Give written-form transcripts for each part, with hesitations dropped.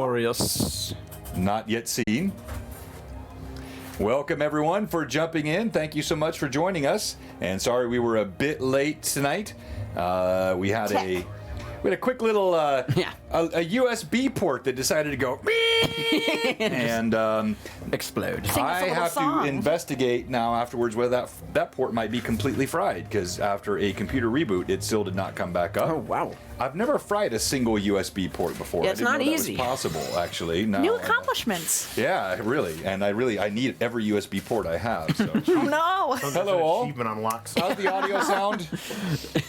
Glorious. Not yet seen. Welcome everyone for jumping in. Thank you so much for joining us. And sorry we were a bit late tonight. We had a quick little a USB port that decided to go and explode. I have to investigate now afterwards whether that port might be completely fried, because after a computer reboot it still did not come back up. Oh wow. I've never fried a single USB port before. Yeah, I it's didn't not know easy. That was possible, actually. No, New accomplishments. Yeah, really. And I need every USB port I have. So. Oh no! Hello all. Achievement unlocks. How's the audio sound?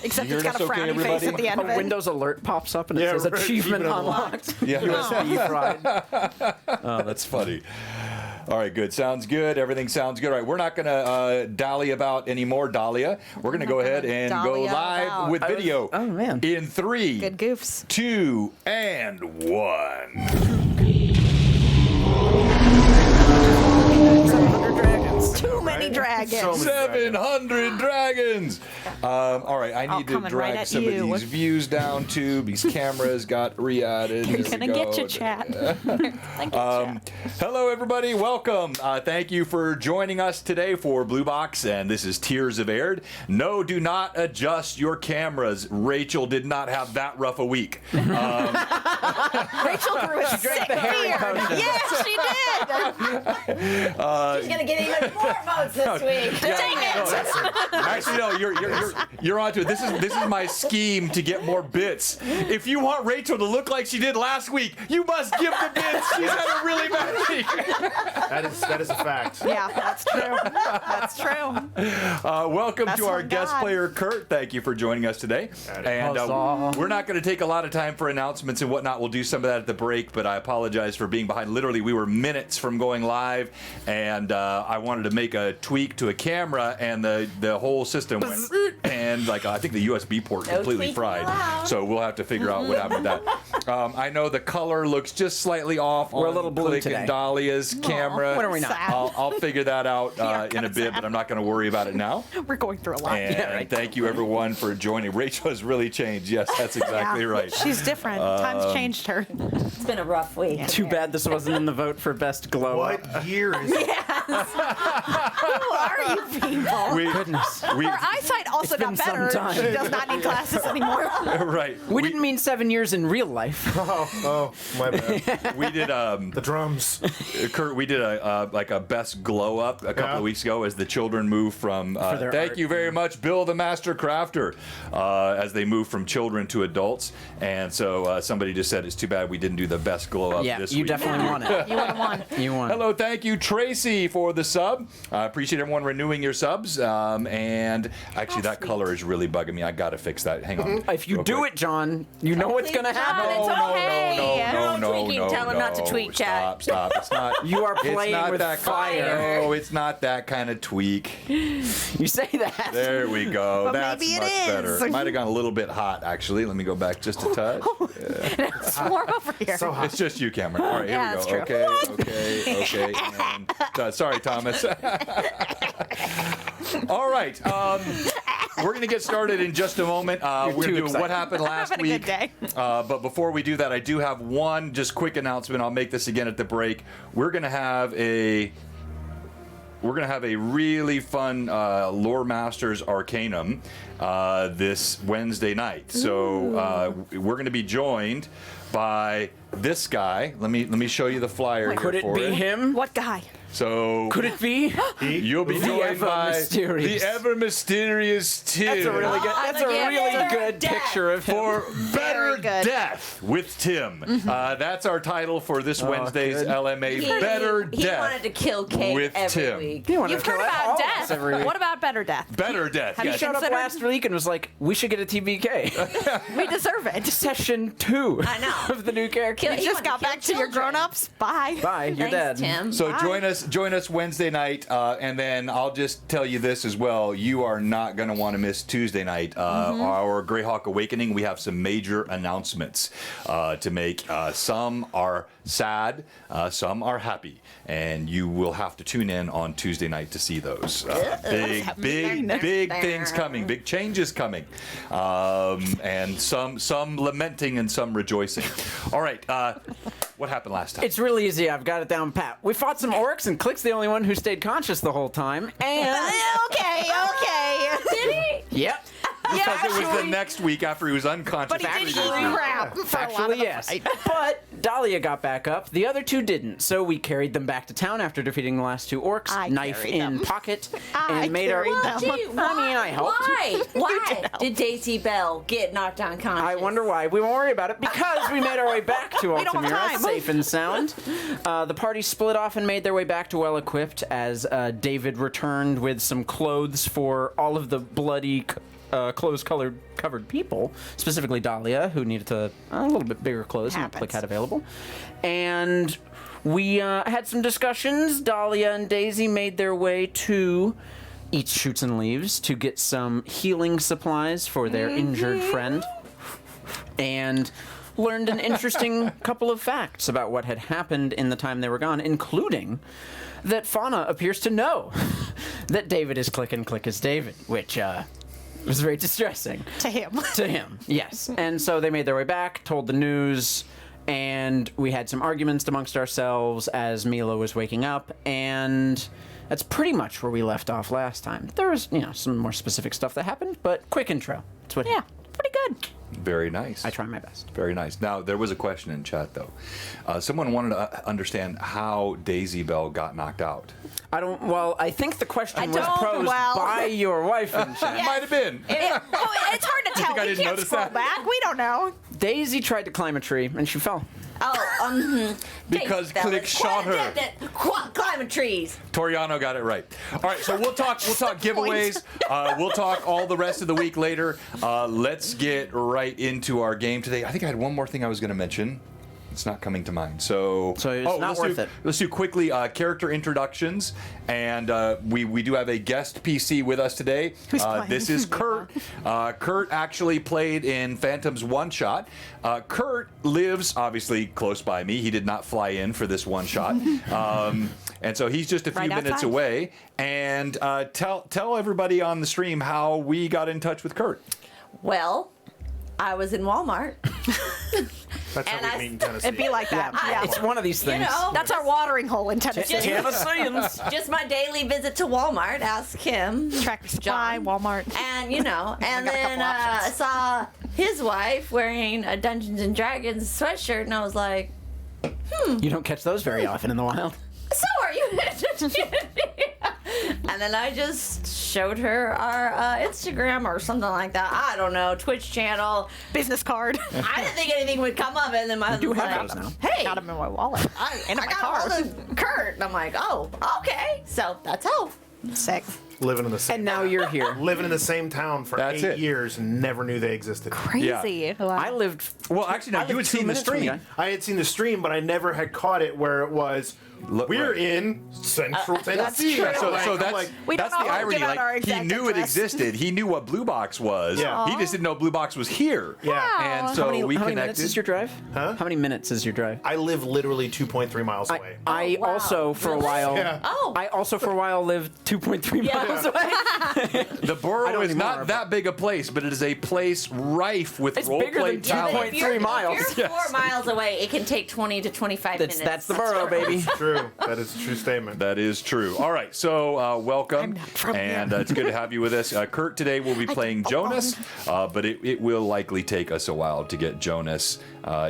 Except You it's heard got a us okay, frowny face everybody? at the end of A it. Windows alert pops up and it says right, achievement achievement unlocked. Yeah. USB fried. Oh, that's funny. All right, good. Sounds good. Everything sounds good. All right, we're not going to dally about anymore, Dahlia. We're going to go ahead and go dahlia live about. with video. Oh man. In 3, Good goofs. 2, and 1. 700 dragons. Too many dragons. So many 700 dragons. All right, I need to coming right drag at some you. of these views down too. These cameras got re-added. You're There we gonna get go. you, chat. Thank you, chat. Hello, everybody. Welcome. Thank you for joining us today for Blue Box, and this is Tears of Aihrde. No, do not adjust your cameras. Rachel did not have that rough a week. Rachel grew a sick beard. Yes, she did. She's gonna get even more votes this week. Dang it. Actually, no, you're onto it. This is my scheme to get more bits. If you want Rachel to look like she did last week, you must give the bits. She's had a really bad week. That is a fact. Yeah, that's true. That's true. Welcome That's to our on guest God. player, Kurt. Thank you for joining us today. And Huzzah. we're not going to take a lot of time for announcements and whatnot. We'll do some of that at the break, but I apologize for being behind. Literally, we were minutes from going live, and I wanted to make a tweak to a camera, and the whole system went, and I think the USB port No completely tweaking fried. allowed. So we'll have to figure out what happened with that. I know the color looks just slightly off. We're a on little blue Click today. and Dahlia's camera. What are we not? Sad. I'll figure that out Yeah, in a kinda bit, sad. but I'm not going to worry about it now. We're going through a lot. And thank you everyone for joining. Rachel has really changed. Yes, that's exactly Yeah. right. She's different. Times changed her. It's been a rough week. Too bad this wasn't in the vote for best glow up. What year is it? Who are you people? Goodness. Her eyesight also It's been got better. some time. She does not need glasses anymore. right. We didn't mean 7 years in real life. Oh, my bad. We did The drums. Kurt. We did a best glow up a couple Yeah. of weeks ago as the children moved from. their Thank art. you very much, Bill the Master Crafter, as they moved from children to adults. And so somebody just said it's too bad we didn't do the best glow up Yeah, this you week. definitely won it. You would have won. You won. Hello, thank you, Tracy, for the sub. I appreciate everyone renewing your subs. And actually, that color is really bugging me. I gotta fix that. Hang on. If you real do quick. it, John, you know what's gonna happen. It's okay. No, tweaking. Tell him not to tweak, chat. Stop. It's not. You are it's playing not with that fire. No, it's not that kind of tweak. You say that. There we go. But That's maybe it much is. better. It might have gone a little bit hot, actually. Let me go back just a touch. It's warm over here. So hot. It's just you, Cameron. All right, Yeah, here we that's go. true. Okay. And, sorry, Thomas. All right. We're going to get started in just a moment. We're going too to do excited. what happened last Having a week. good day. But before we do that, I do have one just quick announcement. I'll make this again at the break. We're going to have a really fun Lore Masters Arcanum this Wednesday night. So we're going to be joined by this guy. Let me show you the flyer. Could here it for be it. him? What guy? So Could it be? you'll be The joined ever by mysterious. the ever mysterious Tim. That's a really good. That's a really good picture of him. For Better Very good. Death with Tim. That's our title for this Wednesday's good. LMA. Better He Death wanted to kill Kate with every Tim. week. You wanna You've kill heard all about of us death. every week. What about better death? Better Death. Have you Yes. Showed up Considered- last week and was like, "We should get a TBK." We deserve it. Session 2 I know. of the new character. Kill- You He just wanted got to kill back to your children. grown-ups. Bye. Bye, you're Thanks, dead. Tim. So Bye. join us Wednesday night, and then I'll just tell you this as well. You are not going to want to miss Tuesday night. Our Greyhawk Awakening. We have some major announcements to make. Some are sad, some are happy, and you will have to tune in on Tuesday night to see those. Big things coming, big changes coming, and some lamenting and some rejoicing. All right. What happened last time? It's really easy. I've got it down pat. We fought some orcs, and Click's the only one who stayed conscious the whole time. And Okay. Did he? yep. because it was the next week after he was unconscious. But he did eat Actually- crap for a lot Actually, of the yes. fight. But Dahlia got back up. The other two didn't. So we carried them back to town after defeating the last two orcs, I knife carried in them. pocket, I and made our. carried them. I mean, I helped. Why? Why did Daisy Bell get knocked unconscious? I wonder why. We won't worry about it because we made our way back to We don't have Altamira, time. safe and sound. The party split off and made their way back to well equipped as David returned with some clothes for all of the bloody clothes covered people, specifically Dahlia, who needed a little bit bigger clothes than Happens. Click had available. And we had some discussions. Dahlia and Daisy made their way to Eat Shoots and Leaves to get some healing supplies for their injured friend, and learned an interesting couple of facts about what had happened in the time they were gone, including that Fauna appears to know that David is Click and Click is David, which was very distressing To him. to him. Yes. And so they made their way back, told the news, and we had some arguments amongst ourselves as Milo was waking up, and that's pretty much where we left off last time. There was, some more specific stuff that happened, but quick intro. That's what Yeah, pretty good. Very nice. I try my best. Very nice. Now, there was a question in chat, though. Someone wanted to understand how Daisy Bell got knocked out. I think the question was don't- posed well- by your wife in chat. Might have been. It's hard to tell. think I We didn't can't notice scroll that? back. We don't know. Daisy tried to climb a tree, and she fell. Because Daisy Bell Click is shot her. Climbing trees. Toriano got it right. All right, so we'll talk giveaways. We'll talk all the rest of the week later. Let's get right into our game today. I think I had one more thing I was going to mention. It's not coming to mind. So it's not let's worth do, it. Let's do quickly character introductions, and we do have a guest PC with us today. Who's playing? This is Kurt. Kurt actually played in Phantom's one shot. Kurt lives obviously close by me. He did not fly in for this one shot, and so he's just a few Right minutes outside. away. And tell everybody on the stream how we got in touch with Kurt. Well, I was in Walmart. That's And how I- we meet in Tennessee. It'd be like that. Yeah. It's one of these You things. know, That's our watering hole in Tennessee. Tennesseans. just my daily visit to Walmart. Ask him. Tractor Supply, John. Walmart. And and got a then couple I options. saw his wife wearing a Dungeons and Dragons sweatshirt, and I was like, You don't catch those very often in the wild. "So are you?" And then I just showed her our Instagram or something like that. I don't know, Twitch channel. Business card. I didn't think anything would come of it. And then my do husband's have like, those now. "Hey, Got them in my wallet. And in I my got car. all the Kurt." And I'm like, "Oh, okay." So that's how. Sick. Living in the same And now you're here. living in the same town for That's 8 it. years and never knew they existed. Crazy. Wow. I lived. Well, actually, no, I you lived had 2 seen the minutes from stream. you. I had seen the stream, but I never had caught it where it was. We're right. in Central Tennessee. true. So, Like, so I'm that's like, We don't that's the know how to irony. give out our Like he exact knew it address. existed. He knew what Blue Box was. Yeah. He just didn't know Blue Box was here. Yeah. And so How many minutes connected. is your drive? Huh? How many minutes is your drive? I live literally 2.3 miles away. I wow. also for a Really? while. Yeah. Oh, I also for a while lived 2.3 miles away. The borough don't is anymore, not but- that big a place, but it is a place rife with It's role bigger play than talent. 2.3 miles. If you're 4 miles away, it can take 20 to 25 minutes. That's the borough, baby. True. That is a true statement. That is true. All right, so welcome, I'm not from and here. it's good to have you with us. Kurt today will be playing Jonas, but it will likely take us a while to get Jonas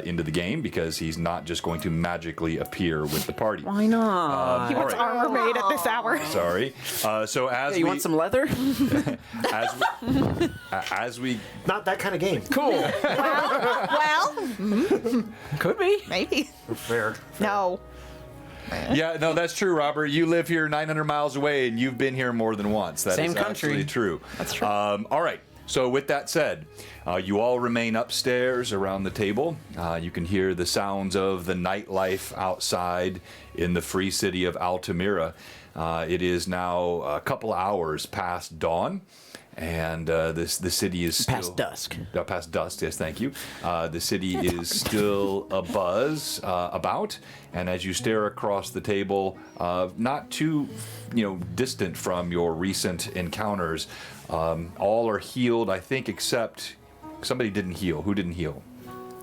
into the game because he's not just going to magically appear with the party. Why not? He wants all right. armor made at this hour. Sorry. So as Hey, you we want some leather? as we Not that kind of game. Cool. Well, Could be. maybe. Fair. No. Yeah, no, that's true, Robert. You live here 900 miles away, and you've been here more than once. That is Same country. absolutely true. That's true. All right. So with that said, you all remain upstairs around the table. You can hear the sounds of the nightlife outside in the free city of Altamira. It is now a couple hours past dawn. And the city is still Past dusk. Past dusk, yes, thank you. The city is still abuzz about, and as you stare across the table, not too, distant from your recent encounters, all are healed, I think, except somebody didn't heal. Who didn't heal?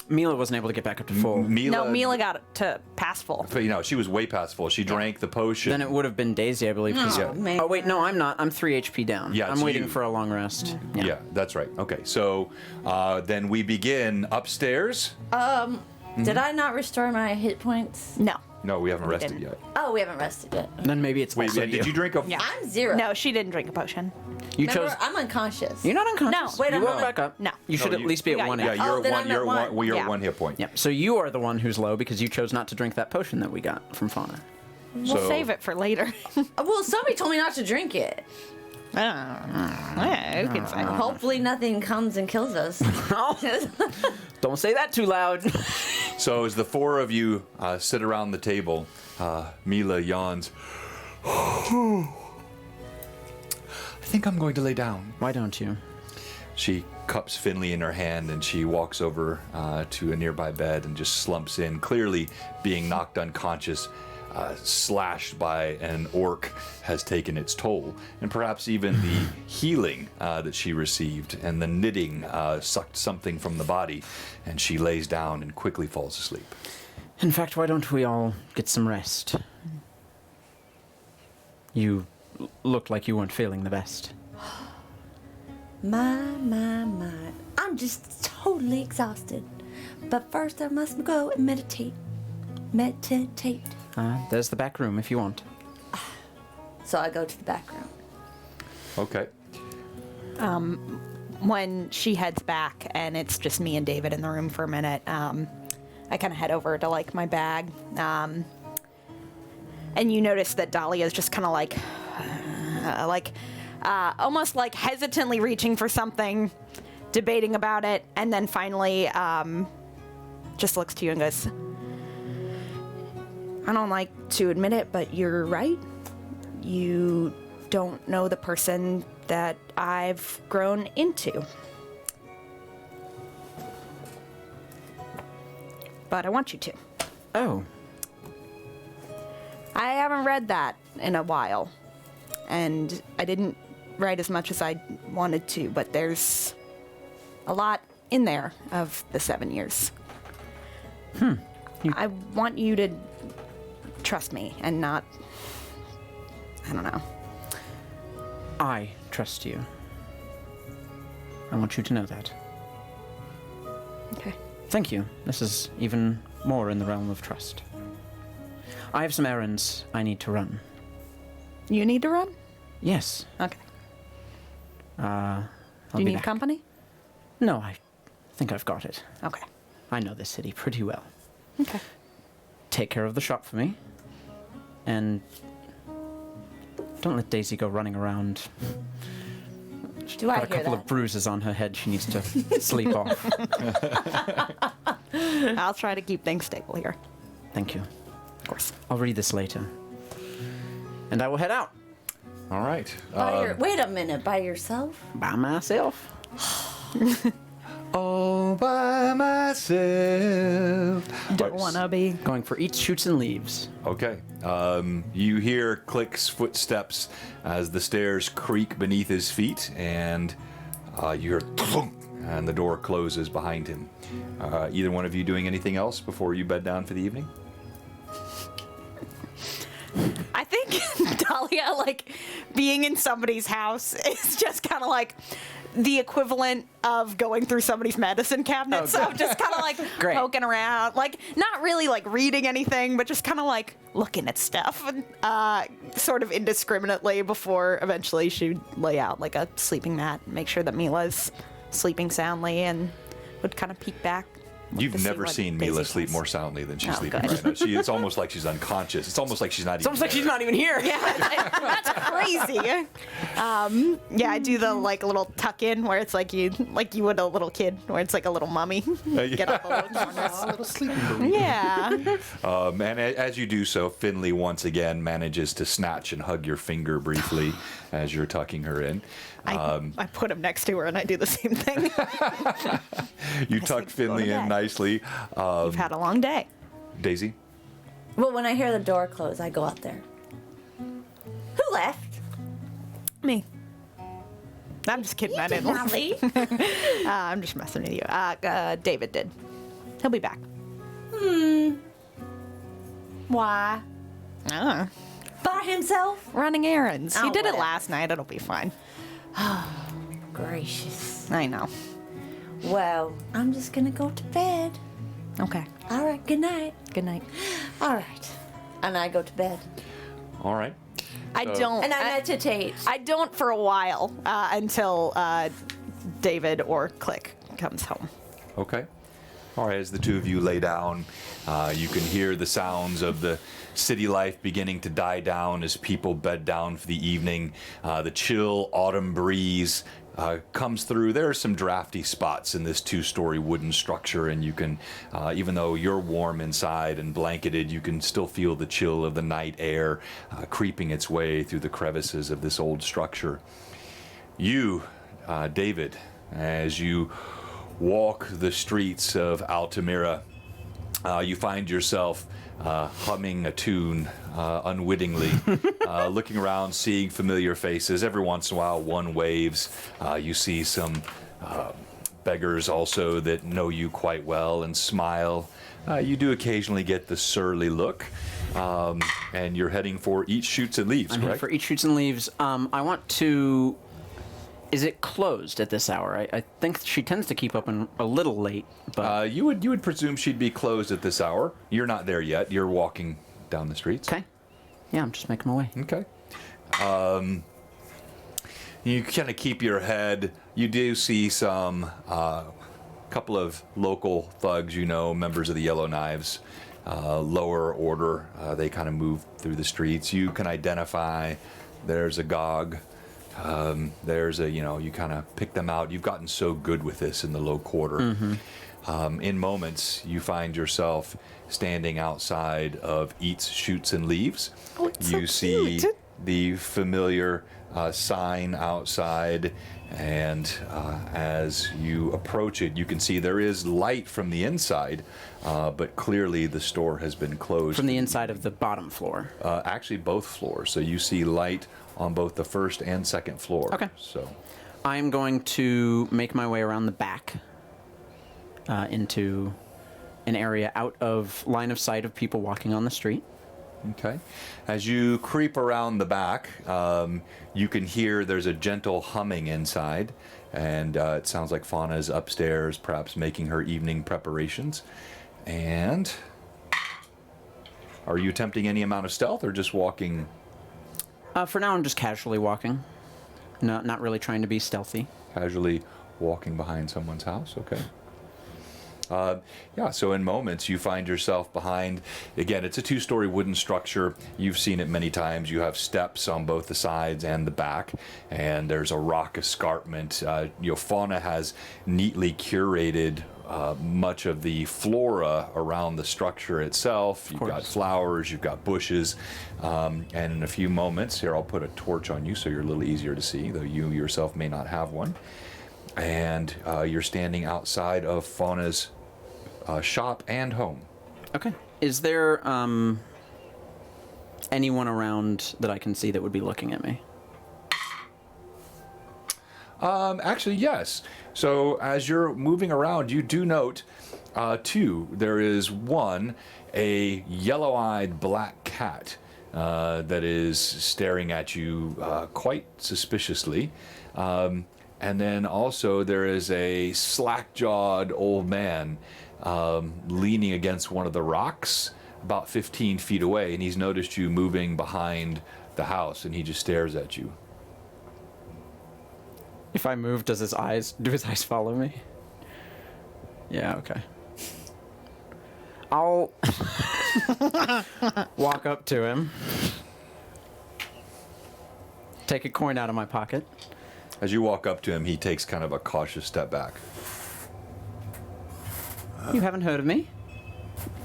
Mila wasn't able to get back up to full. No, Mila got to past full. But, she was way past full. She drank the potion. Then it would have been Daisy, I believe. 'cause- Oh, man. Oh, wait, no, I'm not. I'm 3 HP down. Yeah, I'm it's waiting you. for a long rest. Yeah, that's right. Okay, so then we begin upstairs. Did I not restore my hit points? No. No, we haven't rested didn't. yet. Oh, we haven't rested yet. Then maybe it's Wait, also and did you drink a? Yeah. I'm 0. No, she didn't drink a potion. You Remember, chose. I'm unconscious. You're not unconscious. No. Wait, you I'm woke not. back up. No. You should No, at least be at Yeah, 1 you Yeah, HP. you're then one. I'm You're at one. one. Well, you're Yeah. 1 hit point. Yep. So you are the one who's low because you chose not to drink that potion that we got from Fauna. We'll save it for later. Well, somebody told me not to drink it. Yeah, who can say? Hopefully nothing comes and kills us. Don't say that too loud. So as the four of you sit around the table, Mila yawns. I think I'm going to lay down. Why don't you? She cups Finley in her hand and she walks over to a nearby bed and just slumps in, clearly being knocked unconscious. Slashed by an orc has taken its toll, and perhaps even the healing that she received and the knitting sucked something from the body, and she lays down and quickly falls asleep. In fact, why don't we all get some rest? You looked like you weren't feeling the best. My. I'm just totally exhausted. But first I must go and meditate. Meditate. There's the back room if you want. So I go to the back room. Okay. When she heads back and it's just me and David in the room for a minute, I kind of head over to like my bag, and you notice that Dahlia's just kind of almost like hesitantly reaching for something, debating about it, and then finally just looks to you and goes, I don't like to admit it, but you're right. You don't know the person that I've grown into. But I want you to. Oh, I haven't read that in a while, and I didn't write as much as I wanted to, but there's a lot in there of the 7 years. I want you to trust me and not, I don't know. I trust you. I want you to know that. Okay. Thank you. This is even more in the realm of trust. I have some errands I need to run. You need to run? Yes. Okay. I'll Do you be need back. company? No, I think I've got it. Okay. I know this city pretty well. Okay. Take care of the shop for me. And don't let Daisy go running around. Do I Got a hear couple that? of bruises on her head she needs to sleep off. I'll try to keep things stable here. Thank you. Of course. I'll read this later. And I will head out. All right. Wait a minute, by yourself? By myself. All by myself. Don't wanna be. Going for eats, shoots, and leaves. Okay. You hear Click's footsteps as the stairs creak beneath his feet, and you hear thunk, and the door closes behind him. Either one of you doing anything else before you bed down for the evening? I think Dahlia, like, being in somebody's house is just kind of like the equivalent of going through somebody's medicine cabinet. So just kind of like Great. poking around, like not really like reading anything, but just kind of like looking at stuff, sort of indiscriminately before eventually she'd lay out like a sleeping mat, make sure that Mila's sleeping soundly, and would kind of peek back. You've to see never what seen Daisy Mila sleep does. more soundly than she's Oh, sleeping good. right now. It's almost like she's unconscious. It's almost like she's not It's almost like she's not even here. Yeah, that's crazy. Yeah, I do the like little tuck in where it's like you would a little kid, where it's like a little mummy. Get up a little corners. A little sleeping burrito. Yeah. And as you do so, Finley once again manages to snatch and hug your finger briefly as you're tucking her in. I put him next to her and I do the same thing. You tuck Finley in bed. nicely. You've had a long day. Daisy? Well, when I hear the door close, I go out there. Who left? Me. I'm just kidding. I didn't. Not leave. I'm just messing with you. David did. He'll be back. Why? By himself? Running errands. He Oh, did it whatever. last night. It'll be fine. Gracious. I know. Well, I'm just gonna go to bed. Okay. All right, good night. Good night. All right. And I go to bed. All right. I don't. And I meditate. I don't for a while until David or Click comes home. Okay. All right, as the two of you lay down, you can hear the sounds of the city life beginning to die down as people bed down for the evening. The chill autumn breeze comes through. There are some drafty spots in this two-story wooden structure, and you can, even though you're warm inside and blanketed, you can still feel the chill of the night air creeping its way through the crevices of this old structure. You, David, as you walk the streets of Altamira, you find yourself humming a tune unwittingly, looking around, seeing familiar faces. Every once in a while, one waves. You see some beggars also that know you quite well and smile. You do occasionally get the surly look, and you're heading for Eat Shoots and Leaves, I'm here correct? for Eat Shoots and Leaves. I want to. Is it closed at this hour? I think she tends to keep open a little late, but You would presume she'd be closed at this hour. You're not there yet. You're walking down the streets. okay. Yeah, I'm just making my way. Okay. You kind of keep your head. You do see some couple of local thugs, members of the Yellow Knives, lower order. They kind of move through the streets. You can identify. There's a Gog. There's a, you kind of pick them out. You've gotten so good with this in the low quarter. In moments, you find yourself standing outside of Eats, Shoots, and Leaves. Oh, it's so You see cute. the familiar sign outside, and as you approach it, you can see there is light from the inside, but clearly the store has been closed. From the inside of the bottom floor. Actually, both floors. So you see light on both the first and second floor. Okay. So, I'm going to make my way around the back into an area out of line of sight of people walking on the street. okay. As you creep around the back, you can hear there's a gentle humming inside, and it sounds like Fauna is upstairs, perhaps making her evening preparations. And are you attempting any amount of stealth or just walking? For now, I'm just casually walking. Not really trying to be stealthy. Casually walking behind someone's house. Okay. Yeah, so in moments you find yourself behind, again, it's a two-story wooden structure. You've seen it many times. You have steps on both the sides and the back, and there's a rock escarpment. Fauna has neatly curated much of the flora around the structure itself. You've got flowers, you've got bushes, and in a few moments, here I'll put a torch on you so you're a little easier to see, though you yourself may not have one. And you're standing outside of Fauna's shop and home. Okay. Is there anyone around that I can see that would be looking at me? Actually, yes. So as you're moving around, you do note two. There is one, a yellow-eyed black cat that is staring at you quite suspiciously. And then also there is a slack-jawed old man leaning against one of the rocks about 15 feet away, and he's noticed you moving behind the house, and he just stares at you. If I move, do his eyes follow me? Yeah, okay. I'll walk up to him, take a coin out of my pocket. As you walk up to him, he takes kind of a cautious step back. You haven't heard of me?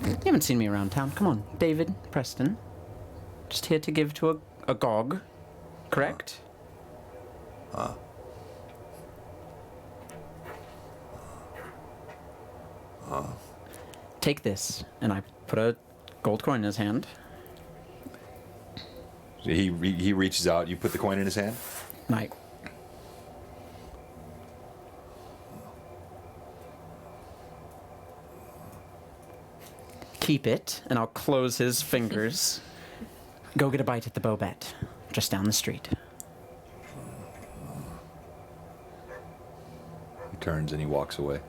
You haven't seen me around town. Come on, David Preston. Just here to give to a Gog, correct? Take this, and I put a gold coin in his hand. So he reaches out. You put the coin in his hand. And I keep it, and I'll close his fingers. Go get a bite at the Bobette, just down the street. He turns and he walks away.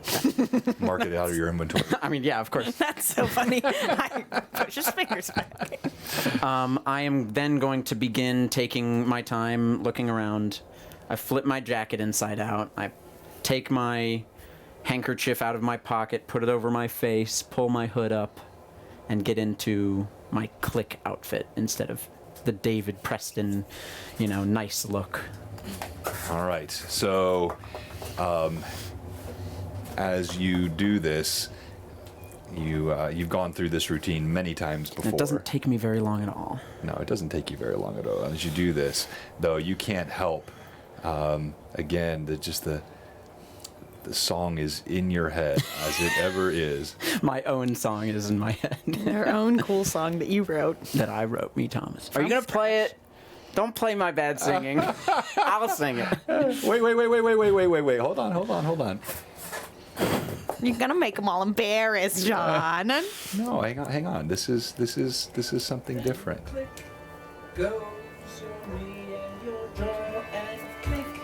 Mark it out of your inventory. I mean, yeah, of course. That's so funny. I push his fingers back. I am then going to begin taking my time looking around. I flip my jacket inside out. I take my handkerchief out of my pocket, put it over my face, pull my hood up, and get into my click outfit instead of the David Preston, nice look. All right. So, as you do this, you've gone through this routine many times before. It doesn't take me very long at all. No, it doesn't take you very long at all. As you do this, though, you can't help. Again, the song is in your head, as it ever is. My own song is in my head. Their own cool song that you wrote. That I wrote, me, Thomas. Are you going to play it? Don't play my bad singing. I'll sing it. Wait. Hold on. You're gonna make them all embarrassed, John. No, hang on. This is something different.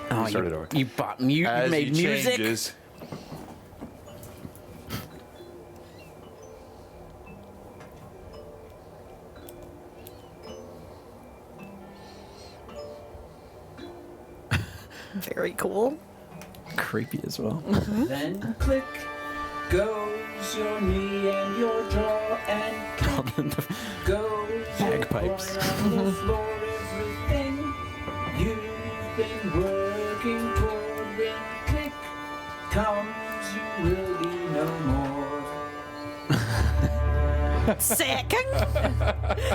Oh, Start it over. You As made he music. changes, Very cool. Creepy as well. Then click goes your knee and your jaw and click goes Bagpipes. your foot around the floor. Everything you've been working toward when click comes, you will be no more. Sick.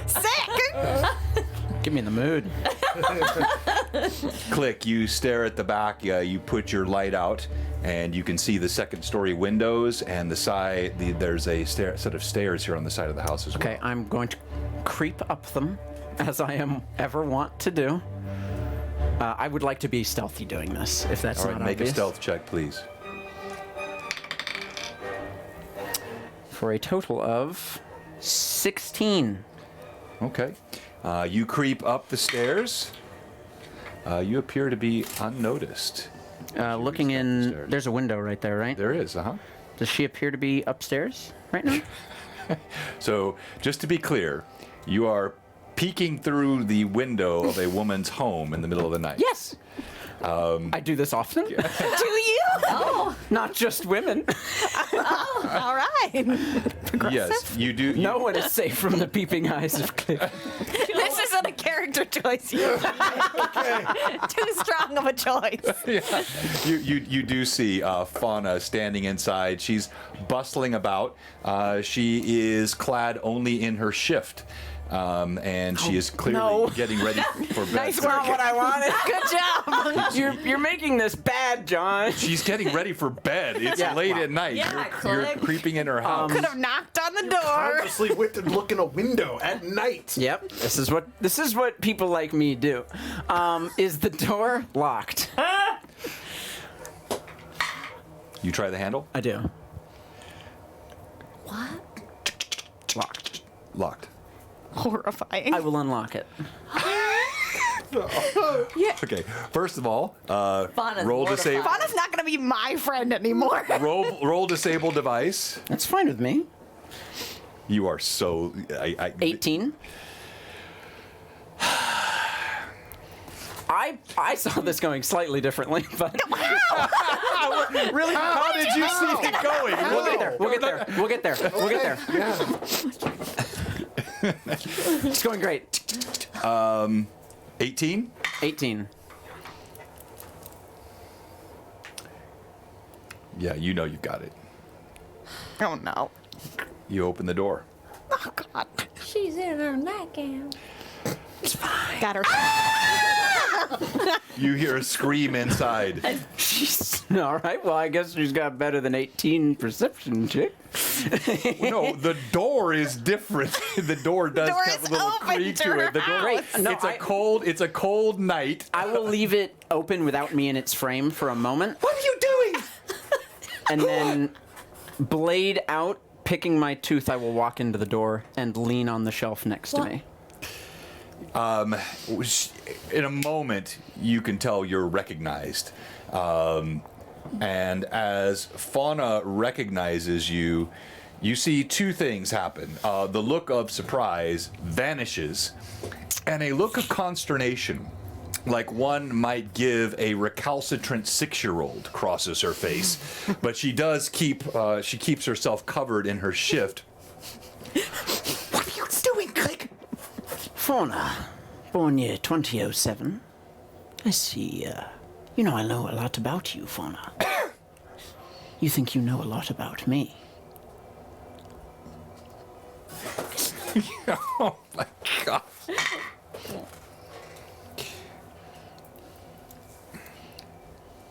Sick. Get me in the mood. click. You stare at the back. You put your light out, and you can see the second-story windows and the side. There's a set of stairs here on the side of the house as well. Okay, I'm going to creep up them, as I am ever want to do. I would like to be stealthy doing this, if that's All right, not make obvious. a stealth check, please. For a total of 16. Okay. You creep up the stairs. You appear to be unnoticed. Looking step in, upstairs. there's a window right there, right? There is, Does she appear to be upstairs right now? So, just to be clear, you are peeking through the window of a woman's home in the middle of the night. Yes. I do this often. Do you? Oh, Not just women. All right. Yes, you do. No one is safe from the peeping eyes of Cliff. This isn't a character choice. You Too strong of a choice. You do see Fauna standing inside. She's bustling about. She is clad only in her shift. And she is clearly getting ready for bed. Nice work. What I wanted. Good job. You're making this bad, John. She's getting ready for bed. It's Yeah. late at night. Yeah, you're click. creeping in her house. Could have knocked on the door. Consciously went to look in a window at night. Yep. This is what people like me do. Is the door locked? You try the handle? I do. what? Locked. Locked. Horrifying. I will unlock it. Okay. First of all, Fauna's roll mortified. disable. Fauna's not gonna be my friend anymore. Roll disable device. That's fine with me. You are so. 18. I saw this going slightly differently, but Really? How did you see it going? we'll get there. We'll get there. We'll get there. We'll get there. It's going great. 18? 18. Yeah, you know you've got it. Oh no. You open the door. Oh god. She's in her nightgown. Got her. You hear a scream inside. She's all right. Well, I guess she's got better than 18 perception, chick. No, the door is different. The door does Door have is a little open creak to to her it. The door, house. Great. No, it's a cold night. I will leave it open without me in its frame for a moment, What are you doing? and then blade out, Picking my tooth, I will walk into the door and lean on the shelf next to me. In a moment, you can tell you're recognized. And as Fauna recognizes you, you see two things happen. The look of surprise vanishes, and a look of consternation, like one might give a recalcitrant 6-year-old, crosses her face. But she does she keeps herself covered in her shift. What are you doing, Click? Fauna, born year 2007. I see, you know I know a lot about you, Fauna. You think you know a lot about me. Oh my God.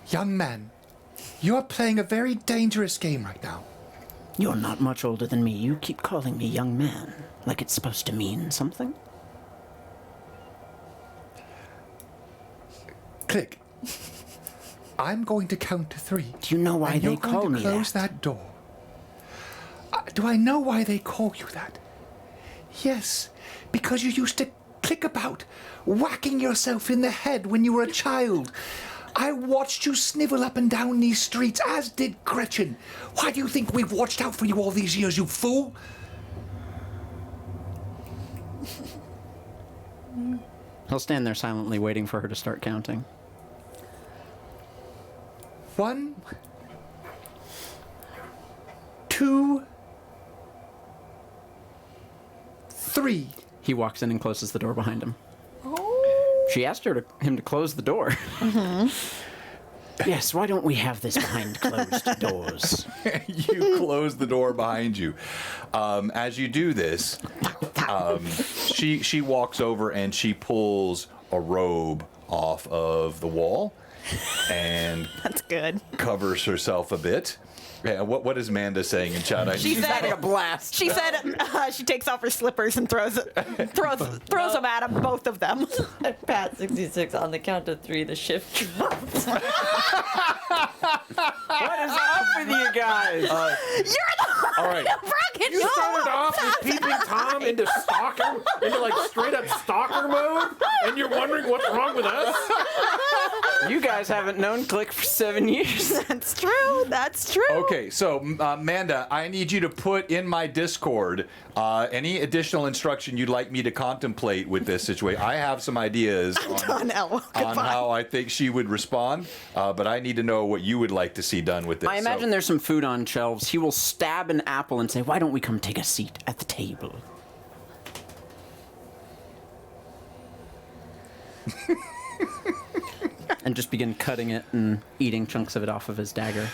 Young man, you are playing a very dangerous game right now. You're not much older than me. You keep calling me young man, like it's supposed to mean something. Click. I'm going to count to 3. Do you know why and they you're call going me to close that door. Do I know why they call you that? Yes, because you used to click about, whacking yourself in the head when you were a child. I watched you snivel up and down these streets, as did Gretchen. Why do you think we've watched out for you all these years, you fool? He'll stand there silently waiting for her to start counting. 1, 2, 3. He walks in and closes the door behind him. She asked him to close the door. Yes, why don't we have this behind closed doors? You close the door behind you. As you do this, she walks over and she pulls a robe off of the wall and That's good. covers herself a bit. Yeah, what is Manda saying in chat? She's having a blast. She said she takes off her slippers and throws them at him, both of them. Pat 66 on the count of 3. The shift drops. What is up with you guys? You're the all right. broken You started off with peeping Tom into stalker, into like straight up stalker mode, and you're wondering what's wrong with us? You guys haven't known Click for 7 years. That's true. That's true. Okay, so Manda, I need you to put in my Discord any additional instruction you'd like me to contemplate with this situation. I have some ideas Done, Elmo. on Goodbye. how I think she would respond, but I need to know what you would like to see done with this. I imagine there's some food on shelves. He will stab an apple and say, "Why don't we come take a seat at the table?" And just begin cutting it and eating chunks of it off of his dagger.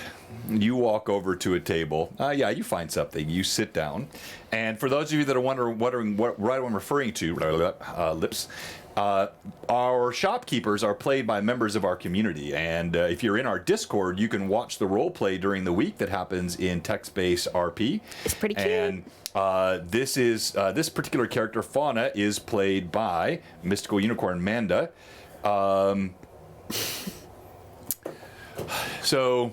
You walk over to a table. Yeah, you find something. You sit down. And for those of you that are wondering what I'm referring to, lips, our shopkeepers are played by members of our community. And if you're in our Discord, you can watch the role play during the week that happens in text-based RP. It's pretty cute. And this particular character, Fauna, is played by Mystical Unicorn Manda. So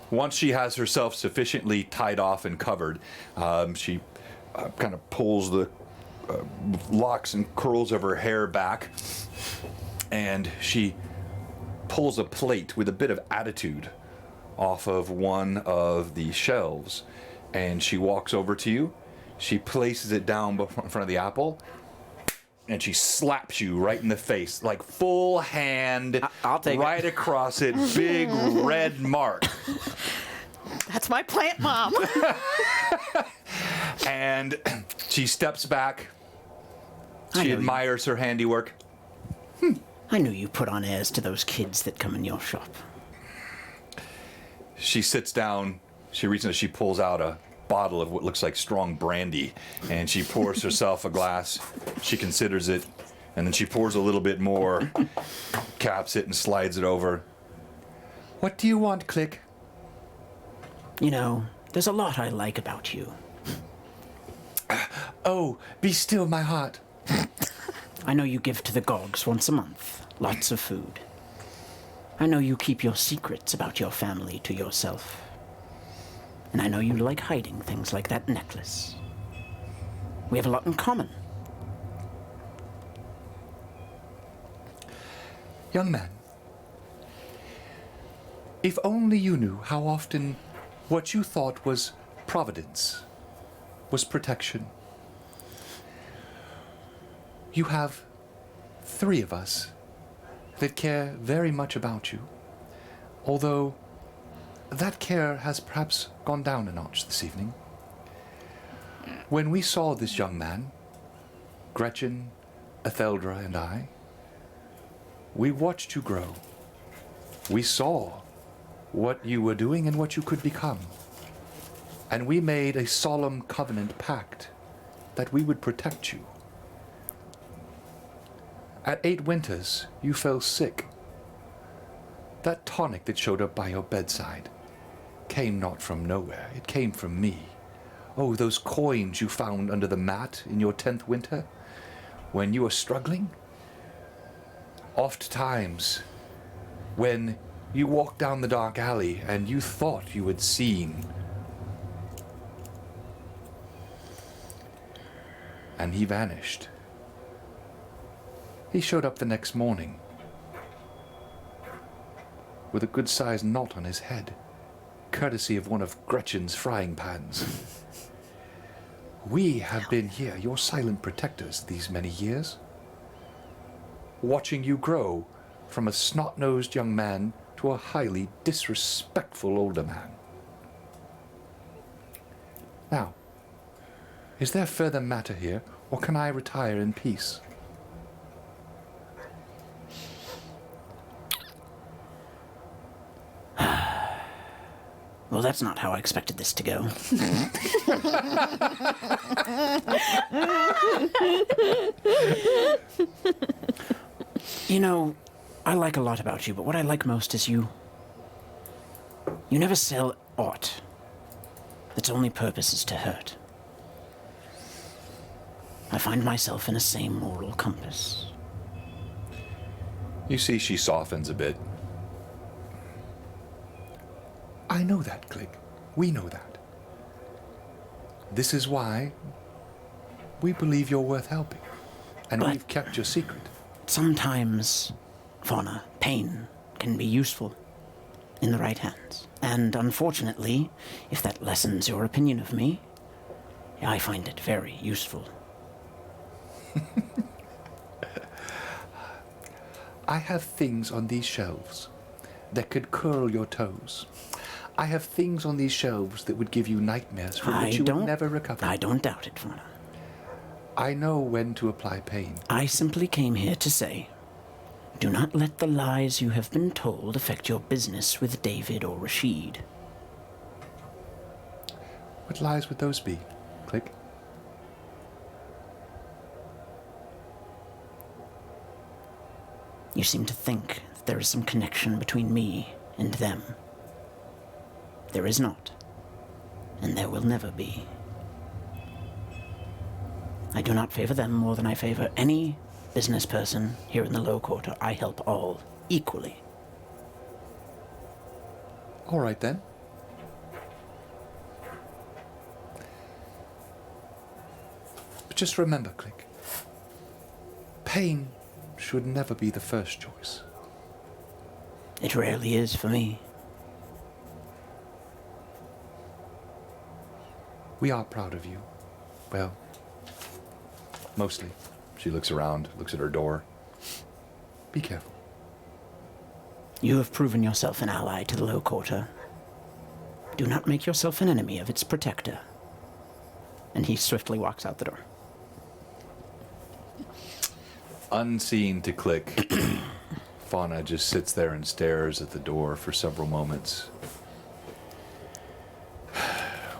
once she has herself sufficiently tied off and covered, she kind of pulls the locks and curls of her hair back, and she pulls a plate with a bit of attitude off of one of the shelves, and she walks over to you. She places it down in front of the apple, and she slaps you right in the face, like full hand, I'll take it. right across it, big red mark. That's my plant mom. And she steps back. I know She you. admires her handiwork. I knew you put on airs to those kids that come in your shop. She sits down. She pulls out a bottle of what looks like strong brandy, and she pours herself a glass. She considers it, and then she pours a little bit more, caps it, and slides it over. What do you want, Click? You know, there's a lot I like about you. Oh, be still, my heart. I know you give to the Gogs once a month. Lots of food. I know you keep your secrets about your family to yourself. And I know you like hiding things like that necklace. We have a lot in common. Young man, if only you knew how often what you thought was providence was protection. You have 3 of us that care very much about you, although that care has perhaps gone down a notch this evening. When we saw this young man, Gretchen, Aihrde, and I, we watched you grow. We saw what you were doing and what you could become. And we made a solemn covenant pact that we would protect you. At 8 winters, you fell sick. That tonic that showed up by your bedside came not from nowhere. It came from me. Oh, those coins you found under the mat in your 10th winter when you were struggling? Oft times when you walked down the dark alley and you thought you had seen, and he vanished. He showed up the next morning with a good-sized knot on his head, courtesy of one of Gretchen's frying pans. We have been here, your silent protectors, these many years, watching you grow from a snot-nosed young man to a highly disrespectful older man. Now, is there further matter here, or can I retire in peace? Well, that's not how I expected this to go. You know, I like a lot about you, but what I like most is you never sell aught that's only purpose is to hurt. I find myself in the same moral compass. You see, she softens a bit. I know that, Click. We know that. This is why we believe you're worth helping. And But- we've kept your secret. Sometimes, Fauna, pain can be useful in the right hands. And unfortunately, if that lessens your opinion of me, I find it very useful. I have things on these shelves that could curl your toes. I have things on these shelves that would give you nightmares from which you would never recover. I don't doubt it, Fauna. I know when to apply pain. I simply came here to say, do not let the lies you have been told affect your business with David or Rashid. What lies would those be, Click? You seem to think that there is some connection between me and them. There is not, and there will never be. I do not favor them more than I favor any business person here in the Low Quarter. I help all equally. All right, then. But just remember, Click, pain should never be the first choice. It rarely is for me. We are proud of you. Well, mostly. She looks around, looks at her door. Be careful. You have proven yourself an ally to the Low Quarter. Do not make yourself an enemy of its protector. And he swiftly walks out the door. Unseen to Click, Fauna just sits there and stares at the door for several moments.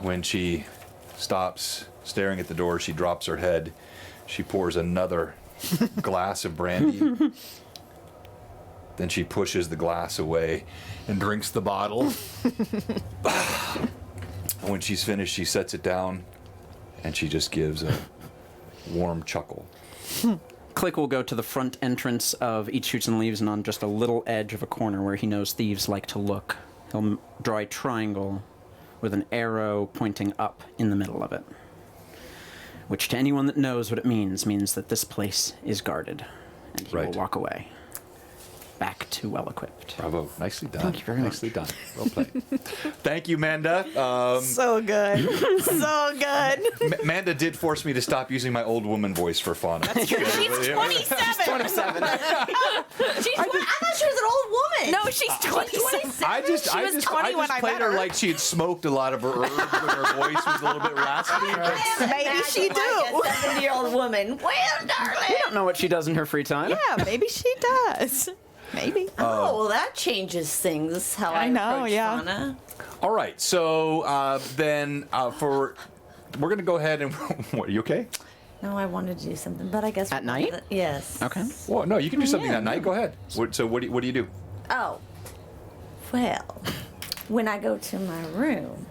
When she stops staring at the door, she drops her head. She pours another glass of brandy. Then she pushes the glass away and drinks the bottle. When she's finished, she sets it down and she just gives a warm chuckle. Click will go to the front entrance of Eat, Shoots, and Leaves, and on just a little edge of a corner where he knows thieves like to look, he'll draw a triangle with an arrow pointing up in the middle of it. Which, to anyone that knows what it means that this place is guarded. And he will Right. walk away. Back to well-equipped. Bravo. Nicely done. Thank you very much. Nicely done. Well played. Thank you, Manda. So good. So good. Manda did force me to stop using my old woman voice for Fauna. She's 27. 27. I thought she was an old woman. No, she's 27. I just was 20 when I played met her her. like she had smoked a lot of her herbs when her voice was a little bit raspy. but- Maybe she do. Like a 70-year-old woman. Well, darling. I don't know what she does in her free time. Yeah, maybe she does. Maybe. Oh, well, that changes things. How I know, approach yeah. Fauna. All right, so then we're gonna go ahead and what? Are you okay? No, I wanted to do something, but I guess At night? Yes. Okay. Well, no, you can do something Yeah. that night. Go ahead. So what do you do? Oh. Well, when I go to my room.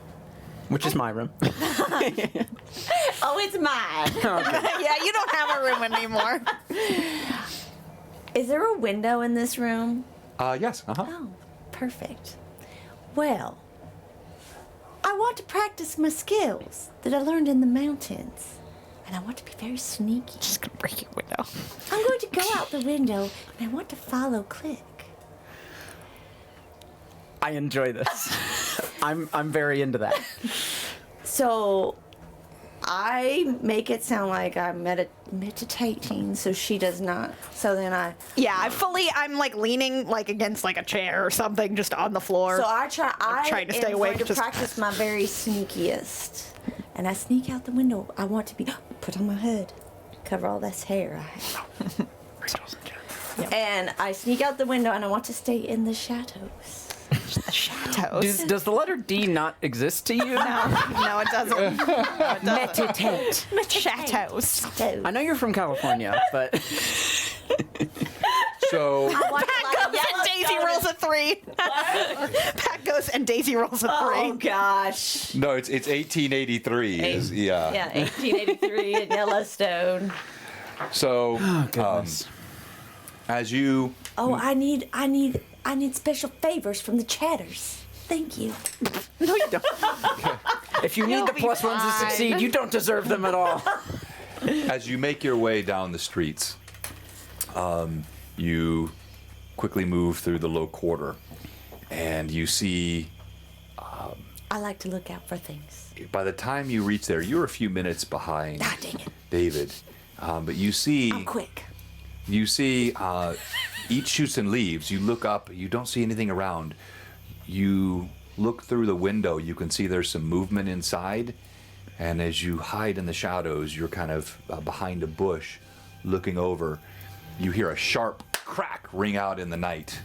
Which is my room. Oh, it's mine. Yeah, you don't have a room anymore. Is there a window in this room? Yes. Oh, perfect. Well, I want to practice my skills that I learned in the mountains. And I want to be very sneaky. Just gonna break your window. I'm going to go out the window and I want to follow Click. I enjoy this. I'm very into that. So I make it sound like I'm meditating, so she does not. So then Yeah, I'm like leaning like against like a chair or something just on the floor. So I trying to stay am awake, going to just- practice my very sneakiest. And I sneak out the window. I want to be put on my hood, cover all this hair I have. And I sneak out the window and I want to stay in the shadows. the shadows. Does the letter D not exist to you? No, it doesn't. Meditate. Shadows. I know you're from California, but So I want to Pat goes and Daisy rolls a 3. Pat goes and Daisy rolls a 3. Oh gosh. no, it's 1883. Yeah. Yeah, 1883 in Yellowstone. So goodness. as you Oh, I need special favors from the chatters. Thank you. no, you don't. If you need You'll the be plus ones to fine. succeed, you don't deserve them at all. as you make your way down the streets, you quickly move through the low quarter, and you see. I like to look out for things. By the time you reach there, you're a few minutes behind Ah, dang it. David, but you see. I'm quick. You see, each shoots and leaves. You look up. You don't see anything around. You look through the window. You can see there's some movement inside. And as you hide in the shadows, you're kind of behind a bush, looking over. You hear a sharp crack ring out in the night.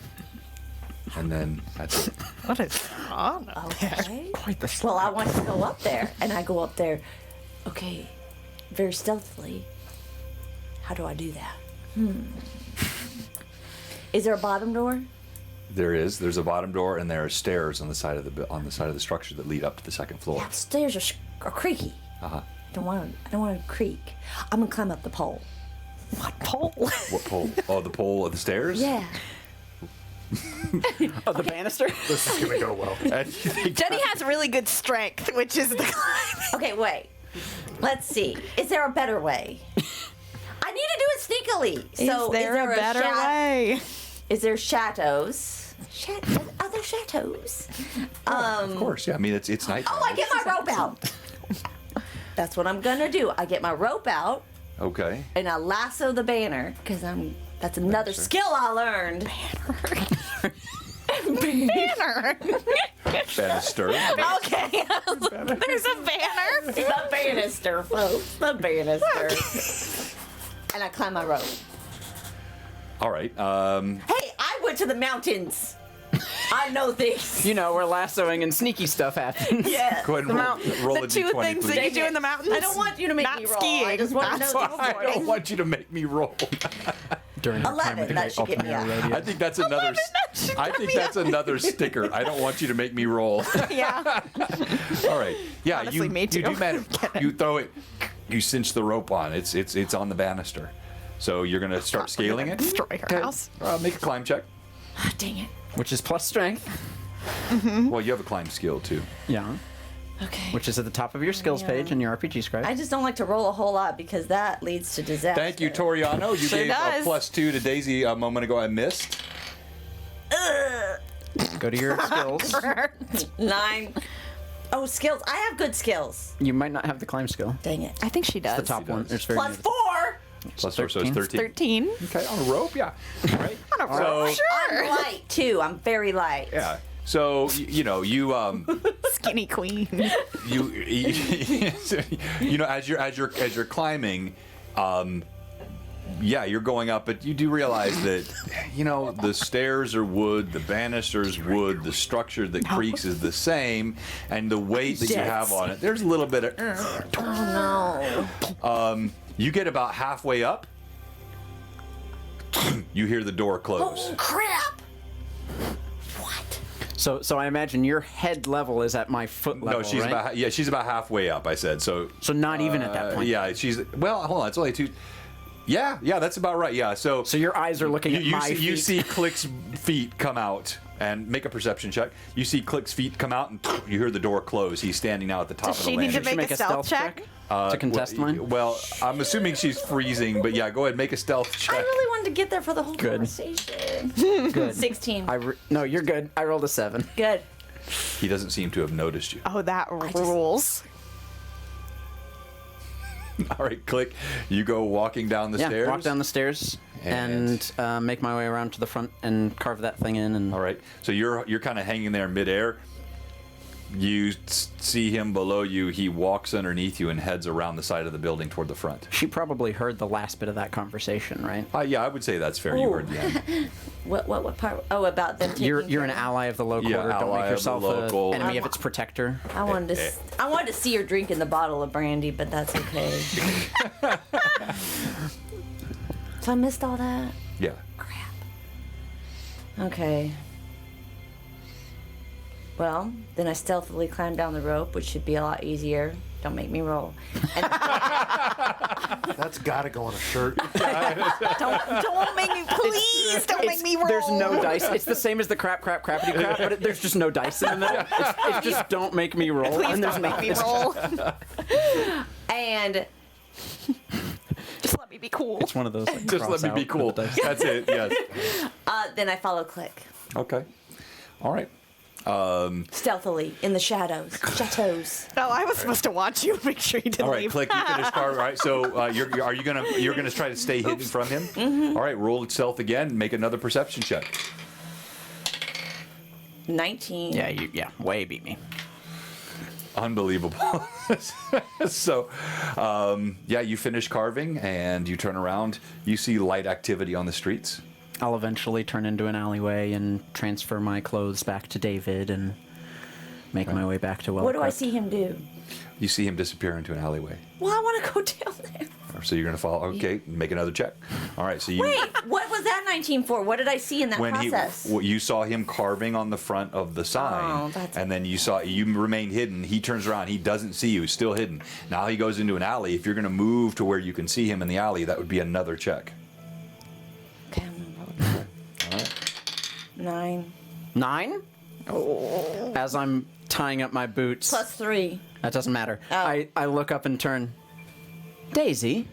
And then that's it. What is wrong? Okay. Quite the Well, I want to go up there, and I go up there. Okay, very stealthily. How do I do that? Is there a bottom door? There's a bottom door, and there are stairs on the side of the structure that lead up to the second floor. Yeah, the stairs are creaky. Uh-huh. I don't want to creak. I'm gonna climb up the pole. What pole? What pole? Oh, the pole of the stairs? Yeah. Oh, the banister? This is gonna go well. And you think- Jenny has really good strength, which is the climbing. Okay, wait. Let's see. Is there a better way? I need to do it sneakily. So is there a better way? Is there chateaus? Are there chateaus? of course, yeah. I mean, it's night. Oh, I get my rope out. That's what I'm gonna do. I get my rope out Okay. and I lasso the banner because that's another skill I learned. Banner. Banister. Okay. There's a banner. The banister, folks. The banister. And I climb my rope. All right. Hey, I went to the mountains. I know things. You know, where lassoing and sneaky stuff happens. Yeah. Go ahead and roll The a two d20, things please. that you do in the mountains. I don't want you to make Not me roll. skiing. I just want to know That's the I don't important. want you to make me roll. During her time 11, with the that Great should get me Open Air out. Rodeo. I think that's another. I think that's another sticker. I don't want you to make me roll. Yeah. All right. Yeah, Honestly, me too. You do manage. You throw it. You cinch the rope on. It's on the banister. So you're gonna start scaling it. Destroy her house. Make a climb check. Ah, dang it. Which is plus strength. Well, you have a climb skill too. Yeah. Okay. which is at the top of your skills page in your RPG scribe. I just don't like to roll a whole lot because that leads to disaster. Thank you, Toriano. You Sure gave does. a +2 to Daisy a moment ago. I missed. Go to your skills. 9. Oh, skills. I have good skills. You might not have the climb skill. Dang it. I think she does. The top one. It's very Plus near the- 4. +4, so it's 13. 13. Okay, on a rope, yeah. All right. On a rope, So- sure. I'm light too. I'm very light. Yeah. So you know Skinny queen. you know as you're climbing, yeah, you're going up, but you do realize that the stairs are wood, the banisters wood, the structure that creaks is the same, and the weight that you have on it, there's a little bit of. Oh no. You get about halfway up, you hear the door close. Oh crap. What? So I imagine your head level is at my foot level, No, she's right? she's about halfway up. I said so. So not even at that point. Yeah, she's hold on, it's only 2. Yeah, that's about right. Yeah, so your eyes are looking at my feet. You see Click's feet come out and make a perception check. You see Click's feet come out and you hear the door close. He's standing now at the top Does of the she need landing. to make a stealth check? To contest mine? Well, I'm assuming she's freezing, but yeah, go ahead, make a stealth I check. really wanted to get there for the whole Good. conversation. Good. 16. No, you're good. I rolled a 7. Good. He doesn't seem to have noticed you. Oh, that rules. All right, Click, you go walking down the Yeah, stairs. walk down the stairs and make my way around to the front and carve that thing in. And All right, so you're kind of hanging there midair. You see him below you. He walks underneath you and heads around the side of the building toward the front. she probably heard the last bit of that conversation, right? Yeah, I would say that's fair. You heard the end. What part? Oh, about them taking You're an care. ally of the local Yeah, order. Don't ally make of the yourself local. an enemy of its protector. I wanted to see her drinking the bottle of brandy, but that's okay. So I missed all that? Yeah. Crap. Okay. Well, then I stealthily climb down the rope, which should be a lot easier. Don't make me roll. And That's gotta go on a shirt. Don't make me, please, don't make me roll. There's no dice. It's the same as the crappity crap, but there's just no dice in the middle. It's just don't make me roll. Please and there's don't make me roll. and Just let me be cool. It's one of those. Like, Just let me be cool. That's it. Yes. then I follow Click. Okay. All right. Stealthily in the shadows. Chateaus. No, I was supposed to watch you. Make sure you didn't All right, leave. Click. You finished card. All right. So you're gonna try to stay hidden from him. Mm-hmm. All right. Roll itself again. Make another perception check. 19. Yeah, way beat me. Unbelievable. So, yeah, you finish carving and you turn around. You see light activity on the streets. I'll eventually turn into an alleyway and transfer my clothes back to David and make my way back to What do I Well-equipped. see him do? You see him disappear into an alleyway. Well, I want to go down there. So you're gonna follow. Okay, make another check. All right. So you. Wait, what was that 19 for? What did I see in that When process? you saw him carving on the front of the sign, Oh, that's- and then you remained hidden. He turns around, he doesn't see you, he's still hidden. Now he goes into an alley. If you're going to move to where you can see him in the alley, that would be another check. Okay, I'm gonna roll. All right. 9 9? As I'm tying up my boots. plus 3. That doesn't matter. Oh. I look up and turn. Daisy,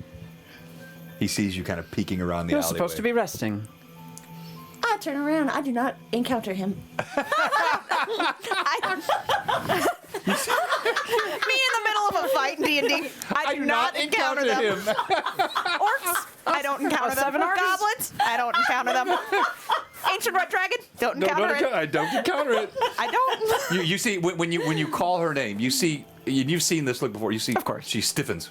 He sees you kind of peeking around the you're alleyway. supposed to be resting. I turn around. I do not encounter him. Me in the middle of a fight in D&D. I do not encounter them. Orcs, I don't encounter them. seven armies? Goblins, I don't encounter them. Ancient Red Dragon, don't No, encounter it. I don't encounter it. I don't. You see when you call her name, you see you've seen this look before. You see, of course, she stiffens.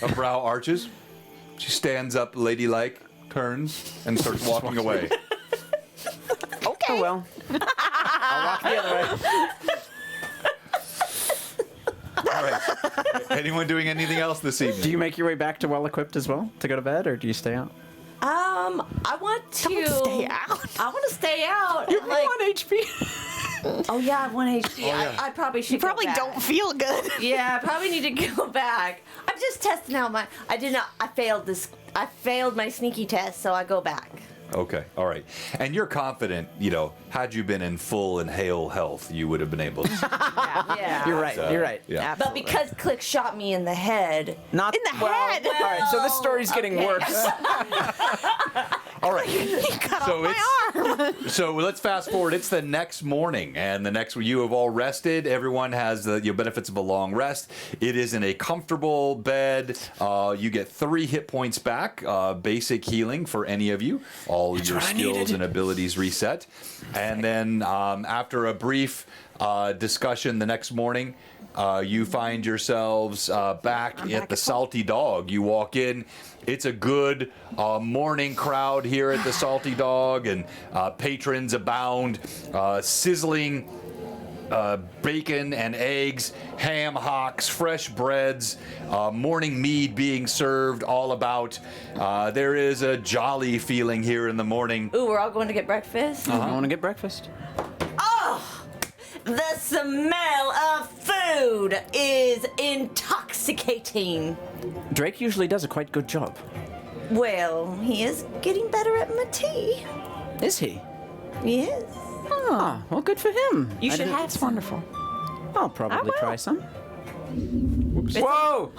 Her brow arches. She stands up, ladylike, turns, and starts walking away. Okay. Oh well. I'll walk the other way. All right. Anyone doing anything else this evening? Do you make your way back to Well-equipped as well to go to bed, or do you stay out? I want to stay out. I want to stay out. You're Like- 1 HP. Oh yeah, I have 1 HP. I probably should. You probably go back. don't feel good. Yeah, I probably need to go back. I'm just testing out my. I failed this. I failed my sneaky test, so I go back. Okay, all right. And you're confident, had you been in full and hale health, you would have been able to. Yeah. You're right. You're right. Yeah. But because Click shot me in the head. Not In the head. All right, so this story's getting Okay. worse. All right. Cut So off my arm. So let's fast forward. It's the next morning, and the next you have all rested. Everyone has the benefits of a long rest. It is in a comfortable bed. You get 3 hit points back, basic healing for any of you. All your skills and abilities reset, and then after a brief discussion the next morning. You find yourselves back at the Salty Dog. You walk in. It's a good morning crowd here at the Salty Dog, and patrons abound. Sizzling bacon and eggs, ham hocks, fresh breads, morning mead being served all about. There is a jolly feeling here in the morning. Ooh, we're all going to get breakfast? I want to get breakfast. The smell of food is intoxicating. Drake usually does a quite good job. Well, he is getting better at my tea. Is he? Yes. Oh, well, good for him. You I should didn't- have some. Wonderful. I'll probably will. try some. Whoa!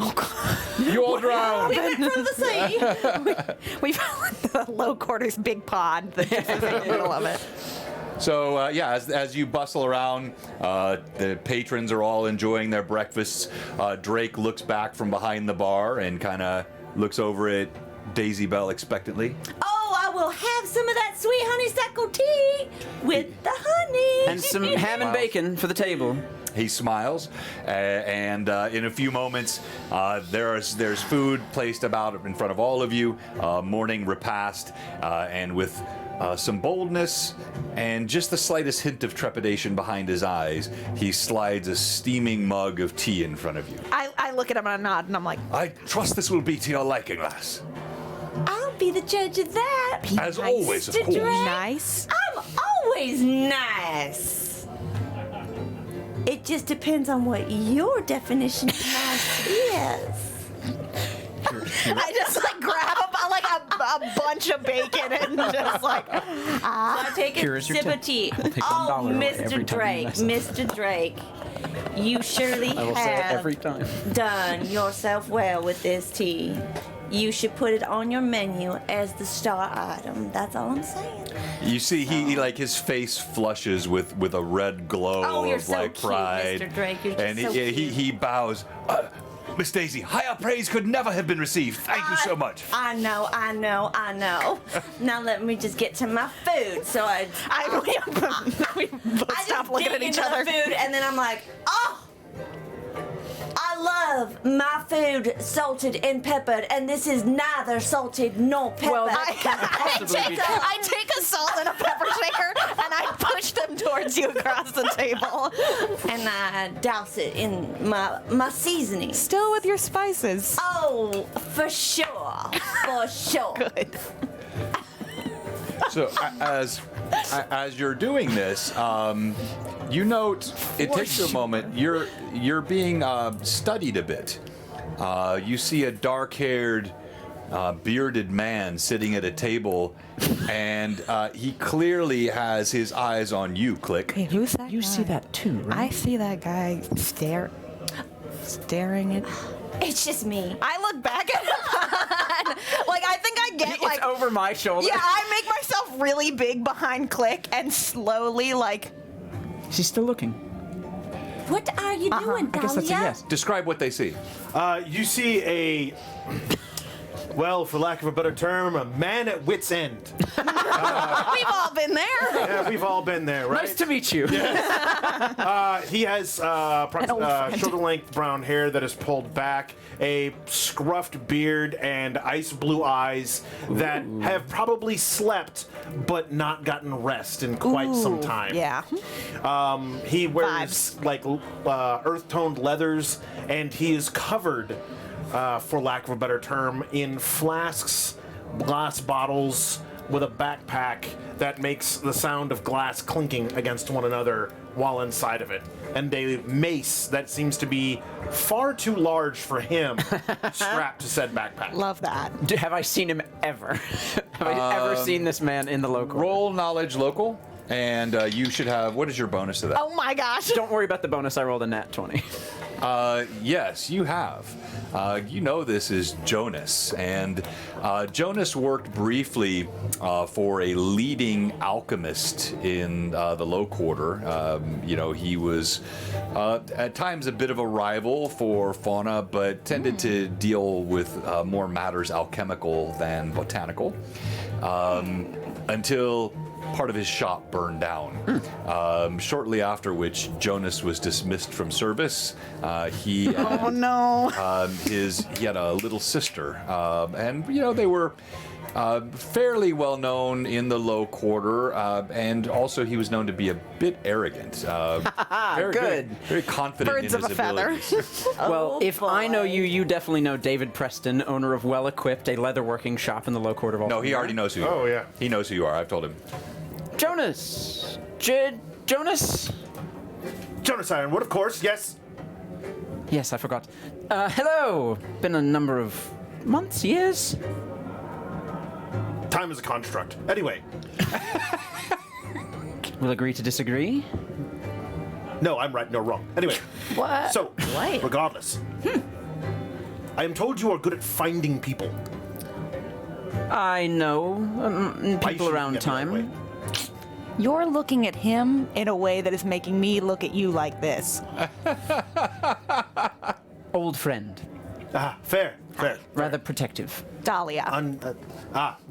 You all drowned. We went from the sea. We found the low quarters big pod that just is in the middle of it. So, as you bustle around, the patrons are all enjoying their breakfasts. Drake looks back from behind the bar and kind of looks over at Daisy Bell expectantly. Oh, I will have some of that sweet honeysuckle tea with the honey. And some ham and bacon for the table. He smiles, and in a few moments, there's food placed about in front of all of you, morning repast, and with some boldness and just the slightest hint of trepidation behind his eyes, he slides a steaming mug of tea in front of you. I look at him and I nod and I'm like, I trust this will be to your liking, lass. I'll be the judge of that. As always, of Mr. course. Drake. nice. I'm always nice. It just depends on what your definition of nice is. I just grab a bunch of bacon and just So I take a Here's your sip of tip. tea. take Oh, $1 away Mr. every time you Drake, mess up. Mr. Drake, you surely I will say it have every time. done yourself well with this tea. You should put it on your menu as the star item. That's all I'm saying. You see, he his face flushes with a red glow Oh, you're of so cute, pride, Mr. Drake. You're just and so he cute. he bows. Miss Daisy, higher praise could never have been received. Thank you so much. I know. Now let me just get to my food. So we both I stop just looking dig at each into other. the food, and then I'm like, oh, I love my food salted and peppered, and this is neither salted nor peppered. Well, I take a salt and a pepper shaker and I push them towards you across the table. and I douse it in my seasoning. Still with your spices. Oh, for sure. Good. So as you're doing this, you note it takes you a moment. You're being studied a bit. You see a dark-haired, bearded man sitting at a table, and he clearly has his eyes on you, Click. Hey, who's that? You see that too, right? I see that guy staring at. It's just me. I look back at him. I think I get It's over my shoulder. Yeah, I make myself really big behind Click and slowly She's still looking. What are you doing, I guess that's a Dahlia? yes. Describe what they see. You see well, for lack of a better term, a man at wit's end. we've all been there. Yeah, we've all been there, right? Nice to meet you. He has old friend. shoulder-length brown hair that is pulled back, a scruffed beard, and ice blue eyes that have probably slept but not gotten rest in quite some time. Yeah. He wears earth-toned leathers, and he is covered, for lack of a better term, in flasks, glass bottles, with a backpack that makes the sound of glass clinking against one another while inside of it, and a mace that seems to be far too large for him strapped to said backpack. Love that. Have I seen him ever? Have I ever seen this man in the local? Roll knowledge local, and you should have. What is your bonus to that? Oh my gosh. Don't worry about the bonus. I rolled a nat 20. Yes, you have. You know this is Jonas, and Jonas worked briefly for a leading alchemist in the Low Quarter. He was at times a bit of a rival for Fauna, but tended to deal with more matters alchemical than botanical, until part of his shop burned down. Shortly after which Jonas was dismissed from service. He Oh no. he had a little sister, and they were fairly well known in the Low Quarter, and also he was known to be a bit arrogant. Very good. very confident Birds in of his a feather. abilities. Well, if boy. I know you, you definitely know David Preston, owner of Well Equipped, a leatherworking shop in the Low Court of No, he already knows who you are. Oh, yeah. He knows who you are. I've told him. Jonas! Jonas? Jonas Ironwood, of course, yes. Yes, I forgot. Hello! Been a number of months, years? Time is a construct. Anyway, We'll agree to disagree. no, I'm right, no, wrong. Anyway, What? so, What? regardless, I am told you are good at finding people. I know I people shouldn't around get that way. time. You're looking at him in a way that is making me look at you like this. Old friend. Fair. Rather protective. Dahlia.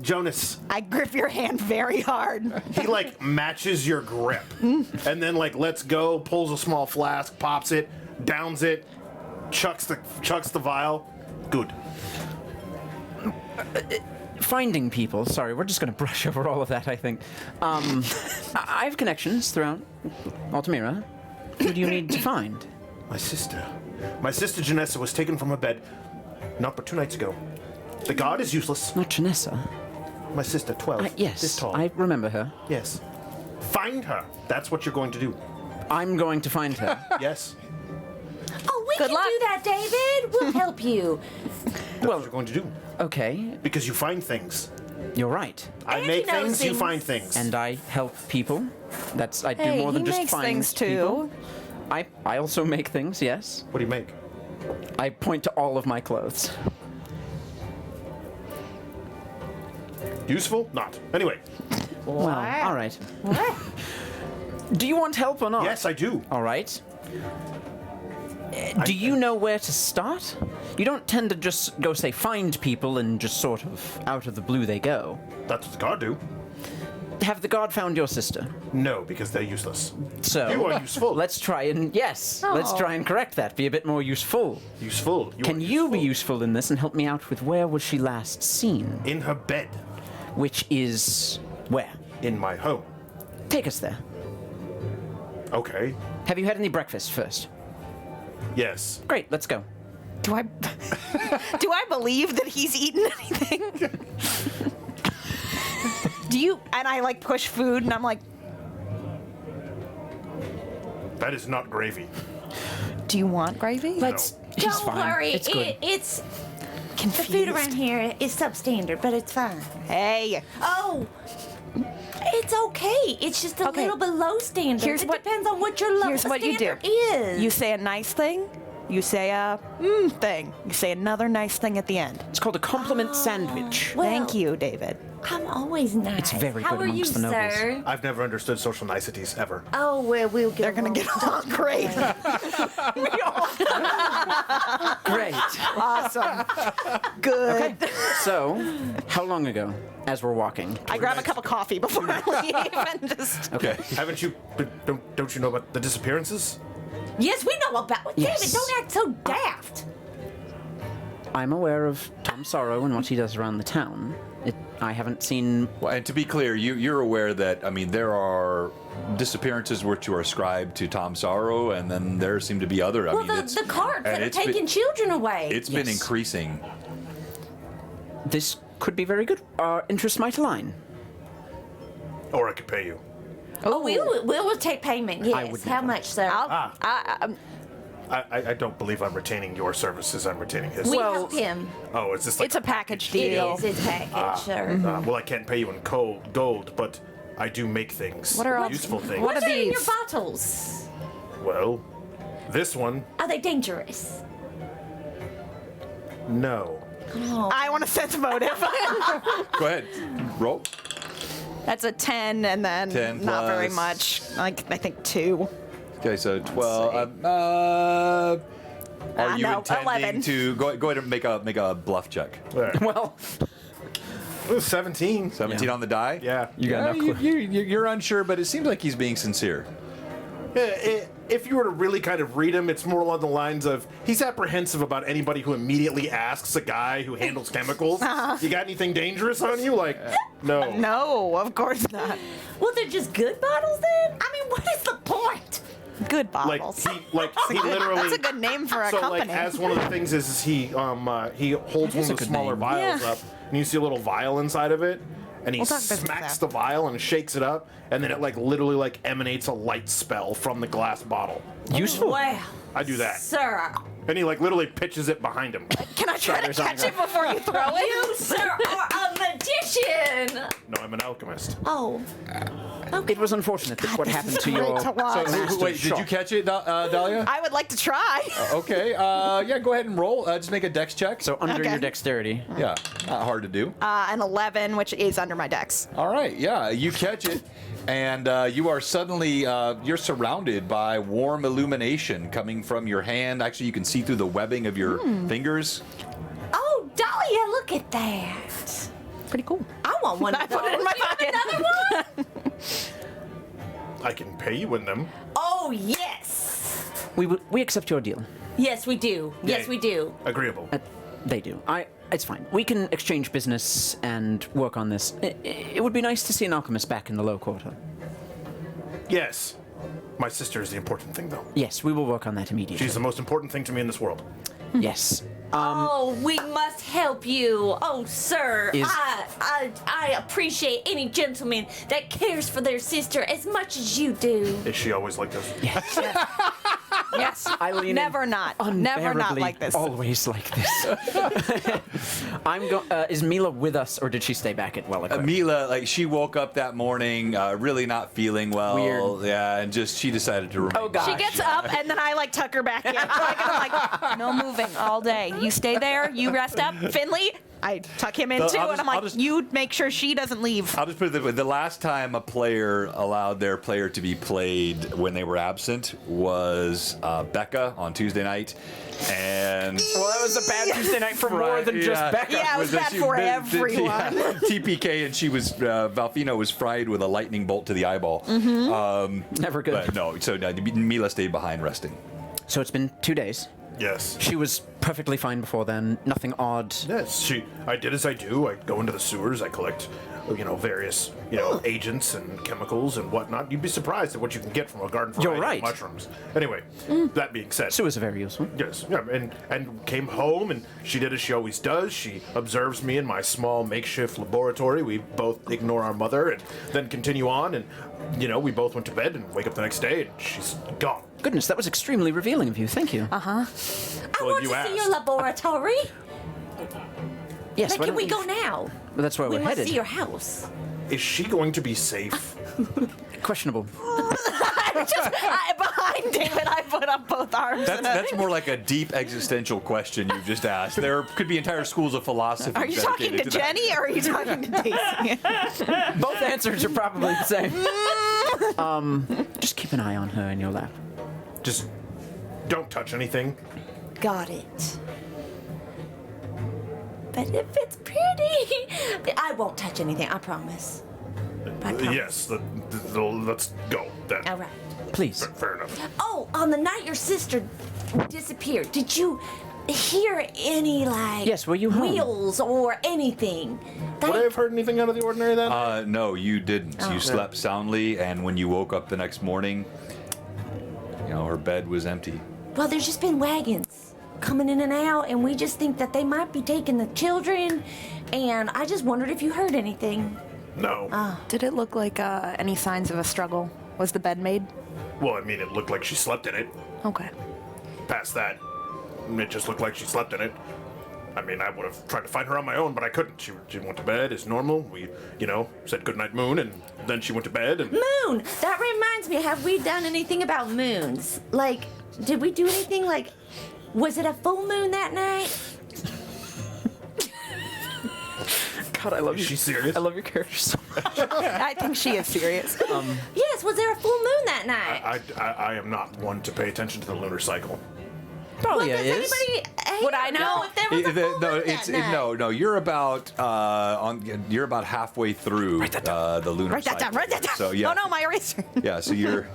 Jonas. I grip your hand very hard. He matches your grip, and then lets go, pulls a small flask, pops it, downs it, chucks the vial. Good. Finding people. Sorry, we're just going to brush over all of that, I think. I have connections throughout Altamira. Who do you need to find? My sister Janessa was taken from her bed not but 2 nights ago. The guard is useless. Not Janessa. My sister, 12. This Yes, tall. I remember her. Yes. Find her. That's what you're going to do. I'm going to find her. Yes. Oh, we Good can luck. do that, David. We'll help you. That's what you're going to do. Okay, Because you find things. you're right. I And make he knows things, you things. find things. And I help people. I do Hey, more than he just makes find things too. people. I also make things, yes. What do you make? I point to all of my clothes. Useful? Not. Anyway. Well, all right. Do you want help or not? Yes, I do. All right. Do you know where to start? You don't tend to just go say find people and just sort of out of the blue they go. That's what the guard do. Have the guard found your sister? No, because they're useless. So You are useful. let's try and let's try and correct that. Be a bit more useful. Useful. Can are you be useful. useful in this and help me out with where was she last seen? In her bed. Which is where? In my home. Take us there. Okay. Have you had any breakfast first? Yes. Great, let's go. Do I do I believe that he's eaten anything? Do you? And I push food, and I'm like, That is not gravy. do you want gravy? Let's. He's Don't fine. worry. It's good. It's the Confused. food around here is substandard, but it's fine. Hey, Oh, it's okay. It's just a Okay. little below standard. Here's it what- depends on what your level here's what you do. standard is. you say a nice thing, you say a thing, you say another nice thing at the end. It's called a compliment sandwich. Well, Thank you, David. I'm always nice. It's very How good are you, amongst the nobles. sir? I've never understood social niceties ever. Oh, well, we'll get They're gonna get along great. Great. Awesome. Good. Okay. So, how long ago, as we're walking? I grab a cup of coffee before I leave and just. Okay. Haven't you? Don't you know about the disappearances? Yes, we know about. Yes. David, don't act so daft. I'm aware of Tom Sorrow and what he does around the town. I haven't seen. Well, and to be clear, you're aware that there are disappearances which are ascribed to Tom Sorrow, and then there seem to be other. Well, the carts that are taking children away. It's been Yes. increasing. This could be very good. Our interests might align. Or I could pay you. Oh, we will take payment. Yes. would How never. much, sir? I don't believe I'm retaining your services. I'm retaining his. We help him. Oh, is this like It's a package It deal. is. It's package, sir. well, I can't pay you in gold, but I do make things. What are all- useful things? what What are are in your these? bottles? Well, this one, Are they dangerous? no. I want to sense motive. Go ahead. Roll. That's a 10, and then 10 not very plus- much. Like I think 2. Okay, so 12. Are you no, intending 11. to go ahead and make a bluff check? There. Well, It was 17. 17 on the die. Yeah. you got no clue. You're unsure, but it seems like he's being sincere. If you were to really kind of read him, it's more along the lines of he's apprehensive about anybody who immediately asks a guy who handles chemicals, "You got anything dangerous on you?" Like, no. No, of course not. Well, they're just good bottles then? I mean, what is the point? Good Like bottles. he literally. That's a good name for a So company. like, as one of the things is he holds one of the good smaller name. vials Yeah. up, and you see a little vial inside of it, and he We'll talk business smacks after. the vial and shakes it up, and then it like literally like emanates a light spell from the glass bottle. Useful. Well, I do that, sir. and he like literally pitches it behind him. Can I try to catch it before you throw it? You, sir, are a magician. No, I'm an alchemist. Oh. It was unfortunate that what happened to your. Great to watch. Wait, did you catch it, Dahlia? I would like to try. Okay. Yeah, go ahead and roll. Just make a dex check. So under Okay. your dexterity. Yeah, not hard to do. An 11, which is under my dex. All right. Yeah, you catch it, and you are suddenly you're surrounded by warm illumination coming from your hand. Actually, you can see through the webbing of your fingers. Oh, Dahlia, look at that. Pretty cool. I want one I of those. put it in my You have pocket. Another one? I can pay you in them. Oh, yes. We accept your deal. Yes, we do. Yes, we do. Agreeable. They do. It's fine. We can exchange business and work on this. It would be nice to see an alchemist back in the low quarter. Yes. My sister is the important thing, though. Yes, we will work on that immediately. She's the most important thing to me in this world. Yes. Oh, we must help you. Oh, sir, Is- I appreciate any gentleman that cares for their sister as much as you do. Is she always like this? Yes. Eileen, Never not. Never not unbearably like this. Always like this. Is Mila with us, or did she stay back at Welliquip? Mila, like she woke up that morning, really not feeling well. Weird. Yeah, and she decided to remain. Oh, God. She gets up, and then I like tuck her back in. I'm like, no moving all day. You stay there. You rest up. Finley, I tuck him in I'll too, just- and I'm I'll like, just- you make sure she doesn't leave. I'll just put it this way. The last time a player allowed their player to be played when they were absent was Becca on Tuesday night. And Well, that was a bad Tuesday night for more than just Becca. Yeah, it was bad she- for the- everyone. yeah, TPK, and she was Valfino was fried with a lightning bolt to the eyeball. Never good. But no, so Mila stayed behind resting. So it's been 2 days. Yes. She was perfectly fine before then. Nothing odd. Yes. I did as I do. I go into the sewers. I collect, various, agents and chemicals and whatnot. You'd be surprised at what you can get from a garden variety You're right. of mushrooms. Anyway, that being said. Sewers are very useful. Yes, yeah, and came home, and she did as she always does. She observes me in my small makeshift laboratory. We both ignore our mother and then continue on, and we both went to bed and wake up the next day, and she's gone. Goodness, that was extremely revealing of you. Thank you. I Well, want you to asked. see your laboratory. Yes, Like, why can don't we go now? Well, that's where We we're must headed. see your house. Is she going to be safe? Questionable. Behind David, I put up both arms. That's more like a deep existential question you've just asked. There could be entire schools of philosophy. Are you talking to dedicated that. Jenny or are you talking to Daisy? Both answers are probably the same. Just keep an eye on her in your lap. Just don't touch anything. Got it. But if it's pretty, I won't touch anything. I promise. I promise. Yes, let's go then. All right. Please. Fair enough. Oh, on the night your sister disappeared, did you hear any Yes, were you home? wheels or anything? Would I have heard anything out of the ordinary then? No, you didn't. Oh. You slept soundly, and when you woke up the next morning, her bed was empty. Well, there's just been wagons coming in and out, and we just think that they might be taking the children. And I just wondered if you heard anything. No. Did it look like any signs of a struggle? Was the bed made? Well, I mean, it looked like she slept in it. Okay. Past that, it just looked like she slept in it. I mean, I would have tried to find her on my own, but I couldn't. She went to bed as normal. We, said goodnight, Moon, and then she went to bed. And Moon! That reminds me, have we done anything about moons? Like, did we do anything like, was it a full moon that night? God, I love is she serious? I love your character so much. I think she is serious. Yes, was there a full moon that night? I am not one to pay attention to the lunar cycle. Dahlia does is. anybody Would I know? if there was a full moon that night? No. You're about halfway through the lunar Write that down. cycle. Write that down. So yeah. Oh no, my eraser. Yeah. So you're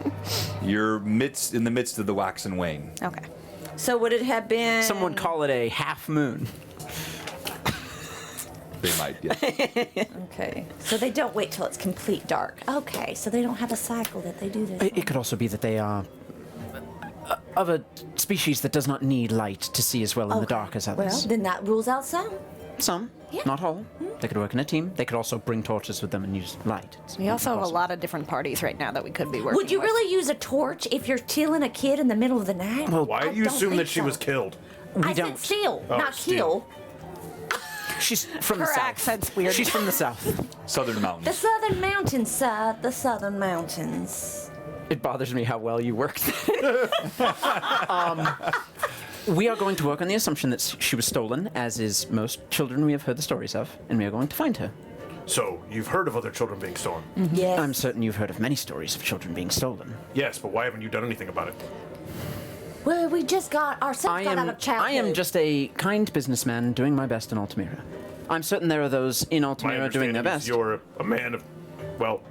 in the midst of the wax and wane. Okay. So would it have been... Some would call it a half moon. They might. Yes. Okay. So they don't wait till it's complete dark. Okay, so they don't have a cycle that they do this. It could also be that they are of a species that does not need light to see as well in the dark as Well, others. then that rules out some. Some, Yeah. not all. They could work in a team. They could also bring torches with them and use light. It's We also have a possible. lot of different parties right now that we could be working Would you with. really use a torch if you're stealing a kid in the middle of the night? Well, Why I do you don't assume think that she so. was killed? We I don't. said steal, Oh, not steal. kill. She's from the Her south. accent's weird. She's from the south. Southern The mountains. southern mountains, sir. The southern mountains. It bothers me how well you worked. We are going to work on the assumption that she was stolen, as is most children we have heard the stories of, and we are going to find her. So, you've heard of other children being stolen? Yes. I'm certain you've heard of many stories of children being stolen. Yes, but why haven't you done anything about it? Well, we just got our son got out of childhood. I am just a kind businessman doing my best in Altamira. I'm certain there are those in My Altamira doing their understanding best. is you're a man of,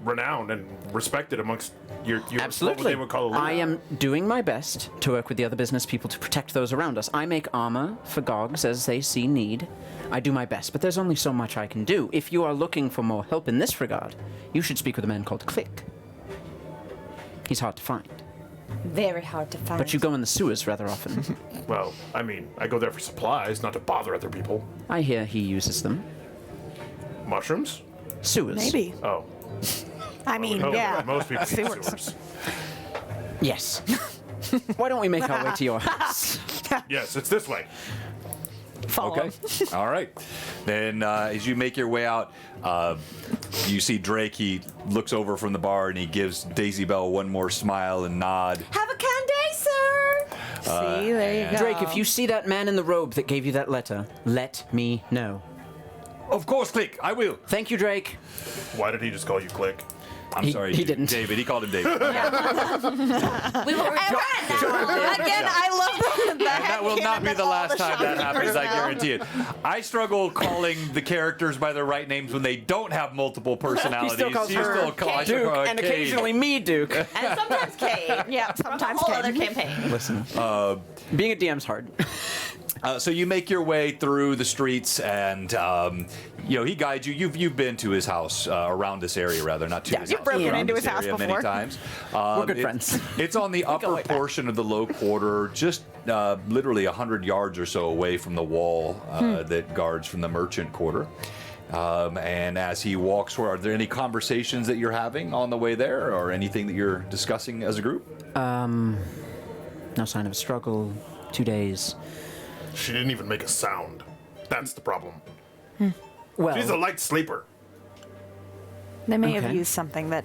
renowned and respected amongst your what Absolutely. they would call a leader. I am doing my best to work with the other business people to protect those around us. I make armor for Gogs as they see need. I do my best, but there's only so much I can do. If you are looking for more help in this regard, you should speak with a man called Click. He's hard to find, very hard to find. but you go in the sewers rather often. Well, I mean, I go there for supplies, not to bother other people. I hear he uses them. Mushrooms? Sewers. Maybe. Oh. I mean, Oh, yeah. most people eat Sewers. sewers. Yes. Why don't we make our way to your house? Yes, it's this way. Follow. Okay. All right. Then as you make your way out, you see Drake. He looks over from the bar and he gives Daisy Bell one more smile and nod. Have a kind day, sir. See, there you go. Drake, if you see that man in the robe that gave you that letter, let me know. Of course, Click. I will. Thank you, Drake. Why did he just call you Click? I'm sorry. he didn't. David. He called him David. We will return that. Again, I love the That will not be the last time that happens, I guarantee it. I struggle calling the characters by their right names when they don't have multiple personalities. He still calls her I still Duke, call her and Cade. occasionally me, Duke. And sometimes Cade. Yeah, sometimes Whole Cade. other campaign. Listen, being a DM's hard. So you make your way through the streets, and he guides you. You've been to his house, around this area, rather, not to Yeah, his you've house. broken around into this his house area before. many times. We're good friends. It's on the upper way back. portion of the low quarter, just literally 100 yards or so away from the wall that guards from the merchant quarter. And as he walks, are there any conversations that you're having on the way there, or anything that you're discussing as a group? No sign of a struggle. 2 days. She didn't even make a sound. That's the problem. Well, She's a light sleeper. They may have Okay. used something that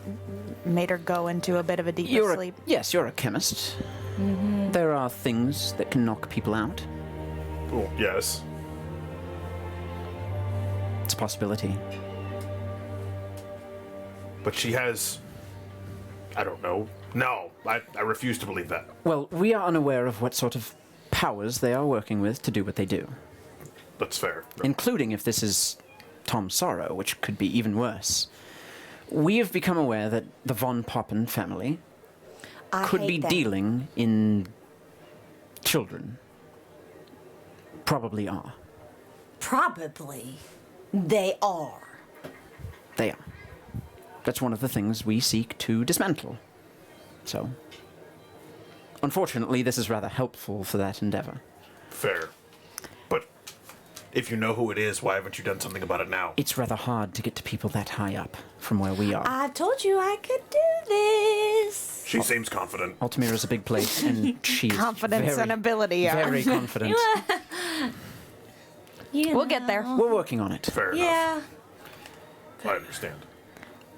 made her go into a bit of a deeper you're sleep. yes, you're a chemist. There are things that can knock people out. Oh, yes. It's a possibility. But she has... I don't know. No, I refuse to believe that. Well, we are unaware of what sort of powers they are working with to do what they do, That's fair. including if this is Tom Sorrow, which could be even worse. We have become aware that the Von Poppen family I could hate be that. dealing in children. Probably are. Probably they are. They are. That's one of the things we seek to dismantle. So, unfortunately, this is rather helpful for that endeavor. Fair. But If you know who it is, why haven't you done something about it now? It's rather hard to get to people that high up from where we are. I told you I could do this. She seems confident. Altamira is a big place, and she's Confidence very, and ability are. very confident. We'll get there. We're working on it. Fair enough. Yeah. I understand.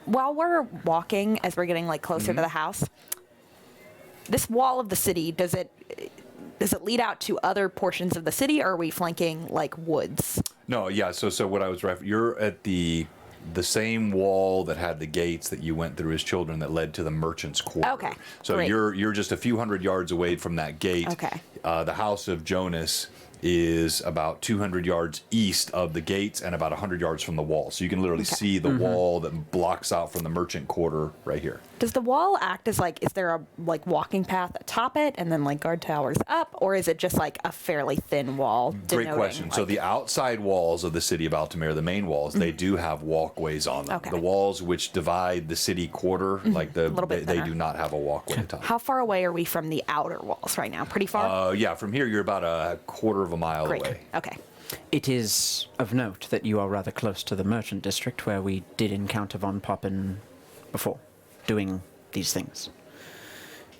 While we're walking, as we're getting like closer to the house, this wall of the city, does it lead out to other portions of the city, or are we flanking like woods? No, yeah. So what I was you're at the same wall that had the gates that you went through as children that led to the merchant's quarter. Okay, So great. you're just a few hundred yards away from that gate. Okay. The house of Jonas is about 200 yards east of the gates and about 100 yards from the wall. So you can literally see the wall that blocks out from the merchant quarter right here. Does the wall act as like, is there a like walking path atop it and then like guard towers up, or is it just like a fairly thin wall? Great denoting, question. So like- the outside walls of the city of Altamira, the main walls, they do have walkways on them. Okay. The walls which divide the city quarter, like little bit they thinner. do not have a walkway atop. How far away are we from the outer walls right now? Pretty far? Yeah, from here you're about a quarter of a mile Great. away. Okay. It is of note that you are rather close to the merchant district where we did encounter Von Poppen before, doing these things.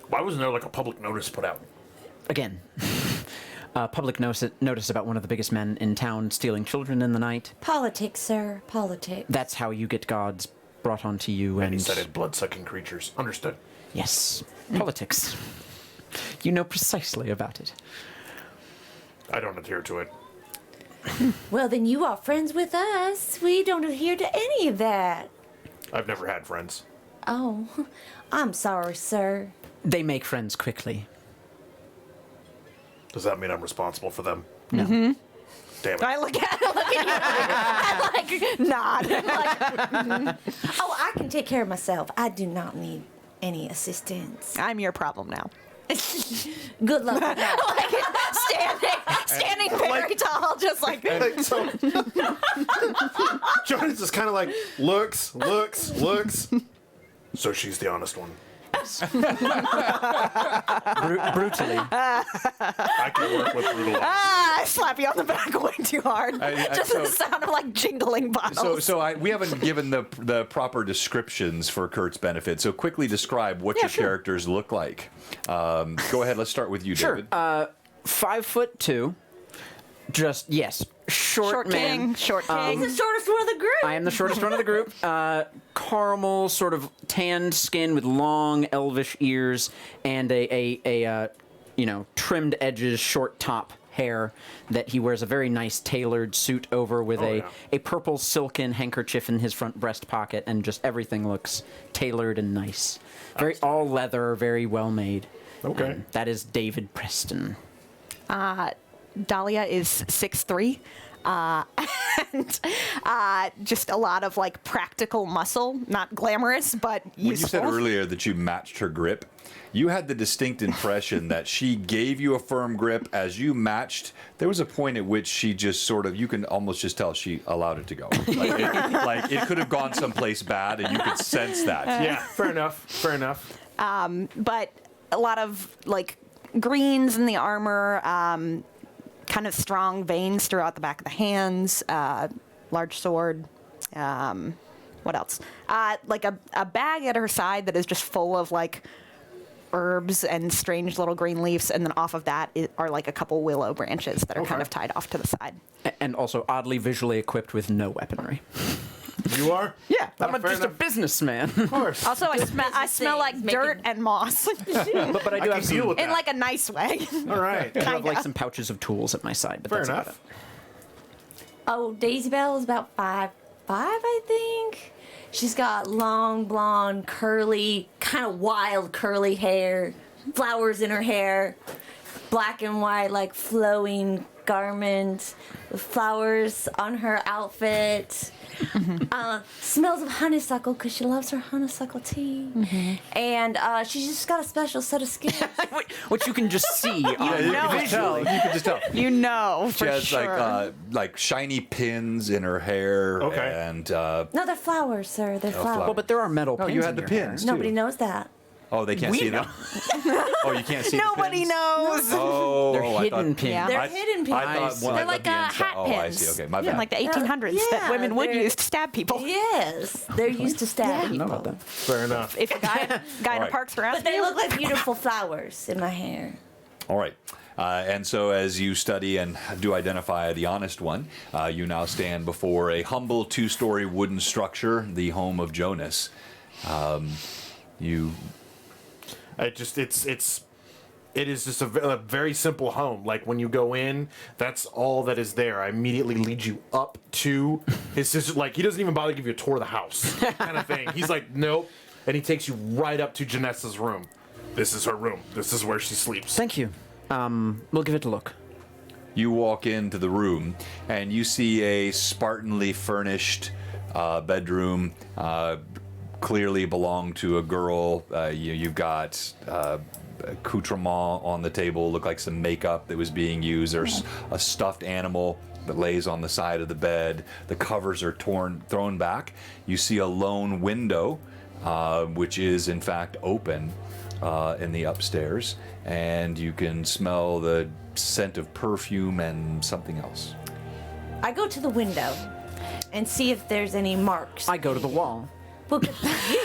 Why wasn't there like a public notice put out? Again, public notice about one of the biggest men in town stealing children in the night. Politics, sir. Politics. That's how you get guards brought onto you, And he said it blood-sucking creatures. Understood. Yes, politics. You know precisely about it. I don't adhere to it. Well, then you are friends with us. We don't adhere to any of that. I've never had friends. Oh, I'm sorry, sir. They make friends quickly. Does that mean I'm responsible for them? No. Damn it. I look at you. I like nod. Like, Oh, I can take care of myself. I do not need any assistance. I'm your problem now. Good luck with that. Standing very tall, just like. So, Jonas is kind of like, looks. So she's the honest one. Brutally. I can work with brutal. I slap you on the back way too hard. Just so- the sound of like jingling bottles. We haven't given the proper descriptions for Kurt's benefit. So quickly describe what your characters look like. Go ahead. Let's start with you, Sure. David. 5'2". Just yes, short man. king, short king. He's the shortest one of the group. I am the shortest one of the group. Caramel, sort of tanned skin with long elvish ears and a trimmed edges, short top hair that he wears a very nice tailored suit over with a purple silken handkerchief in his front breast pocket, and just everything looks tailored and nice. Very all leather, very well made. Okay. And that is David Preston. Dahlia is 6'3". And just a lot of like practical muscle, not glamorous, but useful. When you said earlier that you matched her grip, you had the distinct impression that she gave you a firm grip as you matched. There was a point at which she just sort of, you can almost just tell she allowed it to go. Like it could have gone someplace bad, and you could sense that. Yeah, fair enough. But a lot of like greens in the armor, kind of strong veins throughout the back of the hands, large sword. What else? Like a bag at her side that is just full of like herbs and strange little green leaves, and then off of that are like a couple willow branches that are kind of tied off to the side. And also oddly visually equipped with no weaponry. You are? Yeah, I'm fair just a enough. businessman. Of course. Also, I smell like things, dirt making- and moss but I do I have can deal with in that. like a nice way. All right. I have like kinda. some pouches of tools at my side, but Fair that's about enough. Oh, Daisy Bell is about 5'5", I think. She's got long, blonde, curly, kind of wild curly hair, flowers in her hair, black and white, like flowing garment, with flowers on her outfit. Smells of honeysuckle because she loves her honeysuckle tea. And she's just got a special set of skills. which you can just see. You can just tell. You know, She for has sure. like shiny pins in her hair. Okay. And No, they're flowers, sir. They're flowers. Well, but there are metal no, pins. you in had the your hair. pins Nobody too. knows that. Oh, they can't We see them. Oh, you can't see. Nobody the pins? knows. Oh, They're I hidden thought, pins. Yeah. They're hidden pins. I thought one They're of like the hat inside- Oh, I pins. see. Okay, my Yeah, bad. like the 1800s that Yeah, women would they're- use to stab people. Yes, they're used to stab I didn't know people. about that. Fair enough. If a guy in a Alright. park's around But they look like beautiful flowers in my hair. All right. And so, as you study and do identify the honest one, you now stand before a humble 2-story wooden structure, the home of Jonas. You It is just a very simple home. Like when you go in, that's all that is there. I immediately lead you up to his sister. Like he doesn't even bother to give you a tour of the house, kind of thing. He's like, nope, and he takes you right up to Janessa's room. This is her room. This is where she sleeps. Thank you. We'll give it a look. You walk into the room and you see a Spartanly furnished bedroom. Clearly belonged to a girl. You've got accoutrement on the table. Look like some makeup that was being used. There's a stuffed animal that lays on the side of the bed. The covers are thrown back. You see a lone window, which is in fact open in the upstairs, and you can smell the scent of perfume and something else. I go to the window and see if there's any marks. I go to the wall. Well, good for you.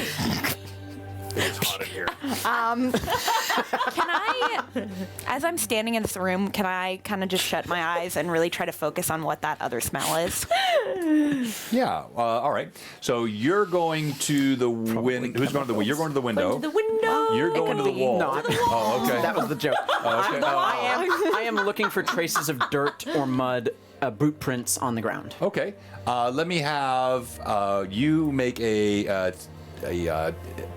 It's hot in here. Can I, as I'm standing in this room, can I kind of just shut my eyes and really try to focus on what that other smell is? Yeah. All right. So you're going to the window. Who's going to the window? You're going to the window. To the window. You're going to the be wall. not. Oh, okay. That was the joke. Okay. I am looking for traces of dirt or mud, boot prints on the ground. Okay. Let me have you make a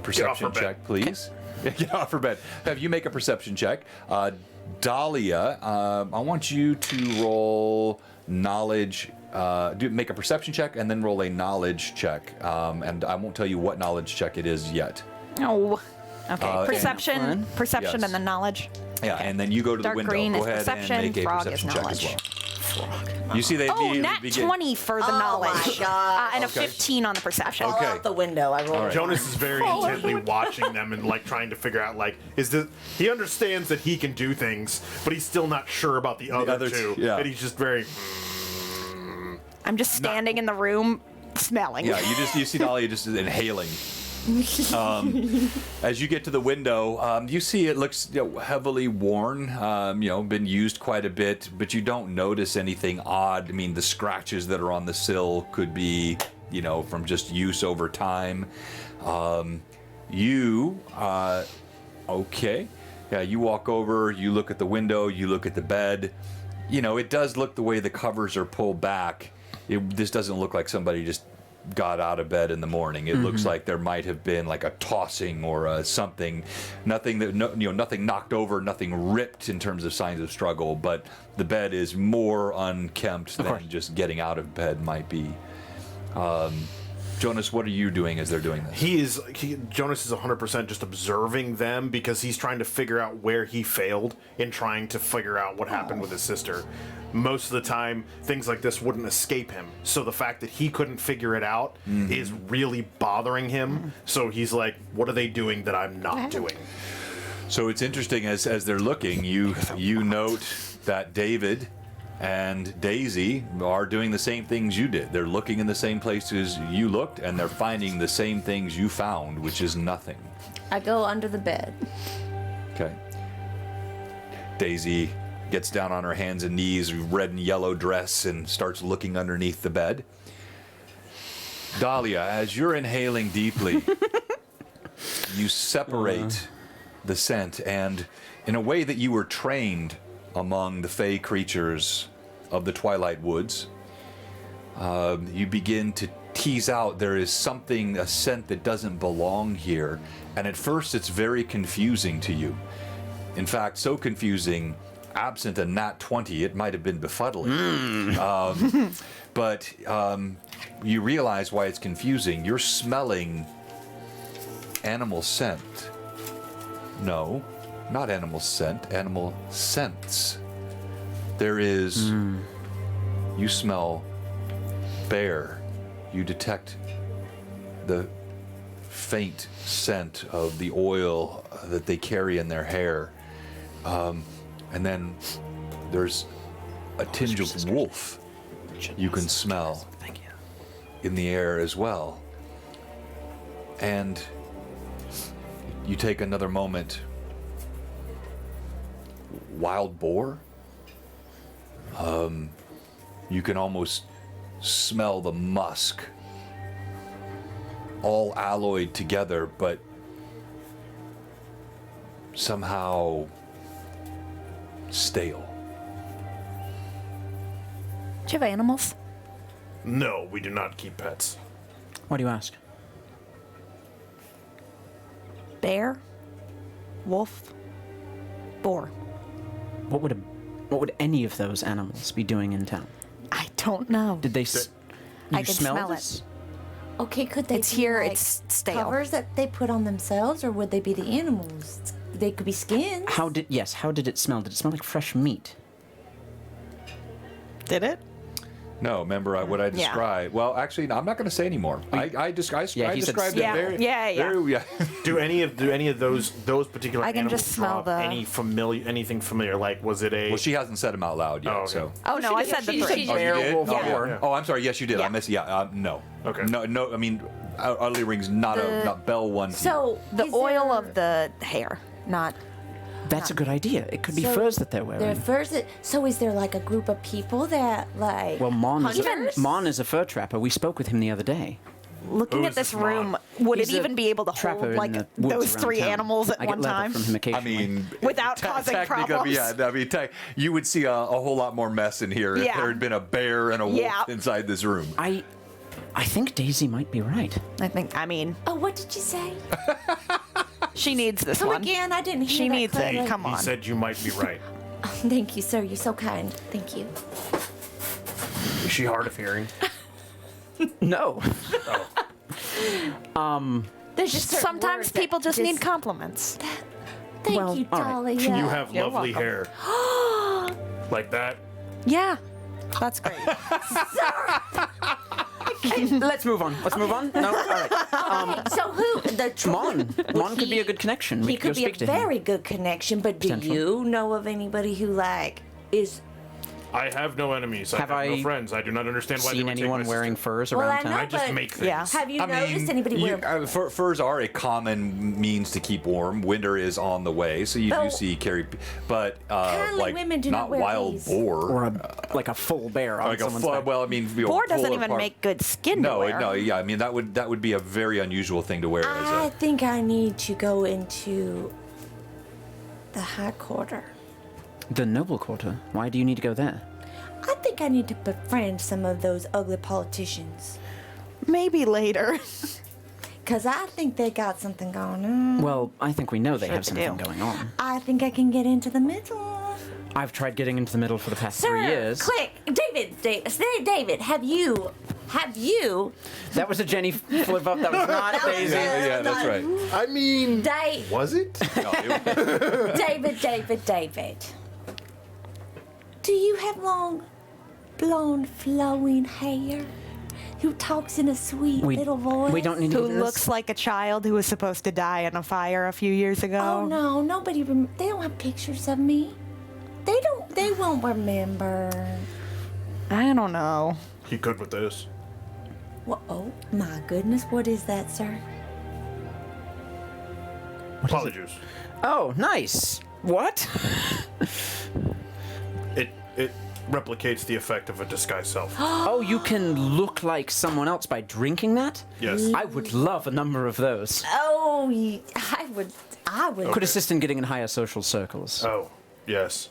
perception bed. check, please. Get off her bed. Have you make a perception check. Dahlia, I want you to roll knowledge. Make a perception check and then roll a knowledge check. And I won't tell you what knowledge check it is yet. Oh. Okay. Perception, and- perception, Yes. and then knowledge. Yeah, and then you go to Dark the window. green Go is ahead perception, and make a frog is perception check as knowledge. well. You see, they Oh, immediately nat begin. 20 for the Oh my knowledge. God. And a Okay. 15 on the perception. Fall Okay. out the window. I roll. All right. Jonas is very intently watching them and like trying to figure out like he understands that he can do things, but he's still not sure about the other other two. two, yeah. And he's just very I'm just standing in the room smelling. Yeah, you see Dahlia just inhaling. As you get to the window, you see it looks heavily worn, been used quite a bit, but you don't notice anything odd. I mean, the scratches that are on the sill could be, from just use over time. Okay. Yeah, you walk over, you look at the window, you look at the bed. It does look the way the covers are pulled back. This doesn't look like somebody just got out of bed in the morning. It looks like there might have been like a tossing or something. Nothing that nothing knocked over, nothing ripped in terms of signs of struggle. But the bed is more unkempt than just getting out of bed might be. Jonas, what are you doing as they're doing this? Jonas is 100% just observing them because he's trying to figure out where he failed in trying to figure out what happened with his sister. Most of the time, things like this wouldn't escape him. So the fact that he couldn't figure it out is really bothering him. So he's like, what are they doing that I'm not doing? So it's interesting as they're looking, you note that David and Daisy are doing the same things you did. They're looking in the same places you looked, and they're finding the same things you found, which is nothing. I go under the bed. Okay. Daisy gets down on her hands and knees, red and yellow dress, and starts looking underneath the bed. Dahlia, as you're inhaling deeply, you separate the scent, and in a way that you were trained among the fey creatures of the Twilight Woods, you begin to tease out there is something, a scent that doesn't belong here, and at first it's very confusing to you. In fact, so confusing, absent a nat 20, it might have been befuddling. But you realize why it's confusing. You're smelling animal scent. No, not animal scent, animal scents. There is, you smell bear. You detect the faint scent of the oil that they carry in their hair. And then there's a tinge of wolf you can smell in the air as well. And you take another moment. Wild boar? You can almost smell the musk all alloyed together, but somehow stale. Do you have animals? No, we do not keep pets. Why do you ask? Bear? Wolf? Boar? What would any of those animals be doing in town? I don't know. Did they? You I can smell this? it. Okay, could they It's be, here, like, it's stale. covers that they put on themselves, or would they be the animals? They could be skins. How did it smell? Did it smell like fresh meat? Did it? No, remember what I Yeah. described? Well, actually, no, I'm not going to say anymore. I described Yeah, he said it Yeah. very, Yeah. very, yeah. Do any of those particular I can animals just smell drop the- anything familiar? Like, was it a? Well, she hasn't said them out loud yet, Oh, okay. so. Oh, no, I said the she- three. she- Oh, you Bear, did? wolf, Oh, boar. Yeah. Oh, I'm sorry. Yes, you did. Yeah. I missed. Yeah. No. Okay. No. I mean, Utterly Ring's not Bell one. So The is oil there- of the hair, not... That's a good idea. It could be so furs that they're wearing. They're furs. So is there like a group of people that like? Well, Mon hunters? is a fur trapper. We spoke with him the other day. Looking Who at is this this room, Mon? would He's it a even be able to trapper hold in like the woods those around three town. animals at I get one leather time? from him I occasionally. mean, Without causing technically, problems. Yeah, I mean, you would see a whole lot more mess in here if Yeah. there had been a bear and a wolf Yeah. inside this room. I think Daisy might be right. I mean, Oh, what did you say? she needs this Come one. again? I didn't hear She that needs it. clearly. Come He on. said you might be right. Thank you, sir. You're so kind. Thank you. Is she hard of hearing? No. There's just certain Sometimes words that people just need compliments. Thank Well, you, all right. Dolly. You yeah. have You're lovely welcome. hair. Like that. Yeah, that's great. Let's move on. No? All right. Okay, so who? The Mon could be a good connection. We He could go could be speak a to him. very good connection. But do Potential. you know of anybody who like is? I have no enemies. I Have have no I friends. I do not understand why they Seen would take anyone my wearing sister. furs Well, around I town? know, I just but- make things. Yeah. Have you noticed anybody wear? Furs are a common means to keep warm. Winter is on the way, so you do But- see but Kindly like women do not not wear wild these. boar. Or like a full bear on like a someone's full, back. well, I mean, Boar doesn't pull even apart- make good skin to No, wear. no, yeah. I mean, that would be a very unusual thing to wear as I a. think I need to go into the High Quarter. The noble quarter. Why do you need to go there? I think I need to befriend some of those ugly politicians. Maybe later. Because I think they got something going on. Well, I think we know they Sure have they something do. going on. I think I can get into the middle. I've tried getting into the middle for the past Sir, 3 years. click. David, have you... That was a Jenny flip up. That was not That was Daisy. it. Yeah, that's right. I mean, Dave, was it? No, David. Do you have long, blonde, flowing hair? Who talks in a sweet little voice? We don't need to Who get into looks like a child who was supposed to die in a fire a few years ago. Oh no, nobody. They don't have pictures of me. They don't. They won't remember. I don't know. You good with this? Well, oh my goodness, what is that, sir? Apologies. Oh, nice. What? It replicates the effect of a disguised self. Oh, you can look like someone else by drinking that? Yes. I would love a number of those. Oh, I would. Could assist in getting in higher social circles. Oh, yes.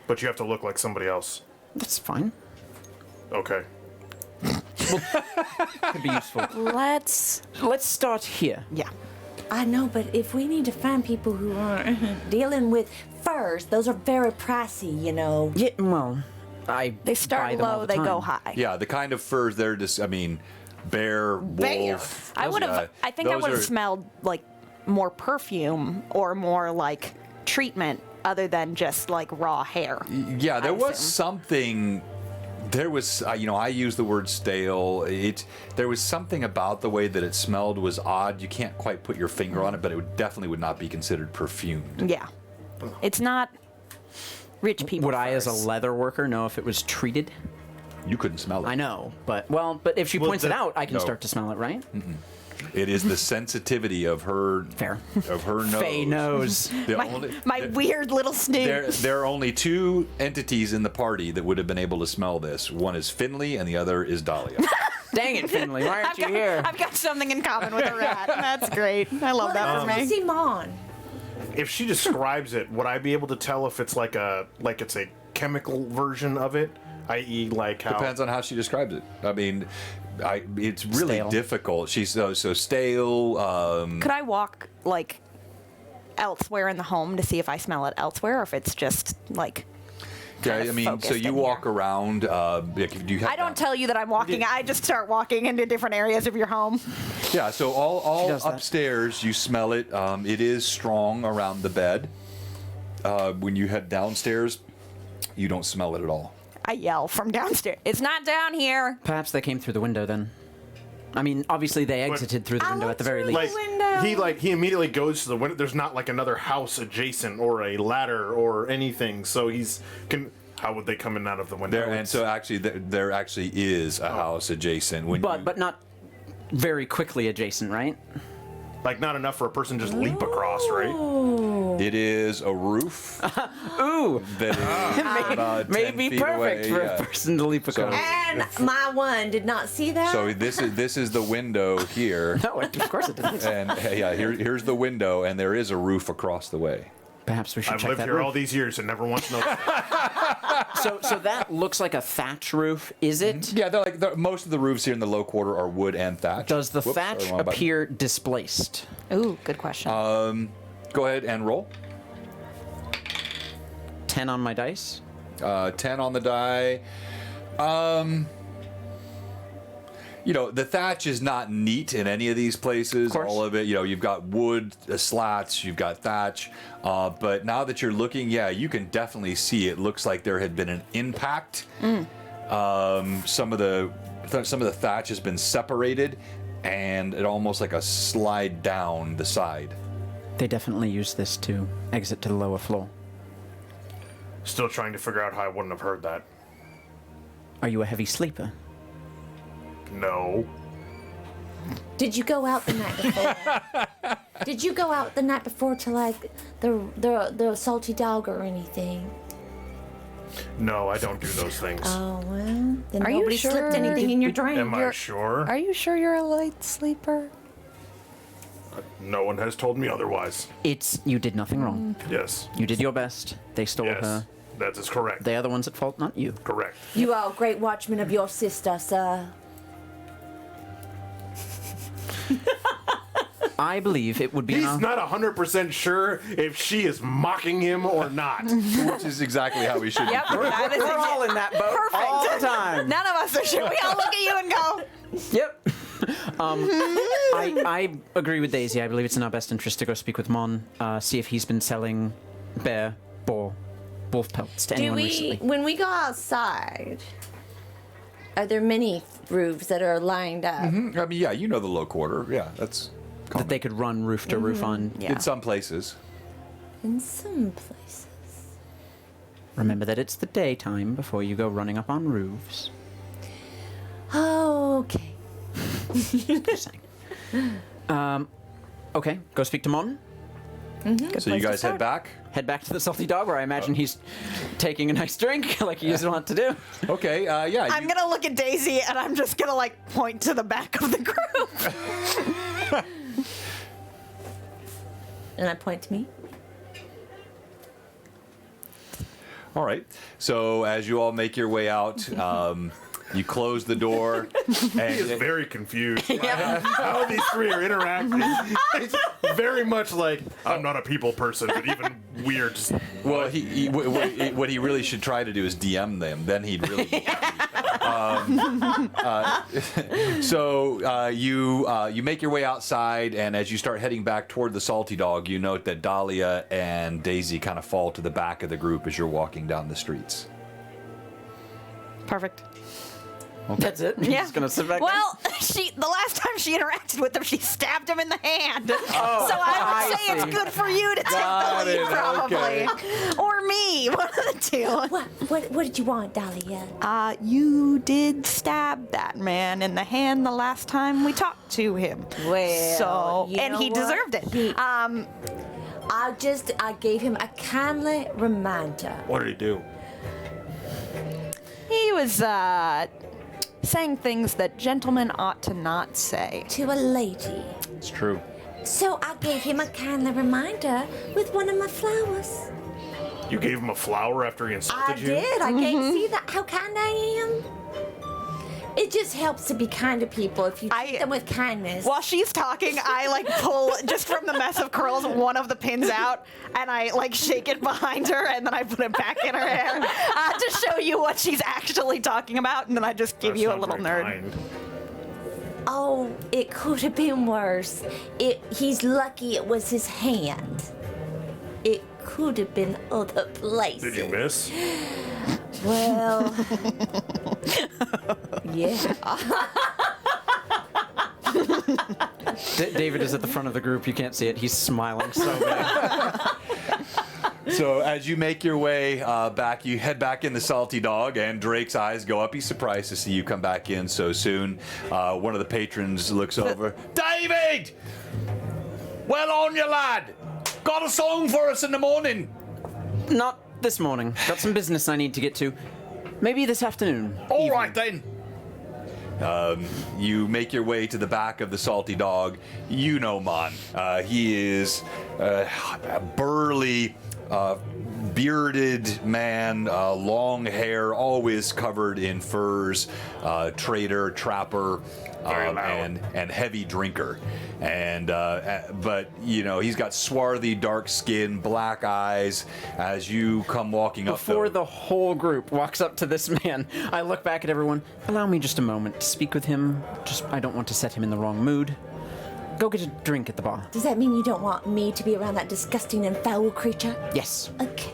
But you have to look like somebody else. That's fine. Okay. Could be useful. Let's. Let's start here. Yeah. I know, but if we need to find people who are dealing with furs, those are very pricey, you know. Yeah, well, They buy start them all low, the they time. go high. Yeah, the kind of furs they're just. I mean, bear, wolf. I those would have. guys- I think I those would have are- smelled like more perfume or more like treatment other than just like raw hair. Yeah, there I was assume. something There was, I used the word stale. There was something about the way that it smelled was odd. You can't quite put your finger on it, but it definitely would not be considered perfumed. Yeah. It's not rich people. Would I, as a furs. leather worker, know if it was treated? You couldn't smell it. I know, but if she points it out, I can No. start to smell it, right? It is the sensitivity of her Fair. of her nose. Faye knows. The My weird little snoot. there are only two entities in the party that would have been able to smell this. One is Finley, and the other is Dahlia. Dang it, Finley, why aren't you here? I've got something in common with a rat. That's great. I love that for me. See Mon. If she describes it, would I be able to tell if it's like it's a chemical version of it, i.e., like how? Depends on how she describes it. I mean, it's really Stale. difficult. She's so stale. Could I walk like elsewhere in the home to see if I smell it elsewhere, or if it's just like? Yeah, kind of I mean, so focused you in walk here? around. Do you have I don't tell you that I'm walking. I just start walking into different areas of your home. Yeah, so all does that. upstairs, you smell it. It is strong around the bed. When you head downstairs, you don't smell it at all. I yell from downstairs. It's not down here. Perhaps they came through the window then. I mean, obviously they exited through the window at the very looked least. through Like he immediately goes to the window. There's not like another house adjacent or a ladder or anything. So how would they come in out of the window? And so actually, there actually is a house adjacent. But not very quickly adjacent, right? like not enough for a person to just leap across, right? It is a roof Ooh, that is about 10 maybe feet perfect away, for yeah. a person to leap across. And my one did not see that. So this is the window here, No, of course it didn't. and yeah, here's the window, and there is a roof across the way. Perhaps we should I've check lived that here roof. all these years and never once noticed that. So that looks like a thatch roof, is it? Yeah, most of the roofs here in the low quarter are wood and thatch. Does the Whoops, thatch wrong button. appear displaced? Ooh, good question. Go ahead and roll. 10 on my dice. 10 on the die. The thatch is not neat in any of these places. Of course. All of it, you've got wood slats, you've got thatch. But now that you're looking, yeah, you can definitely see it looks like there had been an impact. Some of the thatch has been separated, and it almost like a slide down the side. They definitely use this to exit to the lower floor. Still trying to figure out how I wouldn't have heard that. Are you a heavy sleeper? No. Did you go out the night before? Did you go out the night before to like the salty dog or anything? No, I don't do those things. Oh well, then Are you nobody sure? slipped anything in your drink. Am I sure? Are you sure you're a light sleeper? No one has told me otherwise. You did nothing wrong. Yes. You did your best. They stole Yes. her. That is correct. They are the ones at fault, not you. Correct. You are a great watchman of your sister, sir. I believe it would be. He's not 100% sure if she is mocking him or not. Which is exactly how we should be. Yep, that is We're all in that boat perfect. all the time. None of us are sure. We all look at you and go, Yep. I agree with Daisy. I believe it's in our best interest to go speak with Mon, see if he's been selling bear, boar, wolf pelts to Do anyone we, recently. when we go outside, are there many roofs that are lined up? I mean, yeah, you know the low quarter. Yeah, that's That they could run roof to roof on. yeah. in some places. In some places. Remember that it's the daytime before you go running up on roofs. Oh, okay. Just saying. Okay, go speak to Mon. So you guys head back. Head back to the salty dog, where I imagine he's taking a nice drink, like he used to want to do. Okay. Yeah. I'm gonna look at Daisy and I'm just gonna like point to the back of the group. And I point to me. All right. So as you all make your way out, you close the door. He is And very confused. How these three are interacting. It's very much like, I'm not a people person, but even weird. Just, well, what he really should try to do is DM them. Then he'd really. Be happy. So you make your way outside, and as you start heading back toward the salty dog, you note that Dahlia and Daisy kind of fall to the back of the group as you're walking down the streets. Perfect. That's it? You're Yeah. just gonna sit back Well, the last time she interacted with him, she stabbed him in the hand. So I would say it's good for you to take the lead, probably. Okay. Or me, one of the two. What did you want, Dahlia? You did stab that man in the hand the last time we talked to him. Well, So, you and know he what? deserved it. He- I gave him a kindly reminder. What did he do? He was, saying things that gentlemen ought to not say. To a lady. It's true. So I gave him a kindly reminder with one of my flowers. You gave him a flower after he insulted I you? did. I can't see that. How kind I am. It just helps to be kind to people if you treat them with kindness. While she's talking, I pull just from the mess of curls one of the pins out, and I shake it behind her, and then I put it back in her hair to show you what she's actually talking about, and then I just give That's you a not little very nerd. kind. Oh, it could have been worse. He's lucky it was his hand. It could have been other places. Did you miss? Well, yeah. David is at the front of the group. You can't see it. He's smiling so bad. So as you make your way back, you head back in the Salty Dog, and Drake's eyes go up. He's surprised to see you come back in so soon. One of the patrons looks over. David! Well on you, lad! Got a song for us in the morning. Not this morning. Got some business I need to get to. Maybe this afternoon. All right then. You make your way to the back of the Salty Dog. You know Mon. He is a burly, bearded man, long hair, always covered in furs, trader, trapper, and heavy drinker. And but he's got swarthy, dark skin, black eyes. As you come walking up, Before the whole group walks up to this man, I look back at everyone. Allow me just a moment to speak with him. I don't want to set him in the wrong mood. Go get a drink at the bar. Does that mean you don't want me to be around that disgusting and foul creature? Yes. Okay.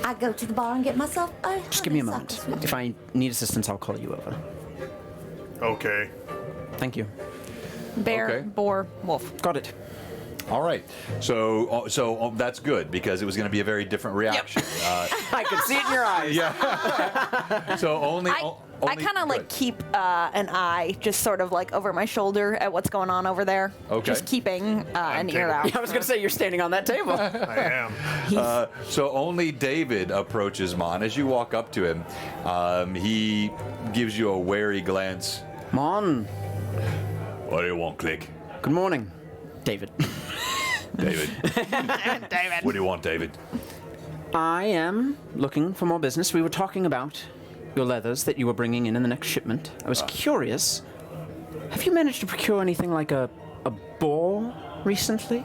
I go to the bar and get myself a Just give me a moment. If I need assistance, I'll call you over. Okay. Thank you. Bear, Okay. boar, wolf. Got it. All right. So that's good because it was going to be a very different reaction. I could see it in your eyes. So only. I kind of keep an eye just sort of over my shoulder at what's going on over there. Okay. Just keeping an ear out. I was going to say, you're standing on that table. I am. So only David approaches Mon. As you walk up to him, he gives you a wary glance. Mon. What do you want, Click? Good morning, David. David. David. What do you want, David? I am looking for more business. We were talking about your leathers that you were bringing in the next shipment. I was curious. Have you managed to procure anything like a boar recently?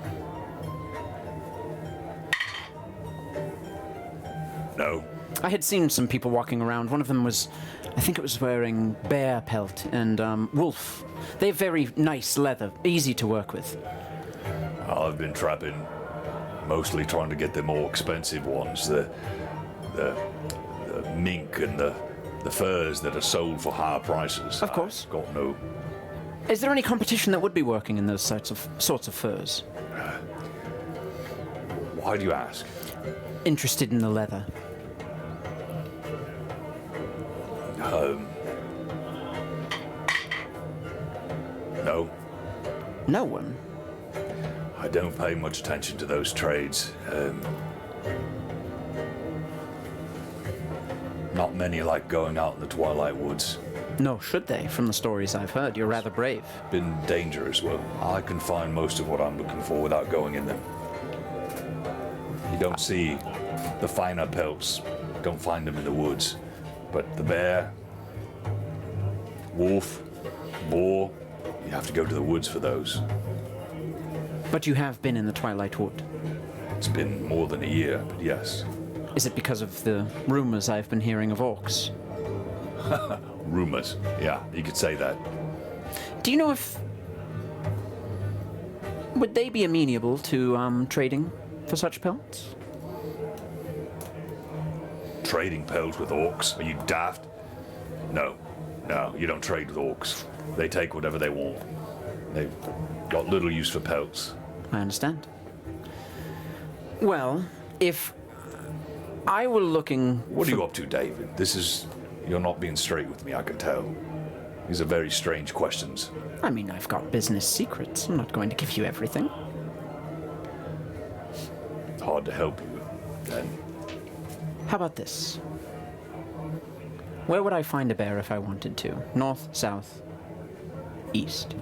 No. I had seen some people walking around. One of them was, I think it was wearing bear pelt and wolf. They have very nice leather, easy to work with. I've been trapping, mostly trying to get the more expensive ones, the mink and the furs that are sold for higher prices. Of course. I've got no. Is there any competition that would be working in those sorts of furs? Why do you ask? Interested in the leather. No. No one. I don't pay much attention to those trades. Not many like going out in the Twilight Woods. No, should they? From the stories I've heard, you're rather brave. Been dangerous. Well, I can find most of what I'm looking for without going in them. You don't see the finer pelts. Don't find them in the woods. But the bear, wolf, boar, you have to go to the woods for those. But you have been in the Twilight Wood. It's been more than a year, but yes. Is it because of the rumors I've been hearing of orcs? Rumors. Yeah, you could say that. Do you know if... Would they be amenable to trading for such pelts? Trading pelts with orcs? Are you daft? No, you don't trade with orcs. They take whatever they want. They've got little use for pelts. I understand. Well, if I were looking... What are you up to, David? You're not being straight with me, I can tell. These are very strange questions. I mean, I've got business secrets. I'm not going to give you everything. Hard to help you, then. How about this? Where would I find a bear if I wanted to? North, south, east?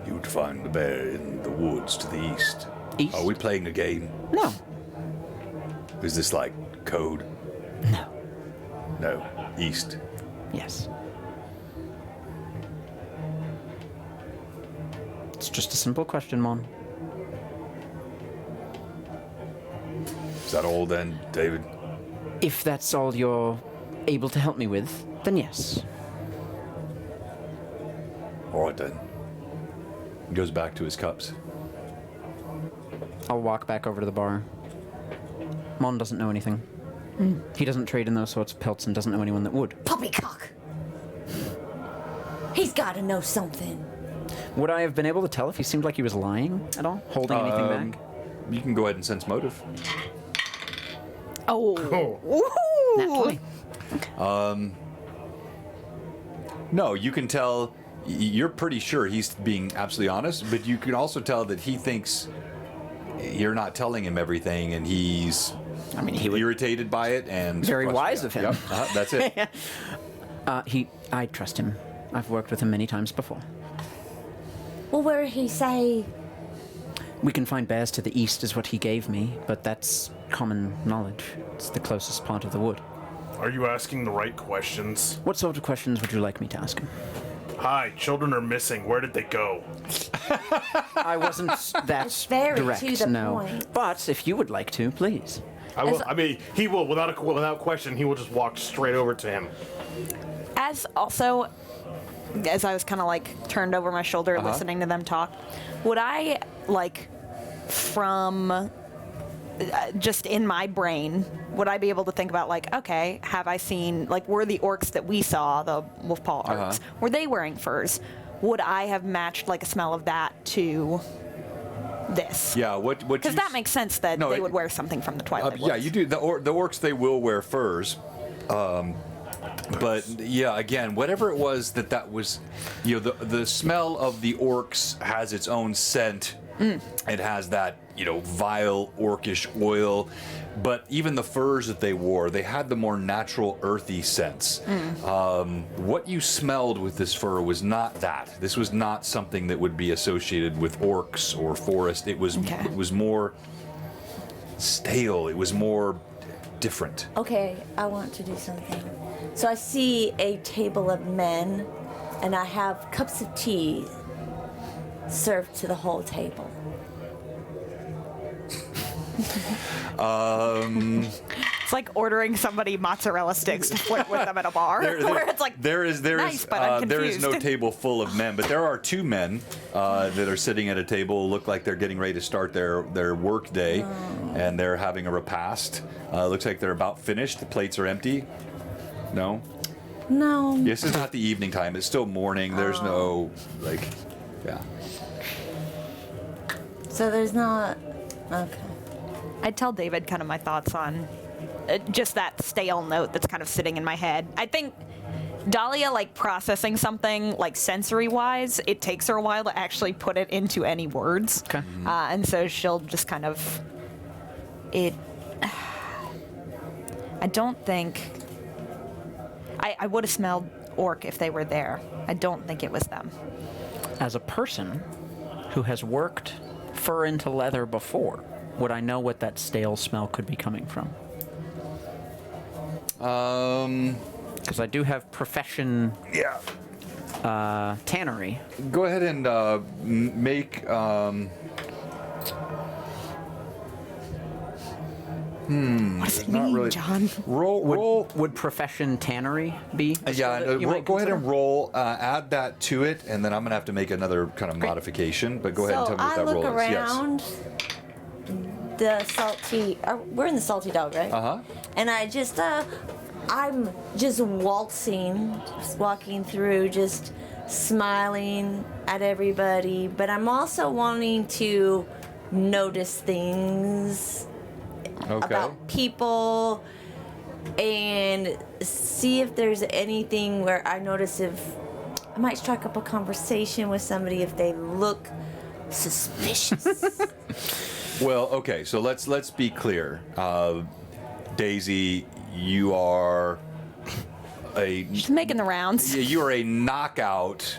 You would find the bear in the woods to the east. East? Are we playing a game? No. Is this like code? No. No. East. Yes. It's just a simple question, Mon. Is that all then, David? If that's all you're able to help me with, then yes. All right then. He goes back to his cups. I'll walk back over to the bar. Mon doesn't know anything. He doesn't trade in those sorts of pelts and doesn't know anyone that would. Poppycock! He's gotta know something. Would I have been able to tell if he seemed like he was lying at all? Holding anything back? You can go ahead and sense motive. Oh. Nat 20. No, you can tell. You're pretty sure he's being absolutely honest, but you can also tell that he thinks you're not telling him everything, and he's I mean, he would... irritated by it and Very wise of him. Yep, that's it. I trust him. I've worked with him many times before. Well, where did he say? We can find bears to the east is what he gave me, but that's common knowledge. It's the closest part of the wood. Are you asking the right questions? What sort of questions would you like me to ask him? Hi, children are missing. Where did they go? I wasn't that very direct, to the no. point. But if you would like to, please. I will. I mean, he will without question. He will just walk straight over to him. As I was kind of like turned over my shoulder listening to them talk, would I like from just in my brain, would I be able to think about like, okay, have I seen, like, were the orcs that we saw, the Wolfpaw orcs, were they wearing furs? Would I have matched like a smell of that to this? Yeah, what? Because that makes sense that they would wear something from the Twilight Woods. Yeah, you do. The orcs, they will wear furs. But yeah, again, whatever it was that was, you know, the smell of the orcs has its own scent. It has that, you know, vile orcish oil. But even the furs that they wore, they had the more natural earthy sense. What you smelled with this fur was not that. This was not something that would be associated with orcs or forest. It was more stale. It was more different. Okay, I want to do something. So I see a table of men, and I have cups of tea served to the whole table. It's like ordering somebody mozzarella sticks to flip with them at a bar, where it's like there is nice, but I'm there is no confused. table full of men, but there are two men that are sitting at a table, look like they're getting ready to start their work day, and they're having a repast. Looks like they're about finished. The plates are empty. No? No. This is not the evening time. It's still morning. There's no, like, yeah. So there's not. Okay. I'd tell David kind of my thoughts on just that stale note that's kind of sitting in my head. I think Dahlia, like, processing something, like, sensory-wise, it takes her a while to actually put it into any words. Okay. And so she'll just kind of... I don't think... I would have smelled orc if they were there. I don't think it was them. As a person who has worked fur into leather before, would I know what that stale smell could be coming from? Because I do have profession tannery. Go ahead and make. What does it mean, really. John? Roll. Would profession tannery be? a skill that you might Go ahead and consider? roll. Add that to it, and then I'm gonna have to make another kind of modification. But go ahead and tell me what that roll So I is. look around the salty. We're in the salty dog, right? Yes. And I just I'm just waltzing, just walking through, just smiling at everybody, but I'm also wanting to notice things about people and see if there's anything where I notice if I might strike up a conversation with somebody if they look suspicious. Well, okay, so let's be clear. Daisy, you are She's making the rounds. you are a knockout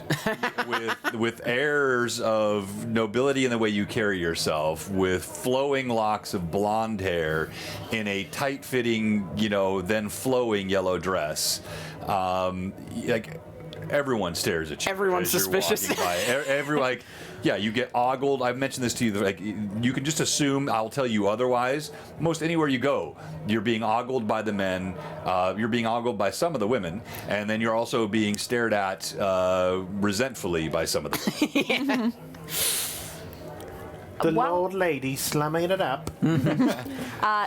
with airs of nobility in the way you carry yourself, with flowing locks of blonde hair, in a tight-fitting, then flowing yellow dress. Like everyone stares at you. Everyone's as you're suspicious. walking by. Yeah, you get ogled. I've mentioned this to you. Like, you can just assume I'll tell you otherwise. Most anywhere you go, you're being ogled by the men. You're being ogled by some of the women, and then you're also being stared at resentfully by some of the men. The old lady slumming it up.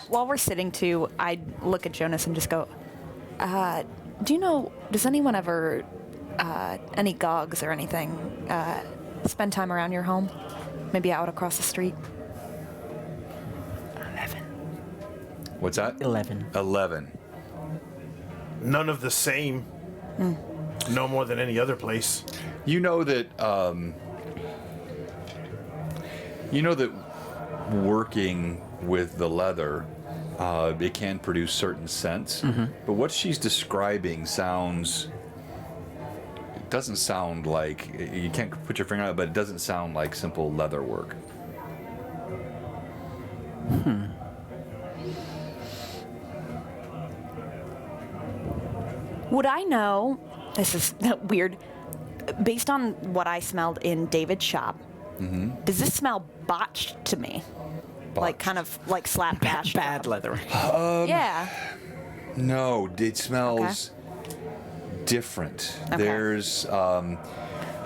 While we're sitting too, I look at Jonas and just go, does anyone ever, any gogs or anything, spend time around your home? Maybe out across the street? 11. What's that? 11. 11. None of the same. No more than any other place. You know that working with the leather, it can produce certain scents. But what she's describing doesn't sound like, you can't put your finger on it, but it doesn't sound like simple leather work. Would I know, this is weird, based on what I smelled in David's shop, does this smell botched to me? Like kind of like slapdash. Bad leather. Yeah. No, it smells different. Okay. There's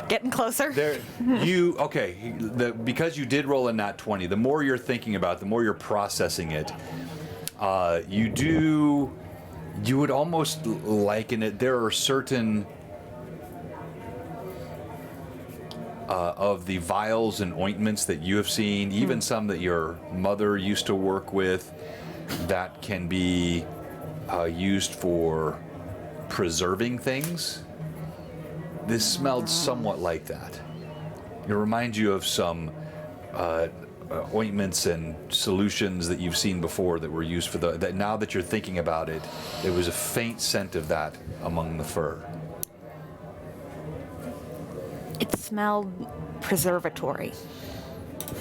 Getting closer. because you did roll a nat 20, the more you're thinking about it, the more you're processing it, you would almost liken it. There are certain of the vials and ointments that you have seen, even some that your mother used to work with, that can be used for preserving things. This smelled somewhat like that. It reminds you of some ointments and solutions that you've seen before that were used for that. Now that you're thinking about it, there was a faint scent of that among the fur. It smelled preservatory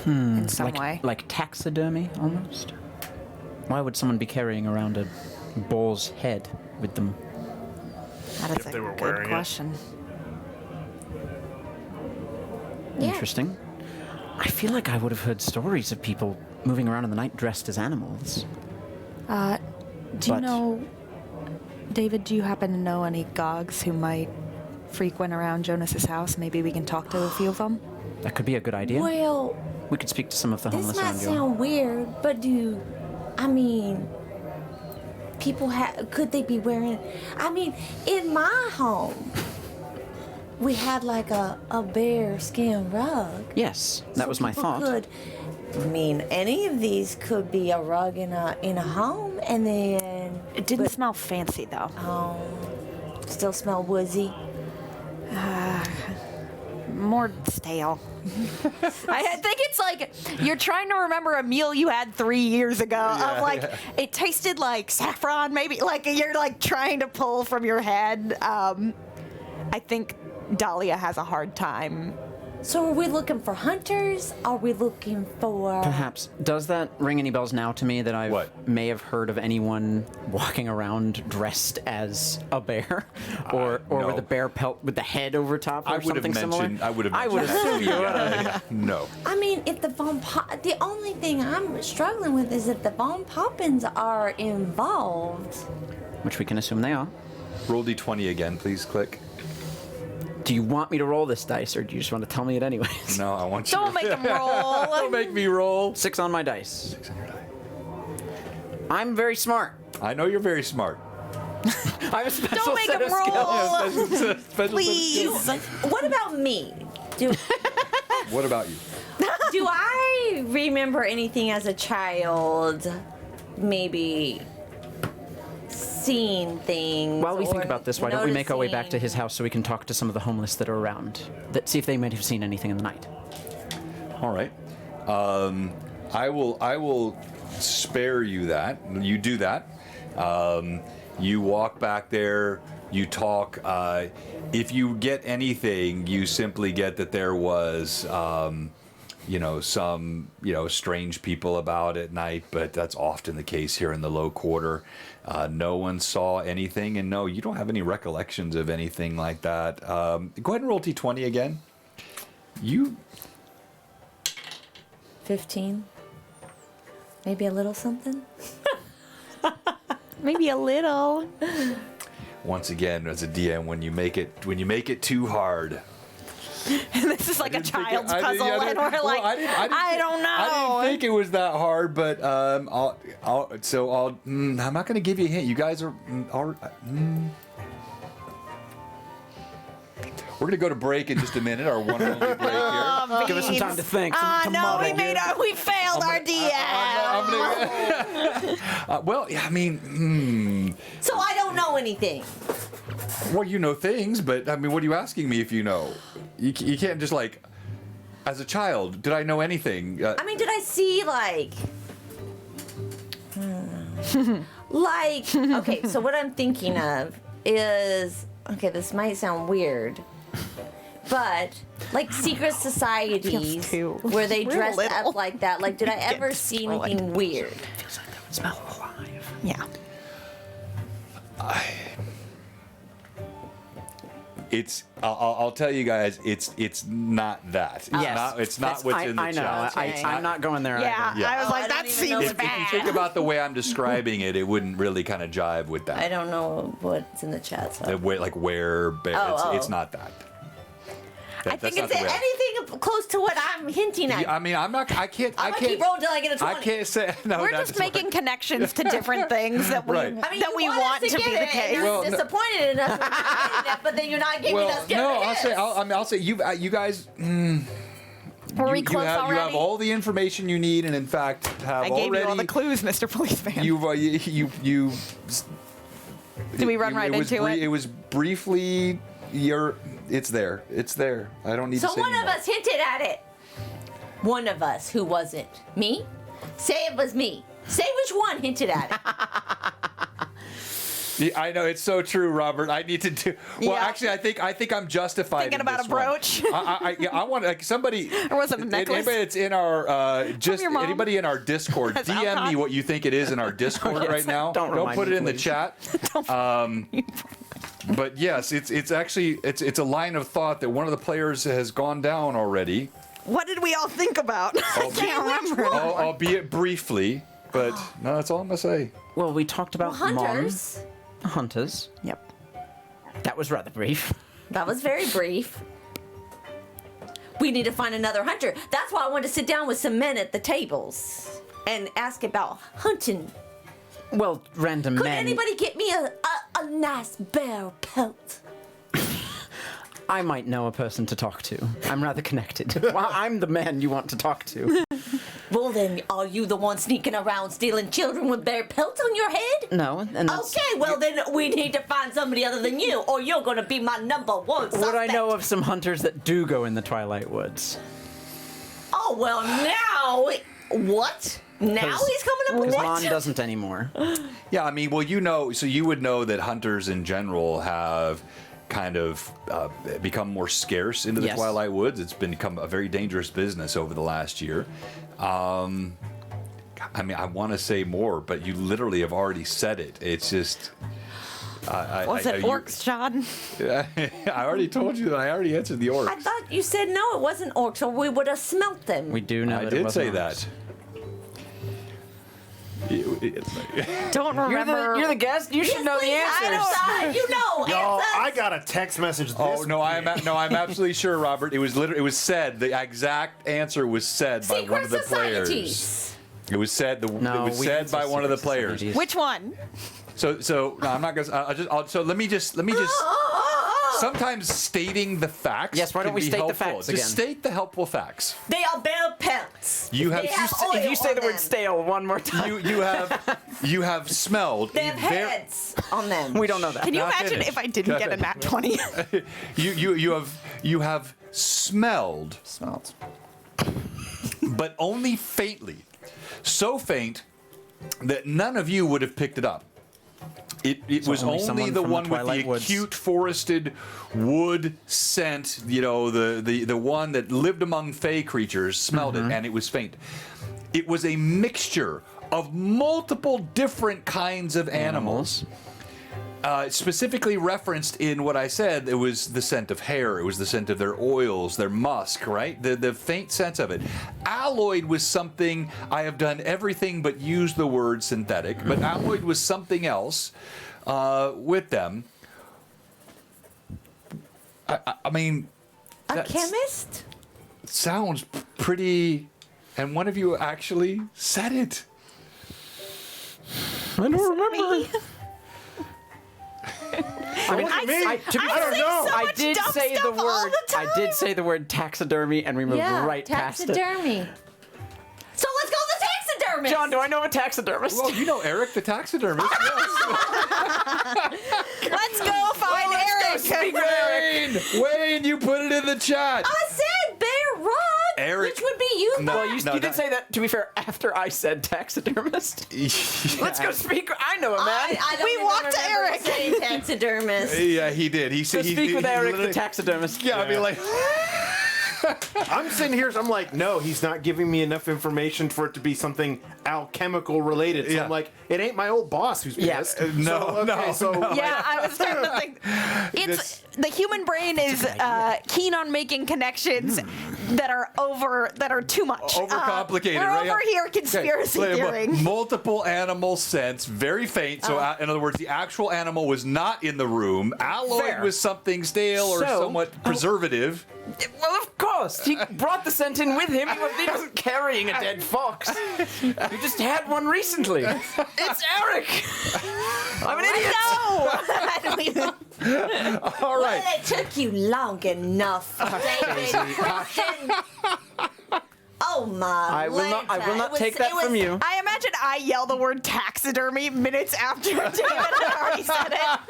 in some way. Like taxidermy, almost? Why would someone be carrying around a bull's head with them? That is If they were a good wearing it. question. Yeah. Interesting. I feel like I would have heard stories of people moving around in the night dressed as animals. Do you But- know, David, do you happen to know any gogs who might frequent around Jonas's house? Maybe we can talk to a few of them? That could be a good idea. Well, We could speak to some of the this homeless might around you. sound weird, but people could they be wearing, in my home, we had like a bear skin rug. Yes, that So was my people thought. Could, any of these could be a rug in a home, and then It didn't smell fancy, though. still smell woodsy. More stale. I think it's like you're trying to remember a meal you had 3 years ago. It tasted like saffron, maybe. Like you're like trying to pull from your head. I think Dahlia has a hard time. So are we looking for hunters? Are we looking for? Perhaps. Does that ring any bells now to me that I What? may have heard of anyone walking around dressed as a bear? Or no. with a bear pelt with the head over top or I would have something similar? mentioned. I would have. I would assume you would have. No. If the only thing I'm struggling with is if the Von Poppins are involved. Which we can assume they are. Roll d20 again, please. Click. Do you want me to roll this dice, or do you just want to tell me it anyways? No, I want you. Don't make him roll. Don't make me roll. 6 on my dice. 6 on your die. I'm very smart. I know you're very smart. I have a special Don't make set him of skills. roll. Please. What about me? Do What about you? do I remember anything as a child? Maybe seeing things. While we think or about this, why don't we make our way back to noticing- his house so we can talk to some of the homeless that are around, see if they might have seen anything in the night. All right. I will spare you that. You do that. You walk back there. You talk. If you get anything, you simply get that there was, some, strange people about at night, but that's often the case here in the low quarter. No one saw anything, and no, you don't have any recollections of anything like that. Go ahead and roll T20 again. 15. Maybe a little something. Maybe a little. Once again, as a DM, when you make it too hard. This is like a child's puzzle, and we're like, I don't know. I didn't think it was that hard, but I'm not going to give you a hint. You guys are. We're going to go to break in just a minute. Our one and only break here. Give us some time to think. To no, muddle. we failed our DM. Well, I mean. So I don't know anything. Well, you know things, but I mean, what are you asking me if you know? You can't just like, as a child, did I know anything? I mean, did I see okay, so what I'm thinking of is, okay, this might sound weird, but like secret societies where they We're dress little. up like that. Like, did I ever see destroyed. anything weird? Feels like that would smell alive. Yeah. I'll tell you guys, it's not that. It's not what's in the I know. chat. I'm not going there Yeah, either. Yeah. I was like, I that don't even know seems if If you bad. think about the way I'm describing it, it wouldn't really kind of jive with that. I don't know what's in the chat. So. The way, like where bear, it's not that. I think it's anything close to what I'm hinting at. I mean, I'm not. I can't. I'm gonna keep rolling till I get a 20. I can't say. No, We're that's just making connections to different things that we Right. I mean, that you we want us to be get the it, case. and Well, I'm no. disappointed in us for not getting that, but then you're not giving us good no. hints. I'll say you guys. Were we you close have, already? You have all the information you need, and in fact, have I gave already. you all the clues, Mr. Policeman. You. Did we run right into it? It was briefly. It's there. It's there. I don't need to So say one of anymore. us hinted at it. One of us. Who was it? Me? Say it was me. Say which one hinted at it. Yeah, I know it's so true, Robert. I need to do. Well, Yeah. actually, I think I'm justified. Thinking in about this a brooch. One. I want like somebody. Or was it a necklace? Anybody that's in our your mom? anybody in our Discord, That's DM Alcott? me what you think it is in our Discord right now. Don't remind put it me, in the please. chat. But yes, it's actually it's a line of thought that one of the players has gone down already, What did we all think about? I can't remember. albeit briefly. But no, that's all I'm gonna say. Well, we talked about Hunters. the hunters. Yep. That was rather brief. That was very brief. We need to find another hunter. That's why I wanted to sit down with some men at the tables and ask about hunting. Well, random Could men. anybody get me a nice bear pelt? I might know a person to talk to. I'm rather connected. Well, I'm the man you want to talk to. Well, then, are you the one sneaking around stealing children with bear pelts on your head? No, and that's, Okay, well then we need to find somebody other than you, or you're gonna be my number one suspect. Would I know of some hunters that do go in the Twilight Woods? Oh well, now what? Now he's coming up with Because what? Mon doesn't anymore. Yeah, I mean, well, so you would know that hunters in general have kind of become more scarce into the Yes. Twilight Woods. It's become a very dangerous business over the last year. I mean, I want to say more, but you literally have already said it. It's just. Was it orcs, John? I already told you that. I already answered the orcs. I thought you said no, it wasn't orcs, or we would have smelt them. We do know I that it did wasn't say orcs. that. Don't You're remember. the guest. You should know the I answers. don't. You know Y'all, answers. I got a text message. Oh no, I'm absolutely sure, Robert. It was said. The exact answer was said by one Secret of the players. societies. It was said. No, it was we said didn't say by one of the secret players. societies. Which one? So no, I'm not gonna. So let me just. Sometimes stating the facts. Yes, why don't can we be state the helpful. facts Just again? state the helpful facts. They are bell pelts. You have- They have If you oil say on the word them. stale one more time, You have smelled. They a have ver- heads on them. we don't know that. Can you Not imagine finished. if I didn't get a nat 20? You have smelled, Smelled. but only faintly. So faint that none of you would have picked it up. It was only only someone the from the one with the Twilight Woods. acute forested wood scent, the one that lived among fey creatures, smelled Mm-hmm. it, and it was faint. It was a mixture of multiple different kinds of animals. Specifically referenced in what I said, it was the scent of hair, it was the scent of their oils, their musk, right? The faint sense of it. Alloyed was something, I have done everything but use the word synthetic, but alloyed was something else with them. I mean, A that's- chemist? sounds pretty, and one of you actually said it. I don't remember. I mean, I to be I fair, say so I much did dumb say the stuff all word. the I did time. say the word taxidermy, and we moved right past it. taxidermy. So let's go to the taxidermist. John, do I know a taxidermist? Well, you know Eric the taxidermist. Let's go find Eric. Speak with Eric. Wayne, you put it in the chat. I said Bear Rug, Eric- which would be you. No. Well, you No, did say that, to be fair, after I said taxidermist. Let's go speak. I know a man. I don't We even walked to remember Eric. saying taxidermist. Yeah, he did. He So said speak with Eric, the literally- taxidermist. Yeah, I mean, like, I'm sitting here, so I'm like, no, he's not giving me enough information for it to be something alchemical related. So Yeah. I'm like, it ain't my old boss who's Yeah. pissed. No, no. Yeah, I was starting to think. It's the human brain is keen on making connections that are too much. overcomplicated. We're right? over here Okay, conspiracy like, theorying. multiple animal scents, very faint. So, in other words, the actual animal was not in the room. Alloyed Fair. was something stale or So- somewhat preservative. Well, of course. He brought the scent in with him. He wasn't carrying a dead fox. He just had one recently. It's Eric. I'm an idiot. I don't even. All right. Well, it took you long enough, David Christian. Oh my! I will not take that it was- from you. I imagine I yell the word taxidermy minutes after David had already said it.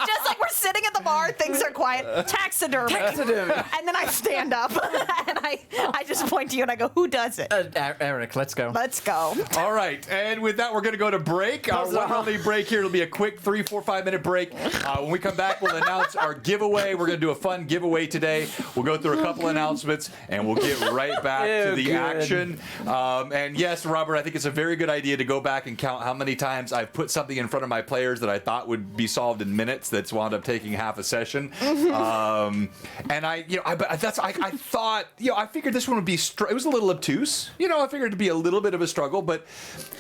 Just like we're sitting at the bar, things are quiet. Taxidermy. Taxidermy. And then I stand up and I just point to you and I go, who does it? Eric, let's go. Let's go. All right, and with that, we're going to go to break. Our Huzzah. one only break here. It'll be a quick 3, 4, 5 minute break. When we come back, we'll announce our giveaway. We're going to do a fun giveaway today. We'll go through a couple announcements, and we'll get right back to Ew, the good. action. And yes, Robert, I think it's a very good idea to go back and count how many times I've put something in front of my players that I thought would be solved in minutes that's wound up taking half a session. And I thought, I figured this one would be, it was a little obtuse. I figured it'd be a little bit of a struggle, but,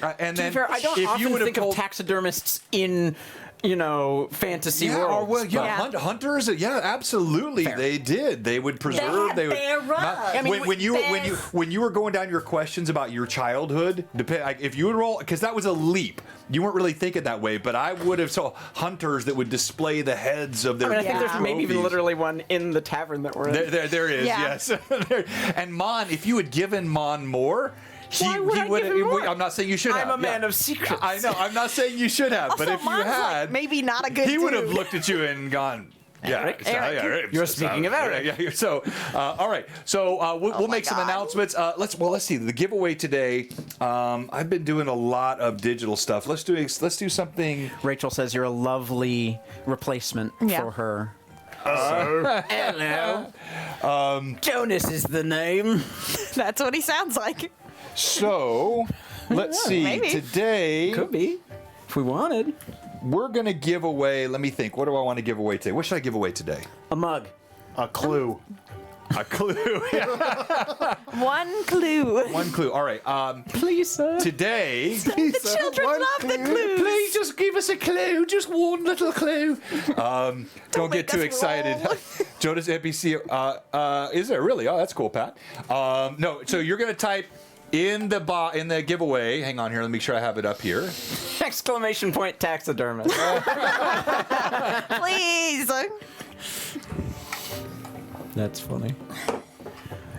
and To be then fair, I don't if you often would have think of told, taxidermists in, fantasy yeah, worlds. or well, yeah, but- hunters. Yeah, absolutely, Fair. they did. They would preserve. had They would. bear rug. I mean, when you were going down your questions about your childhood, if you would roll, because that was a leap. You weren't really thinking that way, but I would have saw hunters that would display the heads of their. I mean, I think Yeah. there's maybe even trophies. literally one in the tavern that we're in. There is, Yeah. yes. And Mon, if you had given Mon more. Why would I give him more? I'm not saying you should have. I'm a man yeah. of secrets. I know. I'm not saying you should have, but Also, if you Mon's, like, had, maybe not a good he would have dude. looked at you and gone. Yeah, Eric? Eric. You're speaking of Eric. Yeah. So, all right. So we'll my make some God. announcements. Let's see the giveaway today. I've been doing a lot of digital stuff. Let's do something. Rachel says you're a lovely replacement Yeah. for her. Hello. Jonas is the name. That's what he sounds like. So let's see. Maybe. Today Could be, if we wanted. we're gonna give away. Let me think. What do I want to give away today? What should I give away today? A mug. A clue. A clue. Yeah, One clue. one clue. All right. Please, sir. Today. The children love the clues. Please just give us a clue. Just one little clue. Don't get make too us excited. roll. Jonas NPC. Is there really? Oh, that's cool, Pat. No. So you're gonna type in the giveaway. Hang on here. Let me make sure I have it up here. Exclamation point taxidermist. Please. That's funny.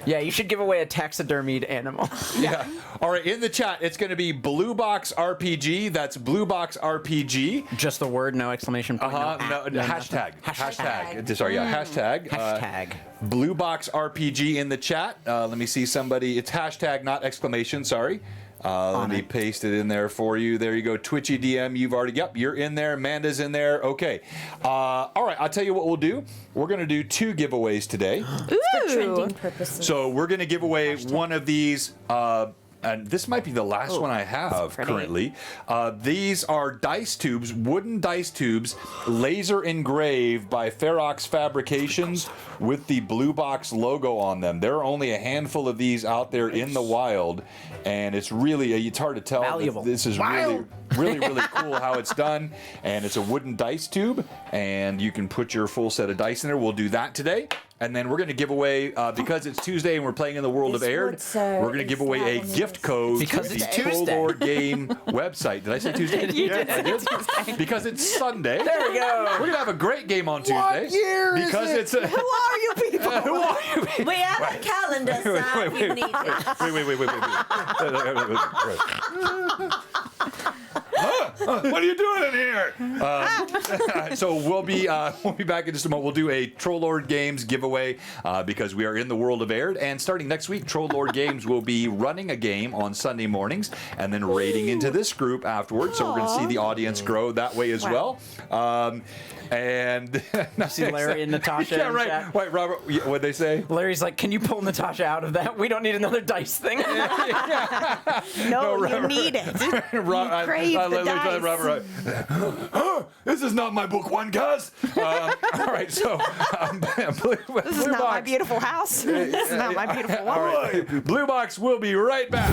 Yeah, you should give away a taxidermied animal. Yeah. All right, in the chat, it's going to be Blue Box RPG. That's Blue Box RPG. Just the word, no exclamation point. No, Hashtag. hashtag. Sorry, yeah, hashtag. Hashtag. Blue Box RPG in the chat. Let me see somebody. It's hashtag, not exclamation. Sorry. Let me paste it in there for you. There you go. Twitchy DM, you've already, yep, you're in there. Amanda's in there. Okay. All right, I'll tell you what we'll do. We're going to do 2 giveaways today. For trending purposes. So we're going to give away one of these. And this might be the last one I have currently. These are dice tubes, wooden dice tubes, laser engraved by Ferox Fabrications with the Blue Box logo on them. There are only a handful of these out there in the wild, and it's really, it's hard to tell. Valuable. This is really cool how it's done. And it's a wooden dice tube, and you can put your full set of dice in there. We'll do that today. And then we're going to give away, because it's Tuesday and we're playing in the world of Aihrde, we're going to give away a gift code Because to it's the Tuesday. Troll Lord Game website. Did I say Tuesday? You did. I did? Because it's Sunday. There we go. We're going to have a great game on Tuesday. What year is because it? it's a, Who are you people? who are you? We have a calendar, sir, if you need it. Wait. What are you doing in here? So we'll be back in just a moment. We'll do a Troll Lord Games giveaway because we are in the world of Aihrde. And starting next week, Troll Lord Games will be running a game on Sunday mornings and then raiding into this group afterwards. So we're going to see the audience grow that way as well. And See Larry and Natasha. yeah, in right. chat. Wait, Robert, what'd they say? Larry's like, can you pull Natasha out of that? We don't need another dice thing. No, you need it. You crave the dice. Robert, this is not my book one, guys. All right, so This is not my beautiful house. This is not my beautiful All one. right, Blue Box will be right back.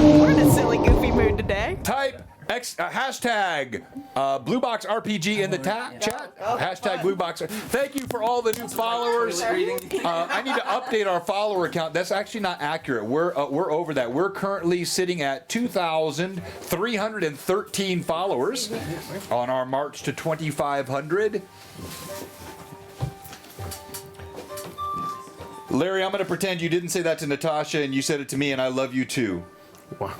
We're in a silly, goofy mood today. Type hashtag Blue Box RPG in the chat. Hashtag Blue Box. Thank you for all the new followers. I need to update our follower count. That's actually not accurate. We're over that. We're currently sitting at 2,313 followers on our march to 2,500. Larry, I'm going to pretend you didn't say that to Natasha and you said it to me, and I love you too. Wow.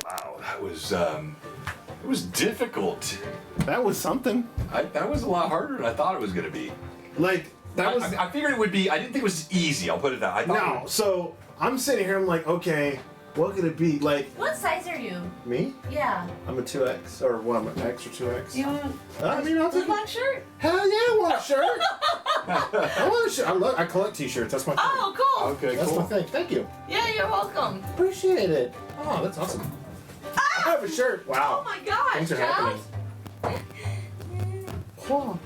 Wow, that was it was difficult. That was something. That was a lot harder than I thought it was going to be. Like, that was. I figured it would be. I didn't think it was easy. I'll put it that. I thought No, so I'm sitting here, I'm like, okay, what could it be? Like, What size are you? me? Yeah. I'm a 2X, or what, I'm an X or 2X? You want I mean, I'll blue take box shirt? Hell yeah, I want a shirt! I want a shirt. I collect t-shirts, that's my thing. Oh, cool. Okay, That's cool. my thing, thank you. Yeah, you're welcome. Appreciate it. Oh, that's awesome. I have a shirt. Wow. Oh my gosh, Things are Giles. happening. Cool.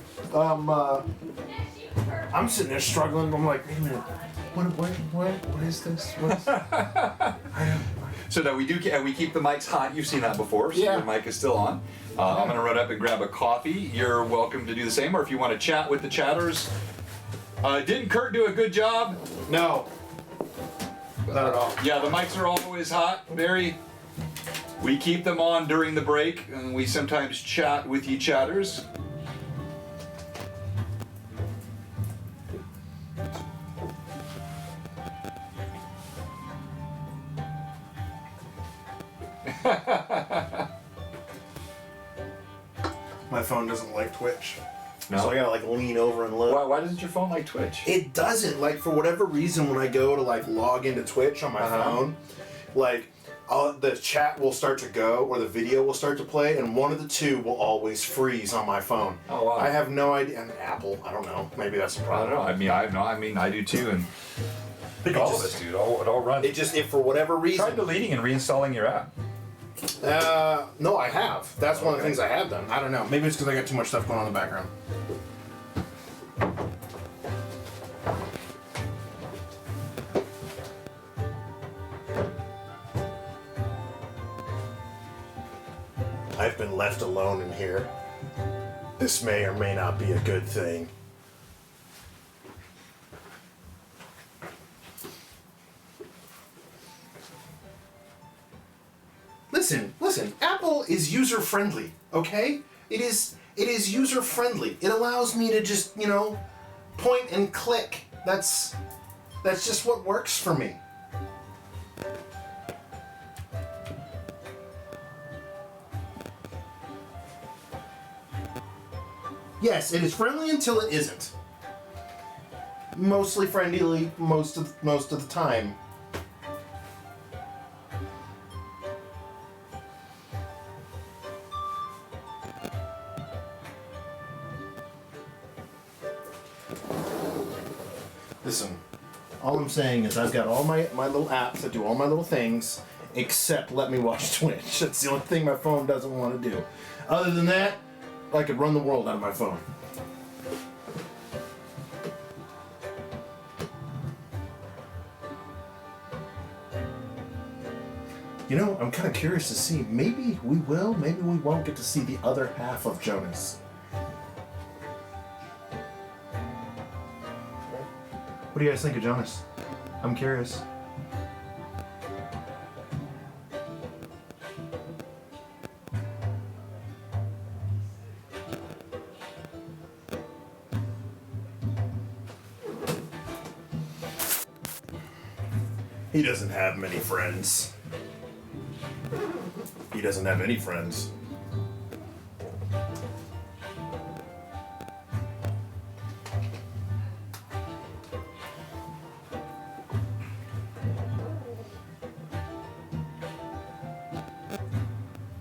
I'm sitting there struggling. I'm like, wait a minute. What is this? What is So that we keep the mics hot. You've seen that before. So Yeah. your mic is still on. I'm gonna run up and grab a coffee. You're welcome to do the same, or if you want to chat with the chatters. Didn't Kurt do a good job? No. Not at all. Yeah, the mics are always hot. Very. We keep them on during the break, and we sometimes chat with you chatters. My phone doesn't like Twitch. No. So I gotta like lean over and look. Why doesn't your phone like Twitch? It doesn't. Like, for whatever reason, when I go to like log into Twitch on my phone, like the chat will start to go or the video will start to play, and one of the two will always freeze on my phone. Oh, wow. I have no idea. And Apple, I don't know. Maybe that's a I problem. don't know. I mean, I do too, and I think all of us do. It all runs. It just, if for whatever Try reason. deleting and reinstalling your app. No, I have. That's one of the things I have done. I don't know. Maybe it's because I got too much stuff going on in the background. I've been left alone in here. This may or may not be a good thing. Apple is user friendly, okay? It is user friendly. It allows me to just, point and click. That's just what works for me. Yes, it is friendly until it isn't. Mostly friendly most of the time. Listen, all I'm saying is I've got all my little apps that do all my little things, except let me watch Twitch. That's the only thing my phone doesn't want to do. Other than that, I could run the world out of my phone. I'm kind of curious to see. Maybe we will, maybe we won't get to see the other half of Jonas. What do you guys think of Jonas? I'm curious. He doesn't have many friends. He doesn't have any friends.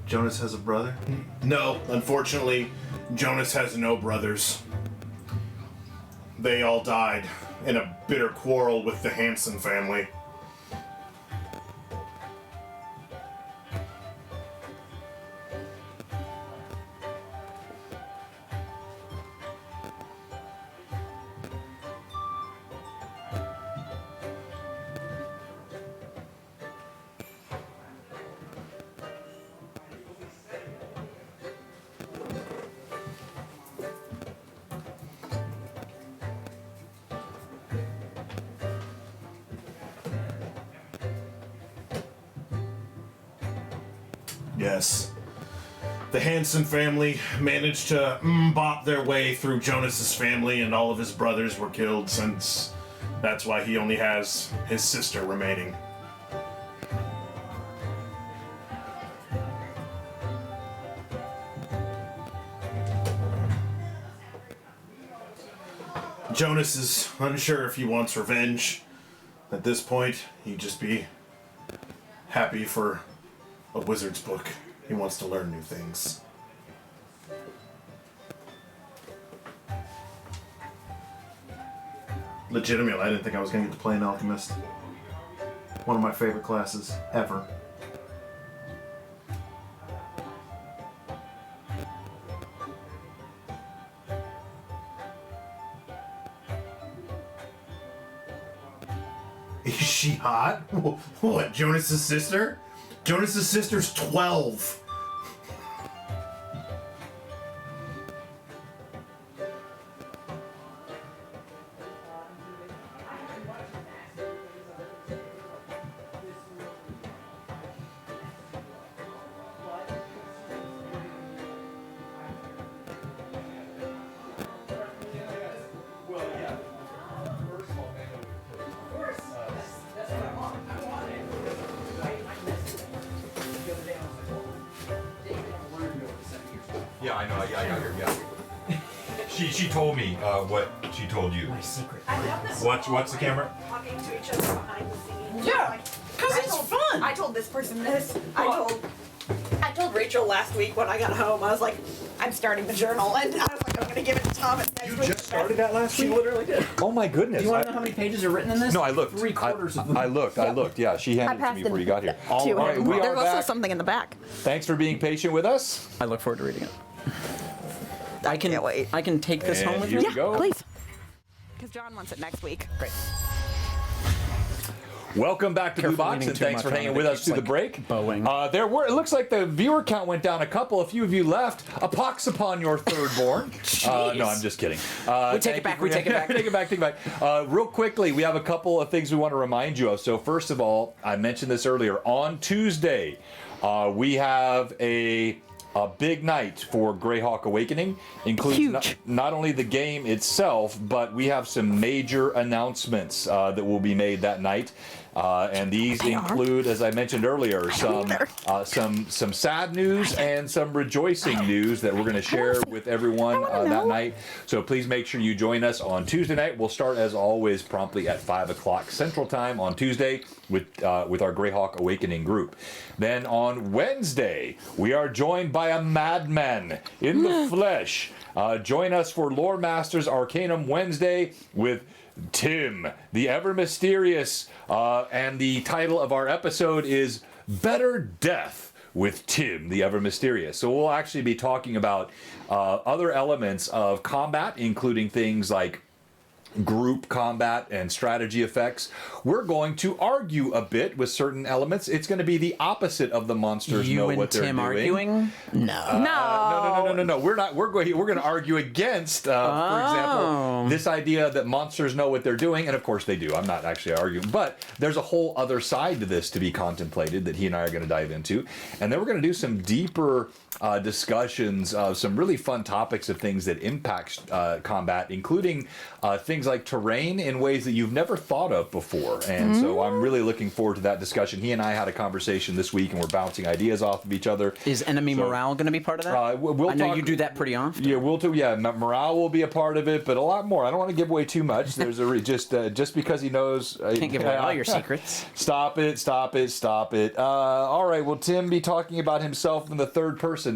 Jonas has a brother? No, unfortunately, Jonas has no brothers. They all died in a bitter quarrel with the Hansen family. Yes. The Hansen family managed to bop their way through Jonas's family, and all of his brothers were killed, since that's why he only has his sister remaining. Jonas is unsure if he wants revenge. At this point, he'd just be happy for a wizard's book. He wants to learn new things. Legitimately, I didn't think I was going to get to play an alchemist. One of my favorite classes ever. Is she hot? What, Jonas's sister? Jonas's sister's 12. Yeah, I know. Yeah, I got here. Yeah. She told me what she told you. My secret. What's the camera? Talking to each other behind the scenes. Yeah, because it's fun. I told this person this. I told Rachel last week when I got home. I was like, I'm starting the journal, and I was like, I'm gonna give it to Tom. You just started that last She week? literally did. Oh my goodness. Do you want to know how many pages are written in this? No, I looked. 3/4 of them. I looked. Yeah, she handed it to me before you got here. To All right, him. we are There's also back. something in the back. Thanks for being patient with us. I look forward to reading it. I can't wait. I can take this home And with here me. we go. Please. Because John wants it next week. Great. Welcome back to Blue Careful Box, leaning and too thanks much for on hanging it. with It us keeps, through the like, break. bowing. It looks like the viewer count went down a couple. A few of you left. A pox upon your third born. No, I'm just kidding. We take it back. We take it back. Take it back. Take it back. Real quickly, we have a couple of things we want to remind you of. So first of all, I mentioned this earlier. On Tuesday, We have a big night for Greyhawk Awakening. Includes not only the game itself, but we have some major announcements that will be made that night. And these include, as I mentioned earlier, some sad news and some rejoicing news that we're going to share with everyone that night. So please make sure you join us on Tuesday night. We'll start, as always, promptly at 5 o'clock Central Time on Tuesday with our Greyhawk Awakening group. Then on Wednesday, we are joined by a madman in the flesh. Join us for Lore Masters Arcanum Wednesday with Tim, the ever mysterious, and the title of our episode is Better Death with Tim, the ever mysterious. So we'll actually be talking about other elements of combat, including things like group combat and strategy effects. We're going to argue a bit with certain elements. It's going to be the opposite of the monsters know what they're doing. You and Tim arguing? No. We're not. We're going to argue against, for example, this idea that monsters know what they're doing, and of course they do. I'm not actually arguing, but there's a whole other side to this to be contemplated that he and I are going to dive into, and then we're going to do some deeper discussions of some really fun topics of things that impact combat, including things like terrain in ways that you've never thought of before. And so I'm really looking forward to that discussion. He and I had a conversation this week, and we're bouncing ideas off of each other. Is enemy morale going to be part of that? I know you do that pretty often. Yeah, we'll do. Yeah, morale will be a part of it, but a lot more. I don't want to give away too much. There's just because he knows. Can't give away all your secrets. Stop it! All right. Will Tim be talking about himself in the third person?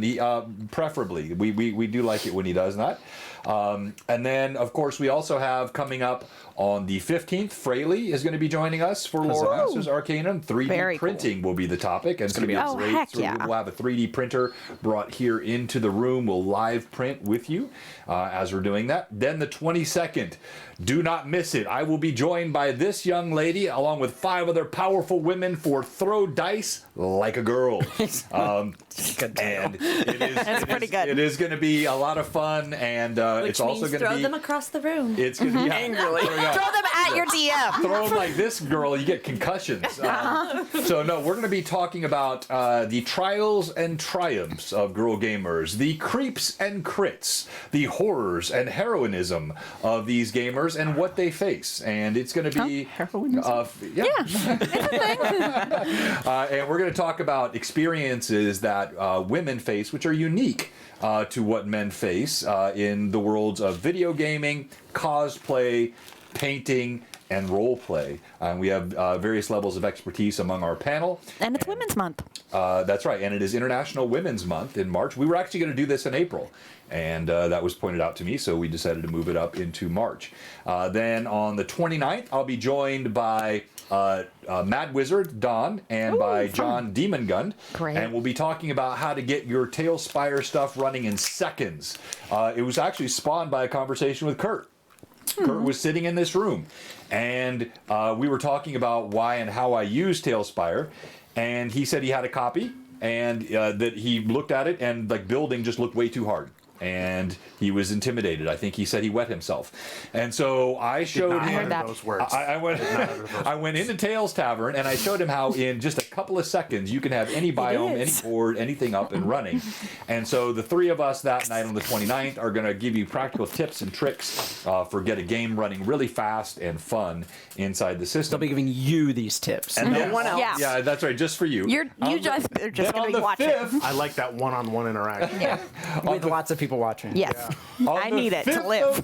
Preferably, we do like it when he does that. And then, of course, we also have coming up on the 15th, Fraley is going to be joining us for Lore Masters Arcanum. 3D printing will be the topic. And it's going to be a great. We'll have a 3D printer brought here into the room. We'll live print with you as we're doing that. Then the 22nd, do not miss it. I will be joined by this young lady along with 5 other powerful women for Throw Dice Like a Girl. And That's pretty good. It is going to be a lot of fun, and it's also going to be throw them across the room. It's going to be angrily. Throw them at your DM. Throw them like this, girl. You get concussions. So no, we're going to be talking about the trials and triumphs of girl gamers, the creeps and crits, the horrors and heroinism of these gamers, and what they face. And it's going to be heroinism? It's a thing. And we're going to talk about experiences that women face, which are unique to what men face in the worlds of video gaming, cosplay, painting, and role play. We have various levels of expertise among our panel. And it's Women's Month. That's right. And it is International Women's Month in March. We were actually going to do this in April, and that was pointed out to me, so we decided to move it up into March. Then on the 29th, I'll be joined by Mad Wizard Don and by John Demon Gun. Great. And we'll be talking about how to get your Tailspire stuff running in seconds. It was actually spawned by a conversation with Kurt. Kurt was sitting in this room, and we were talking about why and how I use Tailspire, and he said he had a copy, and that he looked at it, and like building just looked way too hard. And he was intimidated. I think he said he wet himself. And so I showed him. Those words. I went into Tails Tavern and I showed him how in just a couple of seconds you can have any biome, any board, anything up and running. And so the 3 of us that night on the 29th are going to give you practical tips and tricks for get a game running really fast and fun inside the system. They'll be giving you these tips. And no one else. Yeah, that's right, just for you. You're just going to be watching. I like that one-on-one interaction. Yeah. With lots of people watching. Yes. I need it to live.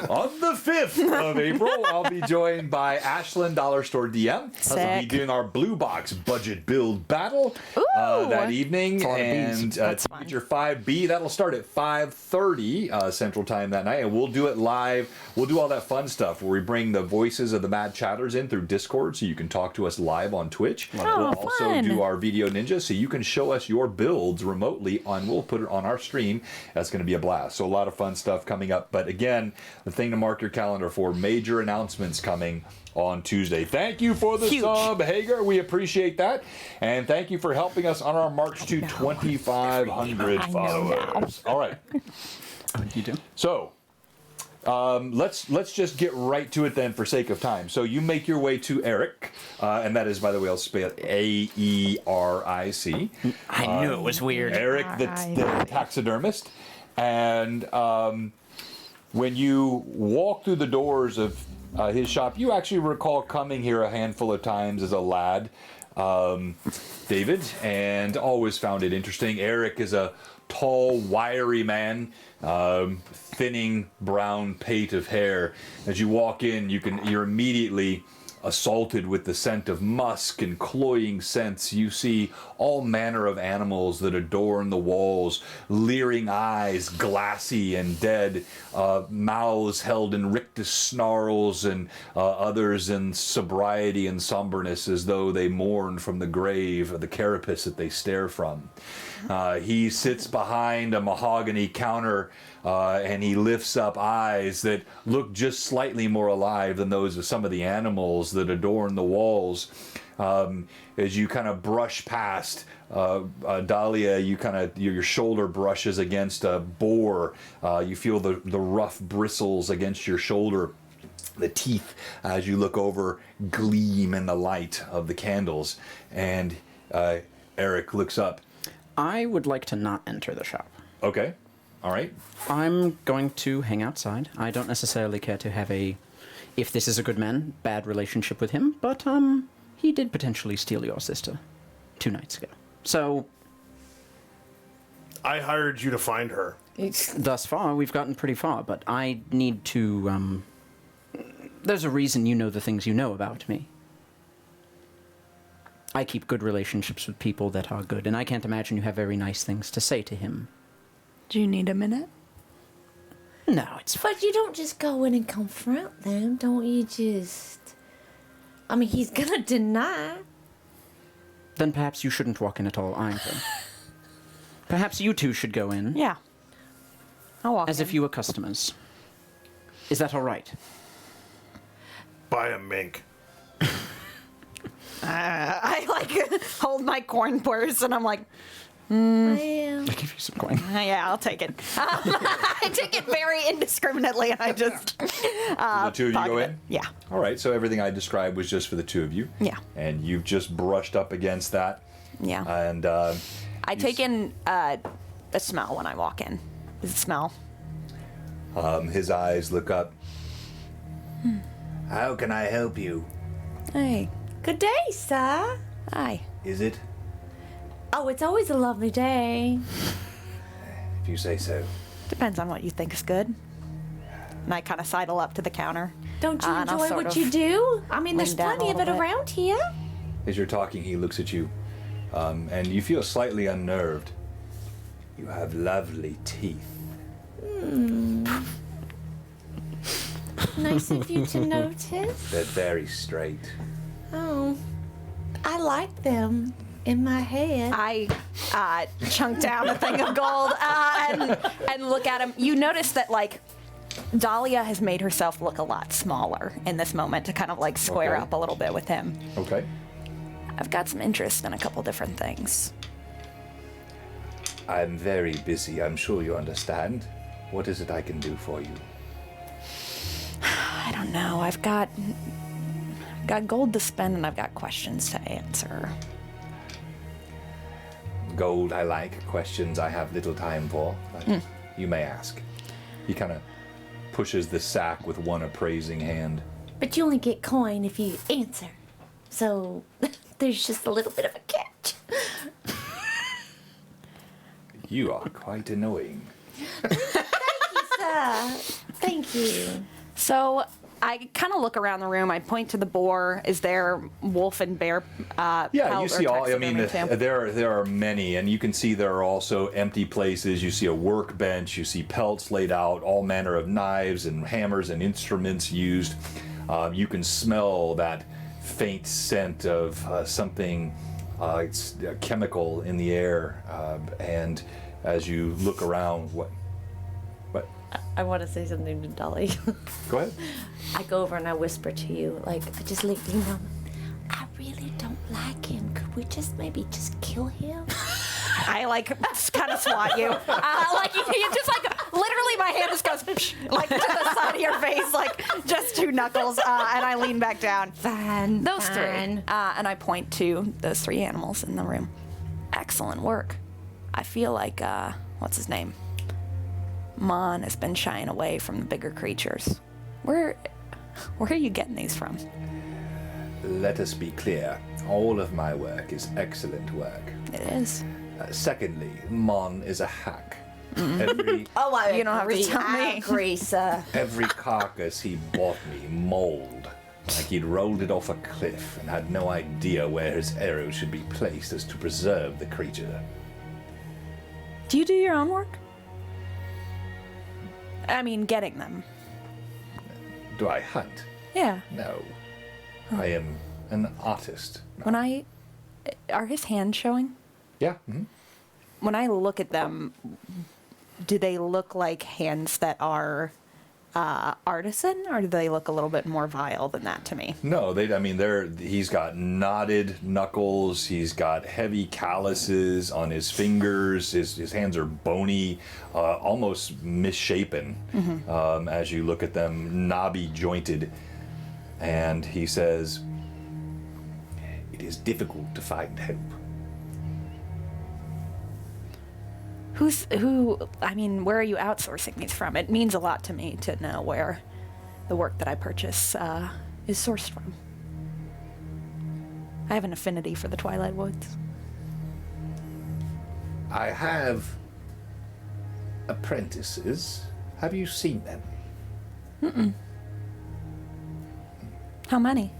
On the 5th of April, I'll be joined by Ashlyn Dollar Store DM. We'll be doing our Blue Box budget build battle that evening. And Feature 5B, that'll start at 5:30 Central Time that night. And we'll do it live. We'll do all that fun stuff where we bring the voices of the Mad Chatters in through Discord so you can talk to us live on Twitch. We'll also do our Video Ninja so you can show us your builds remotely, and we'll put it on our stream. That's going to be a blast. So a lot of fun stuff coming up. But again, the thing to mark your calendar for, major announcements coming on Tuesday. Thank you for the sub, Hager. We appreciate that. And thank you for helping us on our march to 2,500 followers. All right. You do? So, Let's just get right to it then, for sake of time. So you make your way to Eric, and that is, by the way, I'll spell it Aeric. I knew it was weird. Eric, the taxidermist, and when you walk through the doors of his shop, you actually recall coming here a handful of times as a lad, David, and always found it interesting. Eric is a tall, wiry man, thinning brown pate of hair. As you walk in, you're immediately assaulted with the scent of musk and cloying scents. You see all manner of animals that adorn the walls, leering eyes, glassy and dead, mouths held in rictus snarls, and others in sobriety and somberness, as though they mourn from the grave of the carapace that they stare from. He sits behind a mahogany counter, and he lifts up eyes that look just slightly more alive than those of some of the animals that adorn the walls. As you kind of brush past Dahlia, your shoulder brushes against a boar. You feel the rough bristles against your shoulder. The teeth, as you look over, gleam in the light of the candles. And Eric looks up. I would like to not enter the shop. Okay. All right. I'm going to hang outside. I don't necessarily care to have if this is a good man, bad relationship with him, but he did potentially steal your sister 2 nights ago. So I hired you to find her. thus far, we've gotten pretty far, but I need to, there's a reason you know the things you know about me. I keep good relationships with people that are good, and I can't imagine you have very nice things to say to him. Do you need a minute? No, it's fine. But you don't just go in and confront them, don't you just... I mean, he's gonna deny. Then perhaps you shouldn't walk in at all either. Perhaps you two should go in. Yeah. I'll walk As in. if you were customers. Is that all right? Buy a mink. I like hold my corn purse and I'm like, Well, I give you some coin. yeah, I'll take it. I take it very indiscriminately and I just The two of you pocket go it. in? Yeah. All right, so everything I described was just for the two of you. Yeah. And you've just brushed up against that. Yeah. And I take in a smell when I walk in. Does it smell? his eyes look up. How can I help you? Hey. good day, sir. Hi. Is it? Oh, it's always a lovely day. If you say so. Depends on what you think is good. And I kind of sidle up to the counter. Don't you and I'll enjoy sort what of you do? I mean, there's lean down a plenty of it little bit. around here. As you're talking, he looks at you, and you feel slightly unnerved. You have lovely teeth. Nice of you to notice. They're very straight. Oh, I like them in my head. I chunk down a thing of gold and look at him. You notice that, like, Dahlia has made herself look a lot smaller in this moment to kind of, like, square Okay. up a little bit with him. Okay. I've got some interest in a couple different things. I'm very busy. I'm sure you understand. What is it I can do for you? I don't know. I've got gold to spend and I've got questions to answer. Gold, I like. Questions, I have little time for. But you may ask. He kind of pushes the sack with one appraising hand. But you only get coin if you answer. So there's just a little bit of a catch. You are quite annoying. Thank you. So I kind of look around the room. I point to the boar. Is there wolf and bear? Yeah, pelt you or see all. I mean, taxidermy too? there are many, and you can see there are also empty places. You see a workbench. You see pelts laid out, all manner of knives and hammers and instruments used. You can smell that faint scent of something. It's a chemical in the air, and as you look around, what? I want to say something to Dolly. Go ahead. I go over and I whisper to you, like, I just look, you know, I really don't like him. Could we just maybe just kill him? I like kind of swat you. Like you just like literally my hand is just goes like to the side of your face, like just 2 knuckles, and I lean back down. Fine. Those fine. 3, and I point to those 3 animals in the room. Excellent work. I feel like what's his name? Mon has been shying away from the bigger creatures. Where are you getting these from? Let us be clear. All of my work is excellent work. It is. Secondly, Mon is a hack. Every Oh, I You don't have to agree. tell me. I agree, sir. every carcass he bought me mauled, like he'd rolled it off a cliff and had no idea where his arrows should be placed as to preserve the creature. Do you do your own work? I mean, getting them. Do I hunt? Yeah. No. I am an artist. Are his hands showing? Yeah. mhm. When I look at them, do they look like hands that are artisan, or do they look a little bit more vile than that to me? No, he's got knotted knuckles, he's got heavy calluses on his fingers, his hands are bony, almost misshapen as you look at them, knobby jointed. And he says, It is difficult to find help. Where are you outsourcing these from? It means a lot to me to know where the work that I purchase is sourced from. I have an affinity for the Twilight Woods. I have apprentices. Have you seen them? How many?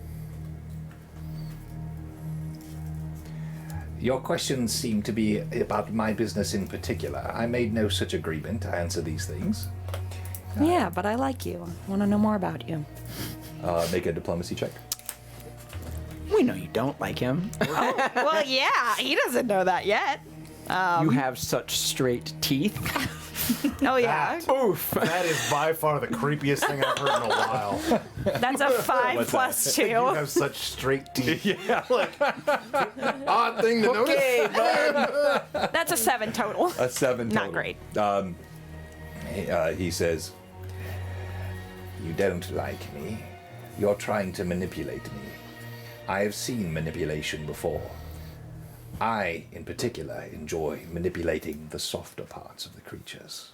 Your questions seem to be about my business in particular. I made no such agreement to answer these things. Yeah, but I like you. I want to know more about you. make a diplomacy check. We know you don't like him. Well, yeah, he doesn't know that yet. You have such straight teeth. Oh, yeah. Oof. That is by far the creepiest thing I've heard in a while. That's a 5 plus 2. You have such straight teeth. Yeah. Odd thing to notice. Okay, bud. That's a 7 total. A 7 total. Not great. He says, You don't like me. You're trying to manipulate me. I have seen manipulation before. I, in particular, enjoy manipulating the softer parts of the creatures.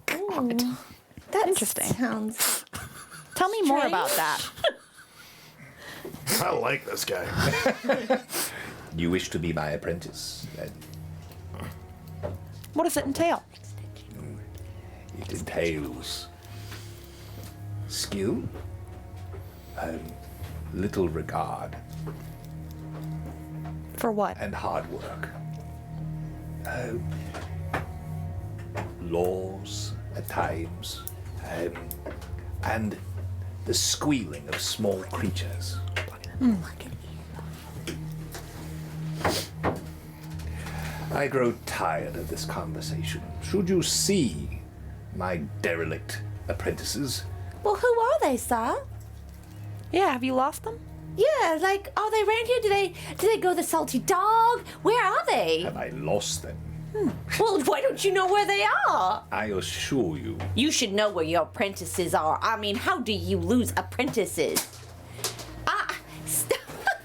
That's Interesting. Sounds. Tell me more about that. I like this guy. You wish to be my apprentice, then What does it entail? it entails skill, little regard, For what? and hard work. Laws at times, and the squealing of small creatures. I grow tired of this conversation. Should you see my derelict apprentices, Well, who are they, sir? Yeah, have you lost them? Yeah, like, are they around here? Do they go the Salty Dog? Where are they? have I lost them? Well, why don't you know where they are? I assure you, You should know where your apprentices are. I mean, how do you lose apprentices?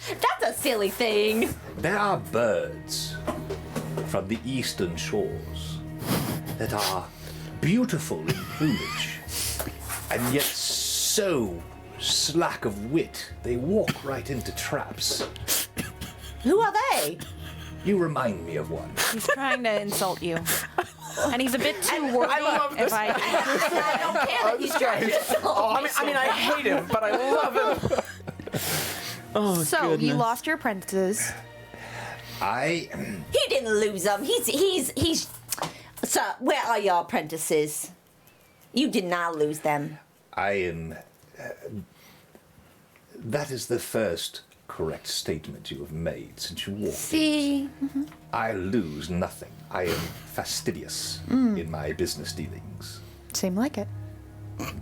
That's a silly thing. there are birds from the eastern shores that are beautiful in plumage, and yet so slack of wit they walk right into traps. Who are they? You remind me of one. He's trying to insult you. And he's a bit too wordy. I love this. I don't care that he's trying to insult me. I mean, I hate him, but I love him. Oh, So, you lost your apprentices. I He didn't lose them. He's. Sir, where are your apprentices? You did not lose them. am. That is the first correct statement you have made since you walked. See? I lose nothing. I am fastidious in my business dealings. Seem like it.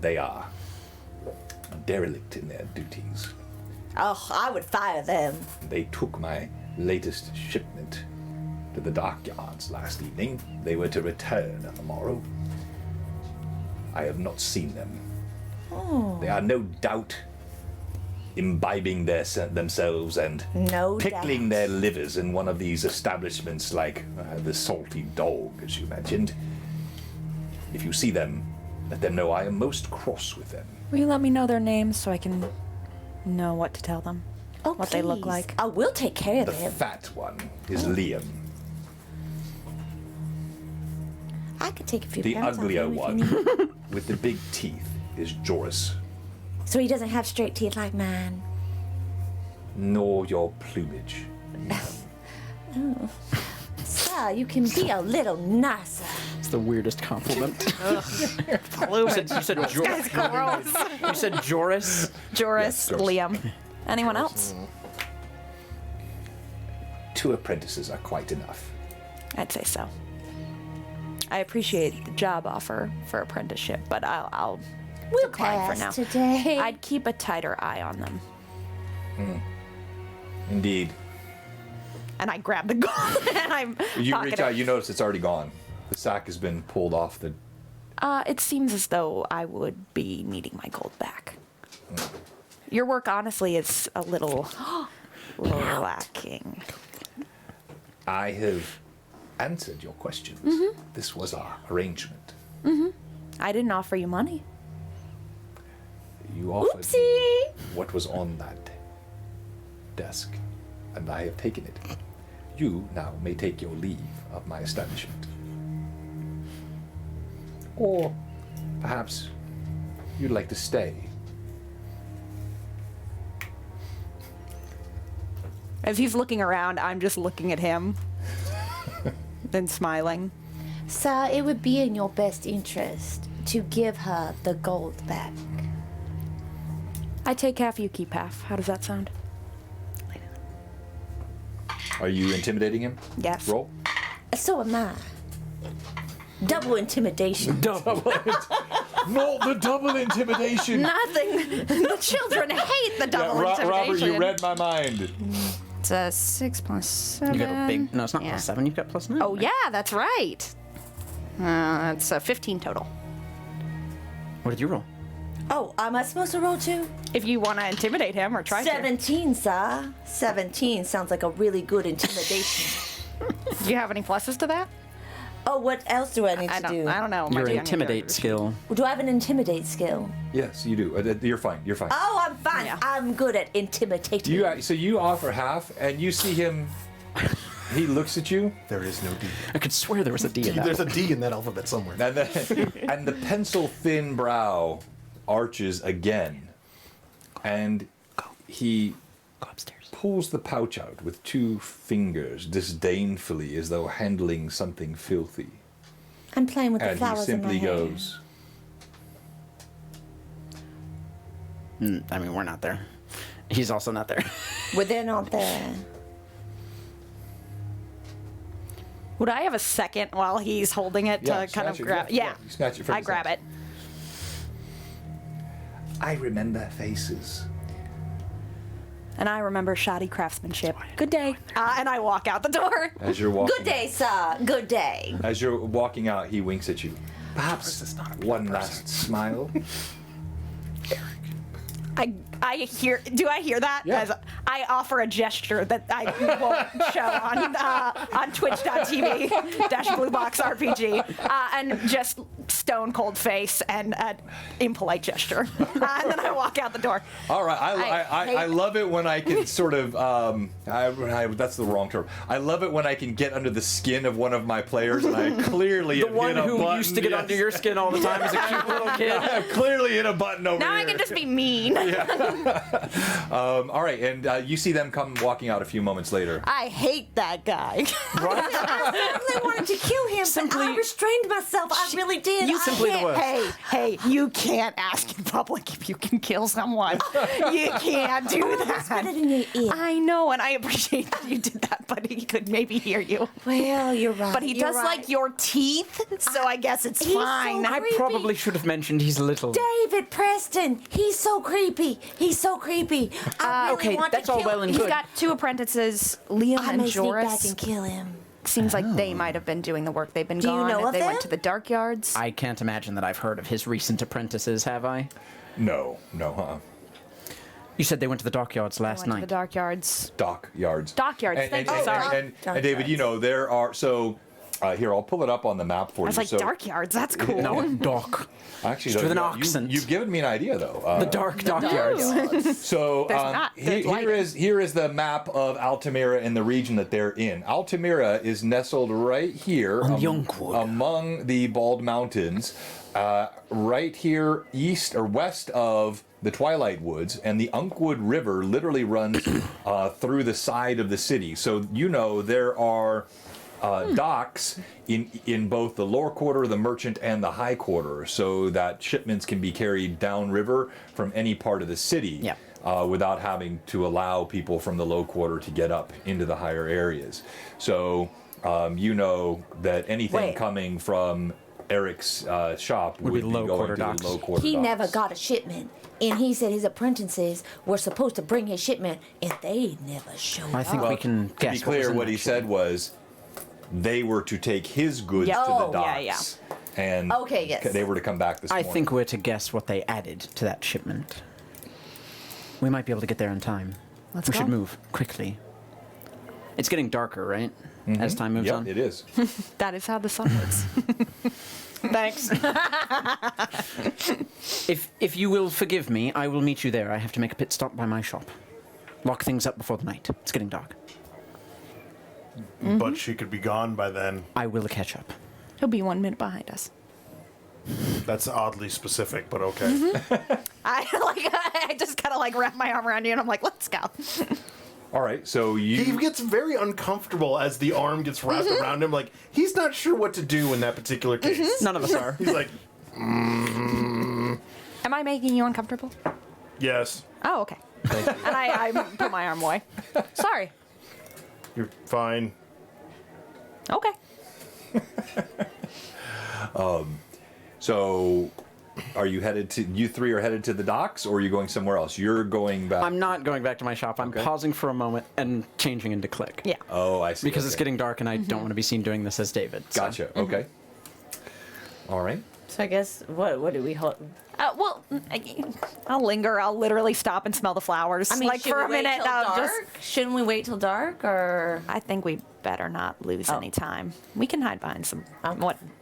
They are derelict in their duties. Oh, I would fire them. They took my latest shipment to the dockyards last evening. They were to return on the morrow. I have not seen them. Oh. They are no doubt imbibing themselves and No pickling doubt. their livers in one of these establishments like the Salty Dog, as you mentioned. If you see them, let them know I am most cross with them. Will you let me know their names so I can know what to tell them? Oh, What they look please. like. I will take care The of them. fat one is Liam. I could take a few The pounds off uglier him if you one need. with the big teeth is Joris. So he doesn't have straight teeth like mine. Nor your plumage. Sir, you can be a little nicer. It's the weirdest compliment. you said Guy's gross. You said Joris. Joris, Yes, Joris. Liam. Anyone else? 2 apprentices are quite enough. I'd say so. I appreciate the job offer for apprenticeship, but I'll We'll decline for pass now. today. I'd keep a tighter eye on them. Indeed. And I grab the gold and I'm You pocket reach it. out, you notice it's already gone. The sack has been pulled off the. It seems as though I would be needing my gold back. Your work, honestly, is a little lacking. I have answered your questions. This was our arrangement. I didn't offer you money. You offered me Oopsie. what was on that desk, and I have taken it. You now may take your leave of my establishment. Or perhaps you'd like to stay. As he's looking around, I'm just looking at him and smiling. Sir, it would be in your best interest to give her the gold back. I take half, you keep half. How does that sound? Are you intimidating him? Yes. Roll. So am I. Double intimidation. Not the double intimidation. Nothing. The children hate the double intimidation. Robert, you read my mind. It's a 6 plus 7. You got a big. No, it's not Yeah. plus 7. You've got plus 9. Oh, yeah, that's right. It's a 15 total. What did you roll? Oh, am I supposed to roll too? If you want to intimidate him or try 17, sir. 17 sounds like a really good intimidation. to. Do you have any pluses to that? Oh, what else do I need to do? I don't know. Your My intimidate younger skill. Do I have an intimidate skill? Yes, you do. You're fine. You're fine. Oh, I'm fine. Yeah. I'm good at intimidating. So you offer half, and you see him. He looks at you, There is no D. I could swear there was a D in that. There's a D in that alphabet somewhere. and the pencil-thin brow arches again, and he Go upstairs. pulls the pouch out with 2 fingers disdainfully, as though handling something filthy, I'm playing with the and he flowers in my simply hair. goes, I mean, we're not there. He's also not there. Well, they're not there. Would I have a second while he's holding it Yeah, to kind of snatch it, grab? yeah, Yeah. yeah, you snatch it from I his grab hands. it. I remember faces. And I remember shoddy craftsmanship. Good day. And I walk out the door. As you're walking, Good day, sir. Good day. As you're walking out, he winks at you. Perhaps one last smile. I hear. Do I hear that? Yeah. As I offer a gesture that I won't show on Twitch.tv/BlueBoxRPG, and just stone cold face and impolite gesture, and then I walk out the door. All right, I hate- love it when I can sort of that's the wrong term. I love it when I can get under the skin of one of my players, and I clearly The have one hit a who button. used to get under your skin all the time as a cute little kid. I have clearly hit a button over Now here. I can just be mean. All right, and you see them come walking out a few moments later. I hate that guy. I really wanted to kill him, but I restrained myself. I really did. You I simply the can't- worst. Hey, you can't ask in public if you can kill someone. You can't do Put it that. in your ear. I know, and I appreciate that you did that, but he could maybe hear you. Well, you're right. But he you're does right. like your teeth, so I guess it's He's so fine. I creepy. probably should have mentioned he's little. David Preston. He's so creepy. He's so creepy. I really okay, want that's to all kill well and him. good. He's got 2 apprentices, Liam I and may sneak back Joris. and kill him. seems like they might have been doing the work. They've been Do you gone. know of They went them? to the dark yards. I can't imagine that I've heard of his recent apprentices, have I? No. You said they went to the dockyards last Went to night. the dark yards. Dockyards. Dockyards, thank you, sorry. And David, you know, there are, so, here, I'll pull it up on the map for I was you. like, so, dark yards. That's cool. No, dock. Actually, Just with an you- accent. You've given me an idea, though. The dark dockyards. So There's not. There's here is the map of Altamira and the region that they're in. Altamira is nestled right here On the Unkwood. among the Bald Mountains, right here east or west of the Twilight Woods, and the Unkwood River literally runs through the side of the city. So you know there are docks in both the lower quarter, the merchant, and the high quarter, so that shipments can be carried downriver from any part of the city. Yeah. Without having to allow people from the low quarter to get up into the higher areas. So you know that anything Wait. coming from Eric's shop would be be low going quarter to docks. the low quarter He docks. never got a shipment, and he said his apprentices were supposed to bring his shipment, and they never showed I think up. we can To guess. be clear, what he said was they were to take his goods to the Oh, docks. yeah. And Okay, yes. they were to come back this I morning. think we're to guess what they added to that shipment. We might be able to get there in time. Let's we go. should move quickly. It's getting darker, right? As time moves Yep, on. it is. That is how the sun works. Thanks. If you will forgive me, I will meet you there. I have to make a pit stop by my shop. Lock things up before the night. It's getting dark. But she could be gone by then. I will catch up. He'll be 1 minute behind us. That's oddly specific, but okay. I just kind of like wrap my arm around you and I'm like, let's go. All right, so He you gets very uncomfortable as the arm gets wrapped around him. Like, he's not sure what to do in that particular case. None of us are. He's like, Am I making you uncomfortable? yes, Oh, okay. And I put my arm away. Sorry. you're fine. Okay. so are you headed to you three are headed to the docks, or are you going somewhere else? You're going back. I'm not going back to my shop. I'm Okay. pausing for a moment and changing into click. Yeah. Oh, I see. Because it's okay. getting dark and I don't want to be seen doing this as David. so- Gotcha. Okay. All right. So I guess, what do we hold? Well, I'll linger. I'll literally stop and smell the flowers. I mean, like should for we a wait minute. till I'll dark? just. Shouldn't we wait till dark, or? I think we better not lose any time. We can hide behind some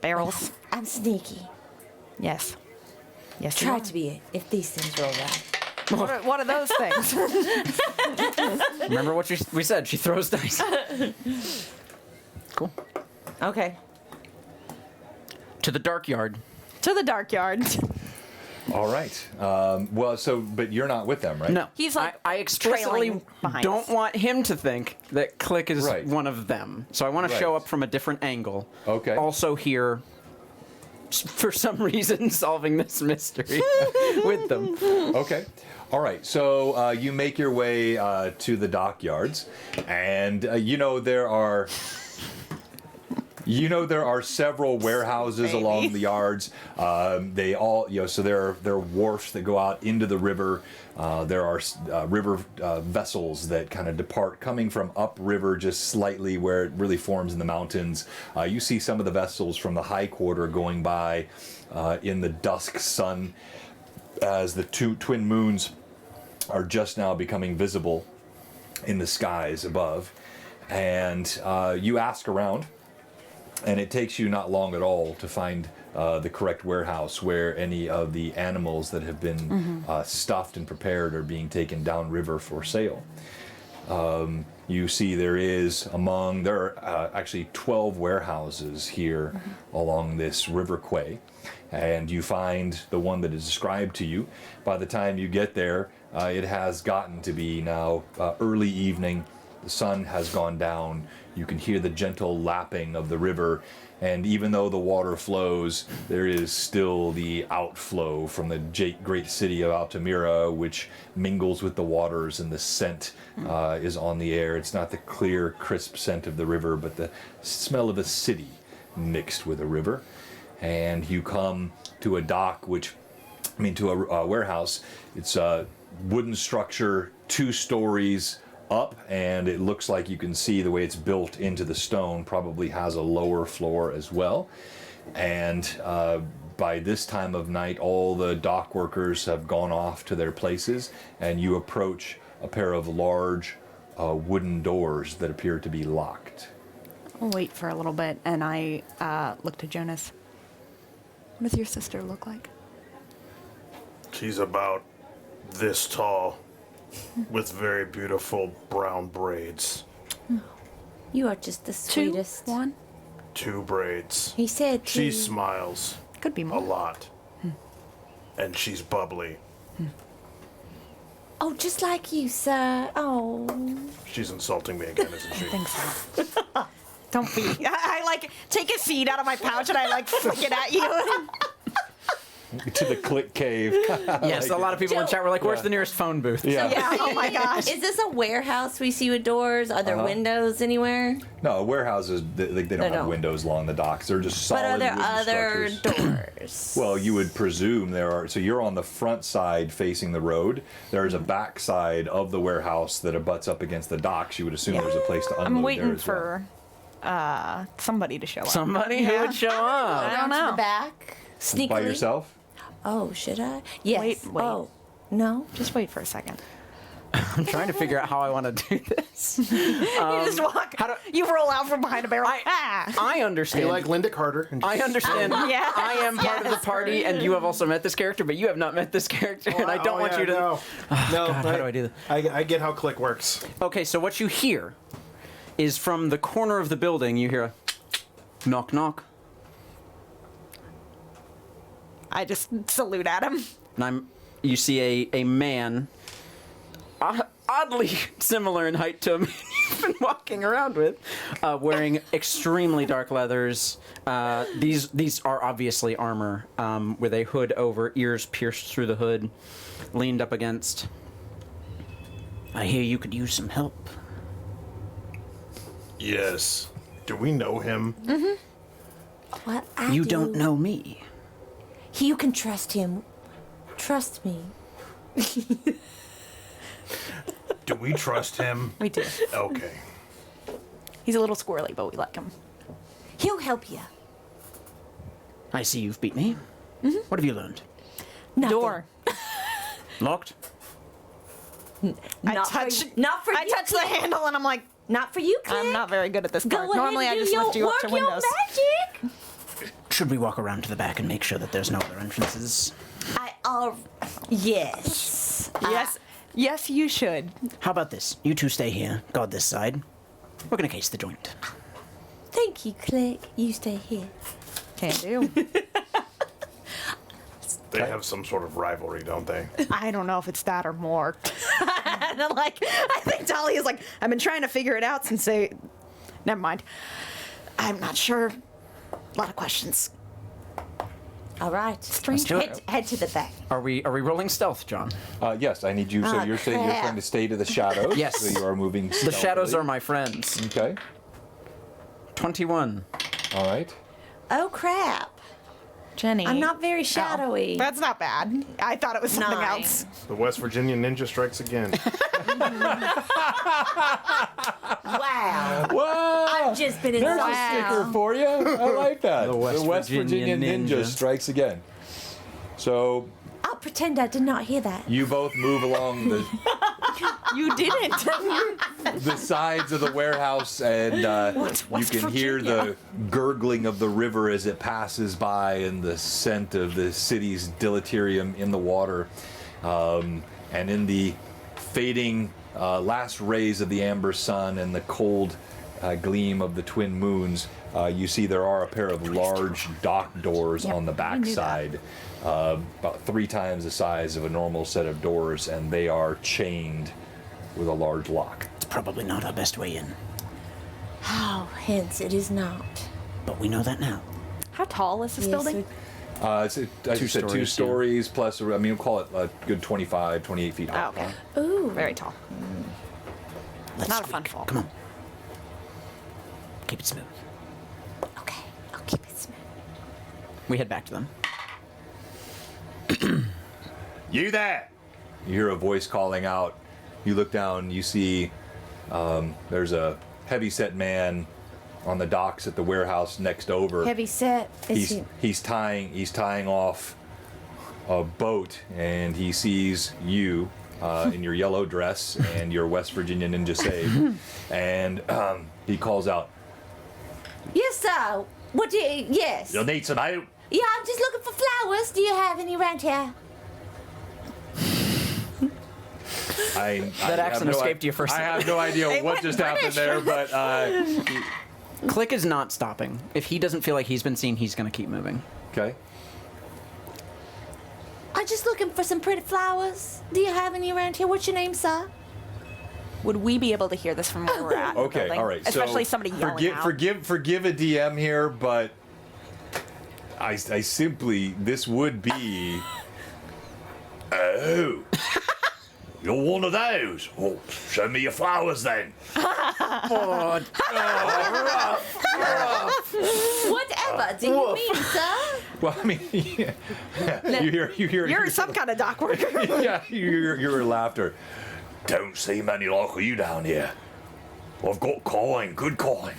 barrels. I'm sneaky. Yes. Yes. you Try are. to be it, if these things roll right. What are those things? Remember what we said? She throws dice. Cool. Okay. To the dark yard. To the dark yard. All right. Well, so but you're not with them, right? No. He's, like, I explicitly trailing behind don't us. want him to think that Click is Right. one of them. So I want to show Right. up from a different angle. Okay. Also here, for some reason, solving this mystery with them. Okay. All right. So you make your way to the dockyards, and there are. There are several warehouses along the yards. They all, so there are wharfs that go out into the river. There are river vessels that kind of depart coming from upriver just slightly where it really forms in the mountains. You see some of the vessels from the high quarter going by in the dusk sun as the two twin moons are just now becoming visible in the skies above. And you ask around. And it takes you not long at all to find the correct warehouse where any of the animals that have been stuffed and prepared are being taken downriver for sale. You see there are actually 12 warehouses here along this river quay. And you find the one that is described to you. By the time you get there, it has gotten to be now early evening. The sun has gone down. You can hear the gentle lapping of the river, and even though the water flows, there is still the outflow from the great city of Altamira, which mingles with the waters, and the scent is on the air. It's not the clear, crisp scent of the river, but the smell of a city mixed with a river. And you come to a dock, to a warehouse. It's a wooden structure, 2 stories, up, and it looks like you can see the way it's built into the stone probably has a lower floor as well. And by this time of night, all the dock workers have gone off to their places, and you approach a pair of large wooden doors that appear to be locked. I'll wait for a little bit, and I look to Jonas. What does your sister look like? She's about this tall, with very beautiful brown braids. You are just the sweetest. 2, 1? 2 braids. He said She to- smiles Could be a more. lot. And she's bubbly. Oh, just like you, sir. Oh. She's insulting me again, isn't she? I think so. Don't be. I like take a seed out of my pouch and I like flick it at you. To the click cave. Yes, a lot of people in chat were like, "Where's the nearest phone booth?" Yeah. Yeah. Oh my gosh. Is this a warehouse we see with doors? Are there windows anywhere? No, warehouses, they don't have don't. windows along the docks. They're just solid But are there wooden other structures. doors? Well, you would presume there are. So you're on the front side facing the road. There's a back side of the warehouse that abuts up against the docks. You would assume there's a place to unload I'm there waiting as well. for somebody to show up. Somebody who would show up. I don't Down to know. the back. Sneakily. By yourself? Oh, should I? Yes. Wait. Oh, no. Just wait for a second. I'm trying to figure out how I want to do this. You just walk. You roll out from behind a barrel. I Be understand. like Linda Carter. And I understand. Yes, I am part of the party, and you have also met this character, but you have not met this character, and I don't want you to. No, God, how do I do this? I get how click works. Okay, so what you hear is from the corner of the building. You hear a knock, knock, I just salute at him. and you see a man, oddly similar in height to a man you've been walking around with, wearing extremely dark leathers. These are obviously armor, with a hood over, ears pierced through the hood, leaned up against. I hear you could use some help. Yes. Do we know him? Well, I You do. don't know me. You can trust him. Trust me. Do we trust him? We do. Okay. He's a little squirrely, but we like him. He'll help you. I see you've beat me. What have you learned? Nothing. Door. Locked? Not touch- for, not for I you. touch the handle and I'm like, Not for you, Click. I'm not very good at this Go part. ahead Normally and I do just your, lift you up work to your windows. magic. Should we walk around to the back and make sure that there's no other entrances? Yes. Yes. Yes, you should. How about this? You two stay here, guard this side. We're gonna case the joint. Thank you, Click. You stay here. Can do. They have some sort of rivalry, don't they? I don't know if it's that or more. And I'm like, I think Dolly is like, I've been trying to figure it out since they. Never mind. I'm not sure. A lot of questions. All right. Strange. do it. Head to the back. Are we rolling stealth, John? Yes, I need you. So Ah, you're saying you're crap. trying to stay to the shadows. Yes. So you are moving. The shadows are my friends. Okay. 21. All right. Oh, crap. Jenny. I'm not very shadowy. That's not bad. I thought it was something 9. else. The West Virginia Ninja strikes again. Wow. Whoa! I've just been There's insulted. a sticker for you. I like that. The West Virginia Ninja. strikes again. So I'll pretend I did not hear that. you both move along You didn't. the sides of the warehouse, and you can hear the gurgling of the river as it passes by, and the scent of the city's deleterium in the water, and in the fading last rays of the amber sun and the cold gleam of the twin moons, you see there are a pair of large dock doors on the back side, about 3 times the size of a normal set of doors, and they are chained with a large lock. It's probably not our best way in, Oh, hence it is not. but we know that now. How tall is this Yes, building? As you said, 2 stories, yeah. stories plus, I mean, we'll call it a good 25, 28 feet high. Oh, okay. Ooh. Very tall. Let's Not a squeak. fun fall. Come on. Keep it smooth. Okay, I'll keep it smooth. We head back to them. You there! You hear a voice calling out. You look down, you see There's a heavy-set man on the docks at the warehouse next over. Heavy set. He's tying off a boat, and he sees you in your yellow dress and your West Virginia Ninja save, and he calls out, Yes, sir. What do you... Yes. "You need some help?" Yeah, I'm just looking for flowers. Do you have any around here? That accent escaped you for a I second. have no idea what went just happened there, but Click is not stopping. If he doesn't feel like he's been seen, he's going to keep moving. okay. I'm just looking for some pretty flowers. Do you have any around here? What's your name, sir? Would we be able to hear this from where we're at? in the Okay, building? all right. Especially so somebody yelling out. Forgive a DM here, but I simply, this would be. Oh, you're one of those. Well, show me your flowers then. Whatever do you mean, sir? Well, I mean, yeah. you hear. You're some kind of dock worker. Yeah, you hear laughter. Don't see many like you down here. I've got coin, good coin.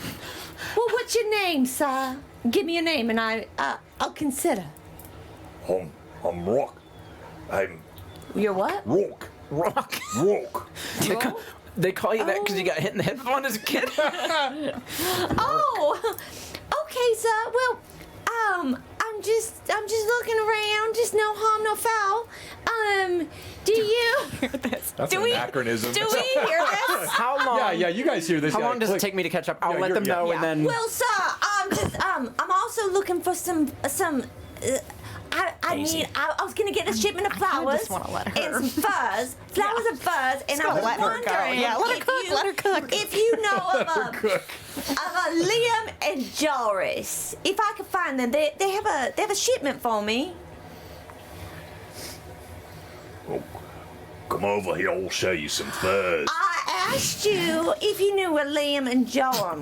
Well, what's your name, sir? Give me your name, and I'll consider. I'm Rock. I'm You're what? Rock. Rock. Rock. They call you that because you got hit in the head with one as a kid? Oh, okay, sir. Well, I'm just looking around. Just no harm, no foul. Do you? That's Do an we- anachronism. Do we hear this? How long? Yeah, you guys hear this. How yeah, long does it click. take me to catch up? I'll Yeah, let them know, and then. Well, sir, I'm also looking for some. I was gonna get a shipment of flowers just wanna let her. and some furs, flowers and furs, and I gonna was let her go. wondering Yeah, let her if cook, you, let her cook. if you know of Liam and Joris, if I could find them, they have a shipment for me. Come over here, I'll show you some furs. I asked you if you knew where Liam and Joris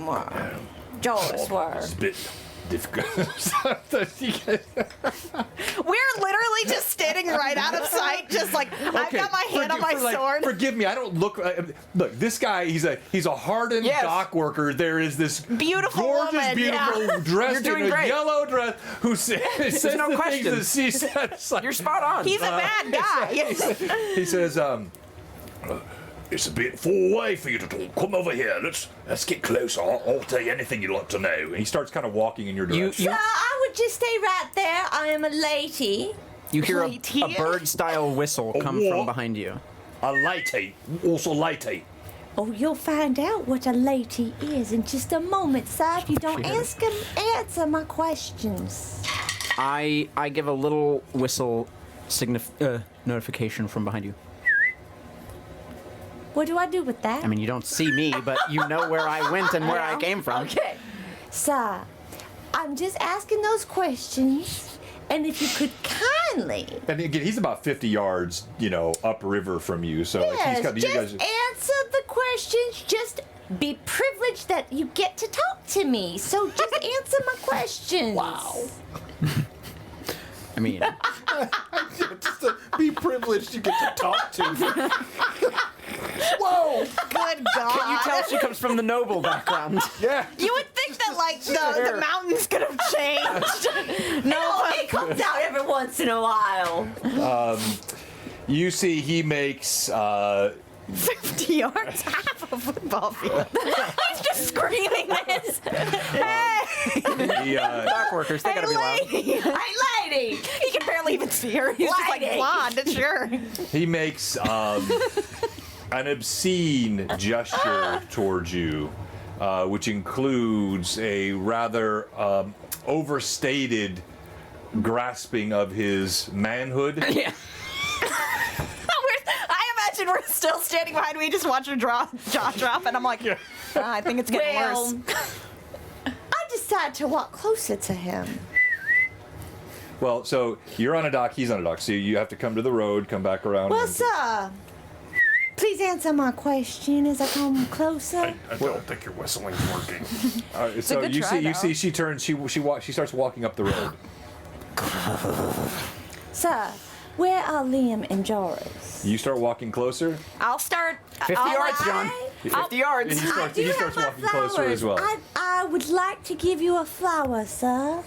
were. It's a bit difficult. We're literally just standing right out of sight, just like I've got my hand on my sword. Forgive me, I don't look. Look, this guy, he's a hardened Yes. dock worker. There is this Beautiful gorgeous, woman, beautiful, yeah. dressed You're doing in a great. yellow dress, who says no the question. things that she says. Like, You're spot on. He's a bad guy. he says, it's a bit far away for you to talk. Come over here. Let's get closer. I'll tell you anything you'd like to know. And he starts kind of walking in your direction. Sir, I would just stay right there. I am a lady. You hear a Lady. bird-style whistle come what? from behind you. A lady, also lady. Oh, you'll find out what a lady is in just a moment, sir, if you don't answer my questions. I give a little whistle notification from behind you. What do I do with that? I mean, you don't see me, but you know where I went and where I came from. Okay. Sir, I'm just asking those questions, and if you could kindly... And again, he's about 50 yards, upriver from you. So like, Yes, he's got you just guys. answer the questions. Just be privileged that you get to talk to me. So just answer my questions. Wow. I mean, Just to be privileged, you get to talk to me. Whoa! Good God! can you tell she comes from the noble background? Yeah. You would think that like the mountains could have changed. No, it comes out every once in a while. You see, he makes. 50 yards, half a football field. He's just screaming this. Hey, Dock workers, they gotta be loud. lady! Hey, lady! He can barely even see her. He's just like Lady. blonde, sure. He makes an obscene gesture towards you, which includes a rather overstated grasping of his manhood. Yeah. I imagine we're still standing behind me, just watch her jaw drop, and I'm like, I think it's getting Well, worse. I decided to walk closer to him. Well, so you're on a dock, he's on a dock, so you have to come to the road, come back around. Well, and- sir, please answer my question as I come closer. I don't think your whistling's working. So good you try, see, though. she turns, she starts walking up the road. Sir, where are Liam and Joris? You start walking closer. I'll start. 50 I'll yards, John. 50 yards. He starts, I do he have starts my walking closer as flowers. well. I would like to give you a flower, sir.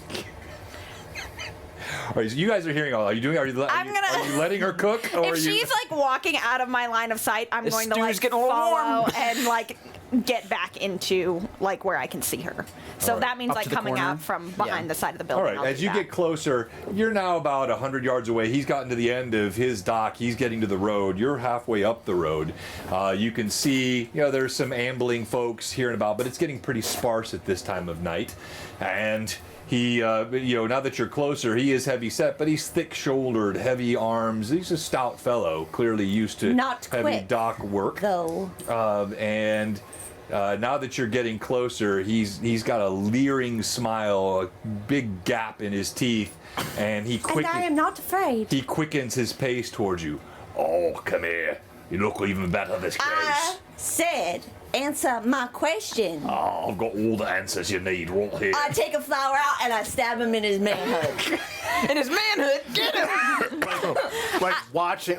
All right, so you guys are hearing all. Are you letting her cook, or If are you? she's like walking out of my line of sight, I'm This going to stew's like getting a little follow warm. and like get back into like where I can see her. So that means Up like to the coming corner? out from behind the side of the building. All right, I'll as do you that. get closer, you're now about 100 yards away. He's gotten to the end of his dock. He's getting to the road. You're halfway up the road. You can see, there's some ambling folks here and about, but it's getting pretty sparse at this time of night. And he, now that you're closer, he is heavy set, but he's thick-shouldered, heavy arms. He's a stout fellow, clearly used to Not heavy quick, dock work. Though. Now that you're getting closer, he's got a leering smile, a big gap in his teeth, and And I am not afraid. he quickens his pace towards you. Oh, come here. You look even better this case. I said, answer my question. Oh, I've got all the answers you need right here. I take a flower out and I stab him in his manhood. In his manhood, get him! like watching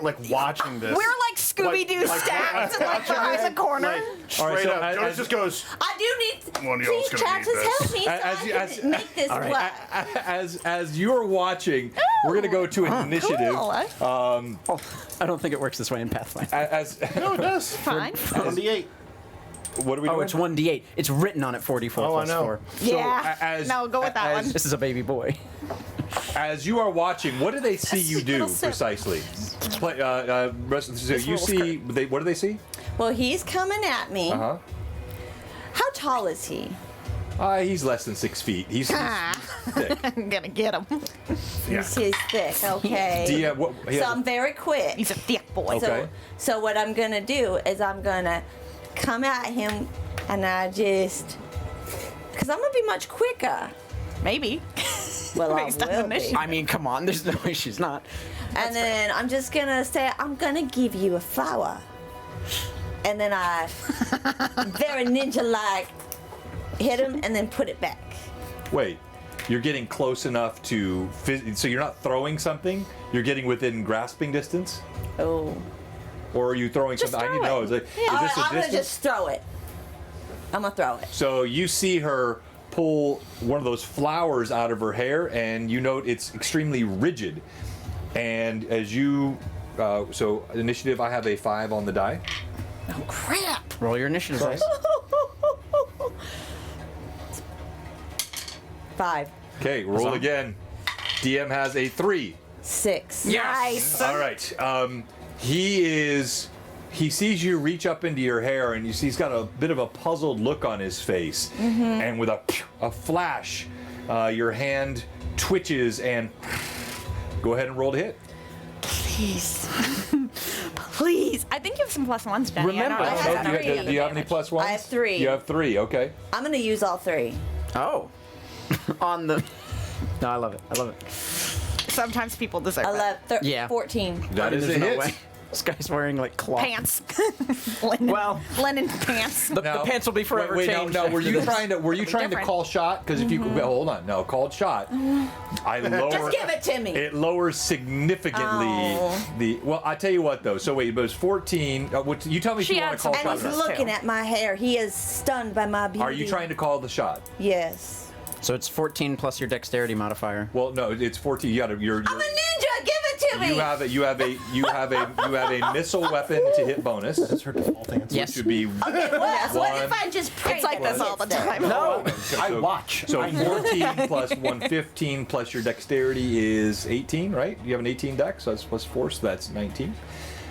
this. We're like Scooby Doo stacked in like the corner. Like, straight All right, so up. Jonas as- just goes. I do need. One of y'all's Please, gonna need Traxxas, this. help me so As I you- can as- make this work. As you're watching, we're gonna go to initiative. Cool. I don't think it works this way in Pathfinder. As No, it does. Fine. 1d8. what are we Oh, doing? it's 1d8. It's written on it 44 Oh, I plus know. 4. Yeah. as- No, go with that as- one. This is a baby boy. As you are watching, what do they see you do little sip. precisely? So you little see, what do they see? Well, he's coming at me. Uh-huh. How tall is he? He's less than 6 feet. He's thick. I'm gonna get him. He's thick, okay. Do you have, So I'm very quick. He's a thick boy. Okay. So what I'm gonna do is I'm gonna come at him and because I'm gonna be much quicker. Maybe. Well, I Based on the will be. mission. I mean, come on. There's no way she's not. And then I'm just gonna say, I'm gonna give you a flower. And then I, very ninja-like, hit him and then put it back. Wait, you're getting close enough to, so you're not throwing something, you're getting within grasping distance? Oh. Or are you throwing Just something? I need to throw know. it. Is, like, All is right, this a I'm gonna distance? just throw it. I'm gonna throw it. So you see her pull one of those flowers out of her hair, and you note it's extremely rigid. And as you, so initiative, I have a 5 on the die. Oh crap! Roll your initiative dice. 5, Okay, roll on. again. DM has a 3. 6. Nice. All right. He sees you reach up into your hair, and you see he's got a bit of a puzzled look on his face. And with a flash, your hand twitches and go ahead and roll to hit. Please. Please. I think you have some plus ones, Jenny. Remember- I don't know I if have that's 3. Do you have any plus ones? I have 3. You have 3. Okay. I'm gonna use all 3. Oh. On the... No, I love it. I love it. Sometimes people deserve it. 11, Yeah. 14. That is There's a no hit. way. This guy's wearing like cloth. Pants. Linen. Well- linen pants. The pants will be forever wait, changed. no. Were after you this. trying to? Were you trying to different. call shot? Because if you hold on, no, called shot. I lower. Just give it to me. It lowers significantly Oh. the. Well, I tell you what though. So wait, but it's 14. You tell me if She you want to adds call some And shot. he's or not. looking at my hair. He is stunned by my beauty. Are you trying to call the shot? Yes. So it's 14 plus your dexterity modifier. Well, no, it's 14. You got to. I'm a ninja. Give it to me. You have a missile weapon to hit bonus. That's her default answer. Yes. Which would be What if I just pray It's like that this he all the gets there? time. No. I watch. So 14 plus 115 plus your dexterity is 18, right? You have an 18 dex, so that's plus 4, so that's 19.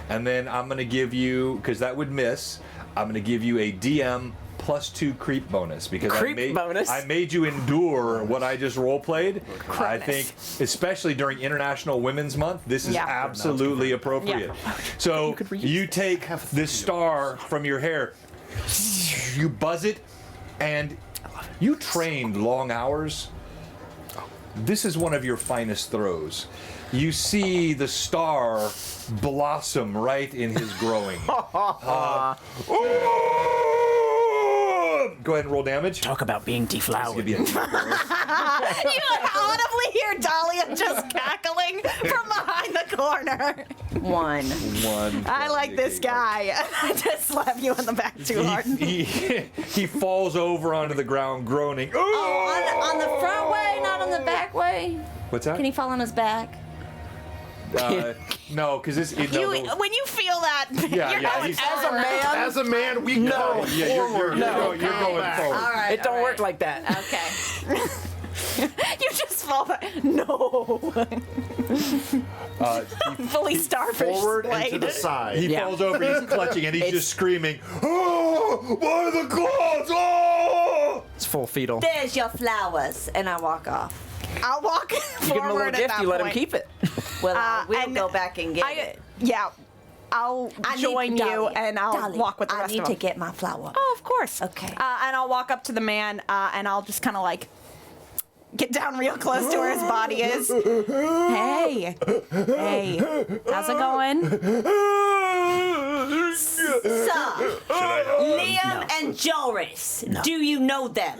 And then I'm going to give you, because that would miss, I'm going to give you a DM plus 2 creep bonus because Creep bonus? I made you endure what I just role played. I Creepness. think, especially during International Women's Month, this is Yeah. absolutely appropriate. So you take this star from your hair, you buzz it, and you trained long hours. This is one of your finest throws. You see the star blossom right in his growing. Go go ahead and roll damage. Talk about being This deflowered. could be a You audibly hear Dahlia just cackling from behind the corner. 1. one. I like this guy. I just slap you on the back too hard. He falls over onto the ground, groaning. Oh, on the front way, not on the back way. What's that? Can he fall on his back? No, because this. When you feel that, Yeah, you're yeah, going he's- as a man. As a man, we go forward. You're going back. forward. All right. It don't work like that. Okay. You just fall back. No. Fully starfish Forward and to blade. the side. He Yeah. falls over, he's clutching, and he's just screaming, "Oh, by the gods! Oh!" It's full fetal. There's your flowers, and I walk off. I'll walk You give him a forward little at gift, that you let him point. keep it. Well, we'll and go back and get it. Yeah. I'll join you and I'll walk with the rest I need of to them. get my flower. Oh, of course. Okay. And I'll walk up to the man and I'll just kind of like get down real close to where his body is. Hey. Hey. How's it going? Sir, Liam and Joris, do you know them?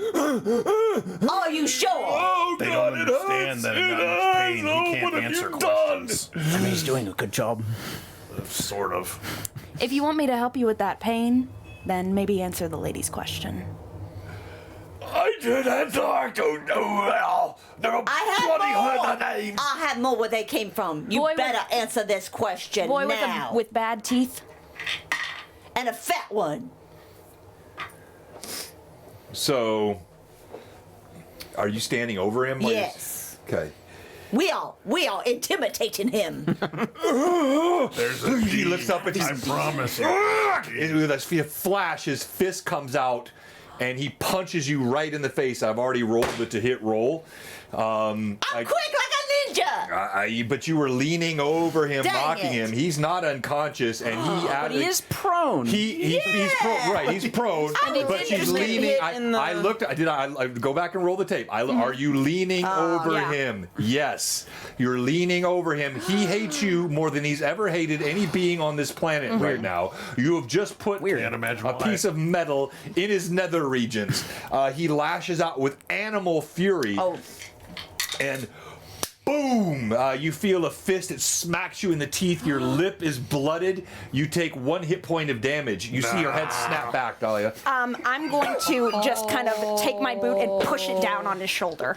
Are you sure? They don't understand that in that much pain he can't answer questions. I mean, he's doing a good job. Sort of. If you want me to help you with that pain, then maybe answer the lady's question. I did answer. I don't know well. I have more where they came from. You Boy better answer this question Boy now. with bad teeth. And a fat one. So, are you standing over him? while you're- Yes. Okay. We are intimidating him. He lifts up and he's. I promise you. With a flash, his fist comes out, and he punches you right in the face. I've already rolled it to hit roll. I'm quick like a ninja. But you were leaning over him, Dang mocking it. him. He's not unconscious, and But he is prone. He's prone, right? He's prone, he but did she's just get leaning. hit I in the- looked. I go back and roll the tape. Are you leaning over yeah. him? Yes, you're leaning over him. He hates you more than he's ever hated any being on this planet right now. You have just put Can't imagine a why. piece of metal in his nether regions. He lashes out with animal fury. Oh. And boom! You feel a fist. It smacks you in the teeth. Your lip is blooded. You take 1 hit point of damage. You see your head snap back, Dahlia. I'm going to just kind of take my boot and push it down on his shoulder.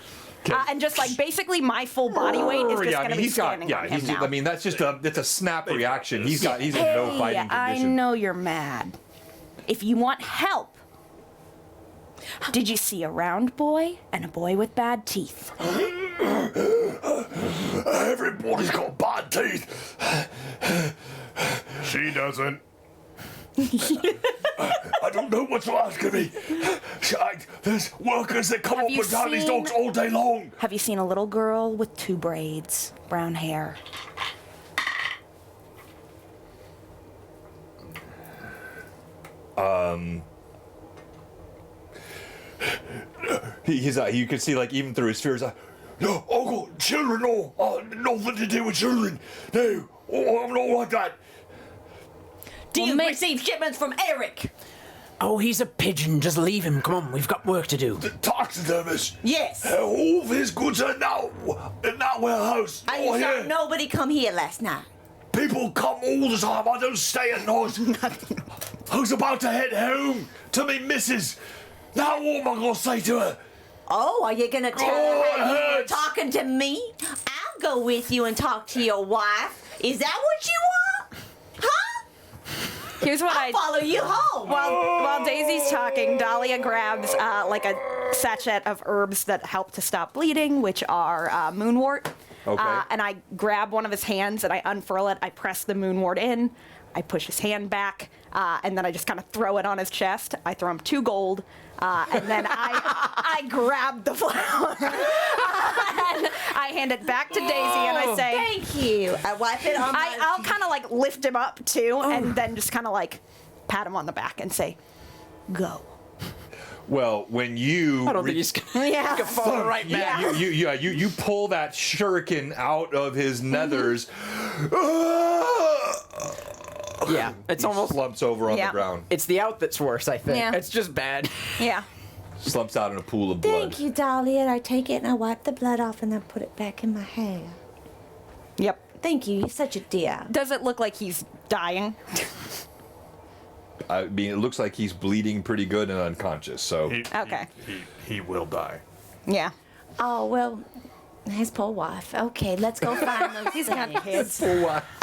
And just like basically my full body weight is just going to be standing on him now. I mean, that's a snap reaction. He's in no fighting I condition. know you're mad. If you want help, did you see a round boy and a boy with bad teeth? Everybody's got bad teeth. She doesn't. I don't know what you're asking me. There's workers that come Have up you and down these seen- dogs all day long. Have you seen a little girl with 2 braids, brown hair? You can see, like, even through his fears, no, I've got children, nothing to do with children. No, I'm not like that. Do you receive shipments from Eric? Oh, he's a pigeon. Just leave him. Come on, we've got work to do. The taxidermist. Yes. All of his goods are now in that warehouse. Are you sure nobody come here last night? People come all the time. I don't stay at night. I was about to head home to me missus. Now what am I going to say to her? Oh, are you gonna tell Oh, her it you were hurts. talking to me? I'll go with you and talk to your wife. Is that what you want? Huh? Here's what I'll follow you home. While Daisy's talking, Dahlia grabs like a sachet of herbs that help to stop bleeding, which are moonwort. Okay. And I grab one of his hands and I unfurl it. I press the moonwort in. I push his hand back, and then I just kind of throw it on his chest. I throw him 2 gold, and then I grab the flower. And I hand it back to Daisy, and I say, Thank you. I wipe it on my... I'll kind of like lift him up too, and then just kind of like pat him on the back and say, "Go." Well, when you I don't think he's gonna Yeah. fall right back. you pull that shuriken out of his nethers. Yeah, it's He almost. slumps over on the Yeah. ground. It's the out that's worse. I think. Yeah. It's just bad. Yeah. slumps out in a pool of blood. Thank you, Dahlia. I take it and I wipe the blood off and then put it back in my hair. Yep. Thank you. You're such a dear. Does it look like he's dying? I mean, it looks like he's bleeding pretty good and unconscious. So Okay. He will die. Yeah. Oh, well, his poor wife. Okay, let's go find those. He's got kids.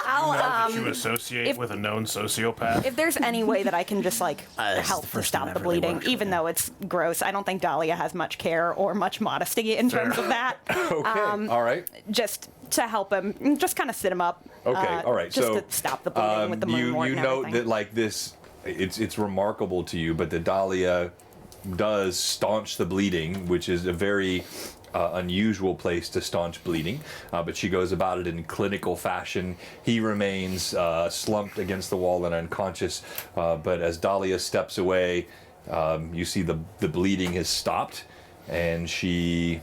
I'll You associate if- with a known sociopath? if there's any way that I can just like This is help the to first time stop I've the really bleeding, worked with even him. though it's gross, I don't think Dahlia has much care or much modesty in terms of that. okay, all right. Just to help him, just kind of sit him up. Okay, all right. Just So to stop the bleeding with the you moonwort you and note everything. that like this, it's remarkable to you, but the Dahlia does staunch the bleeding, which is a very unusual place to staunch bleeding. But she goes about it in clinical fashion. He remains slumped against the wall and unconscious. But as Dahlia steps away, you see the bleeding has stopped, and she.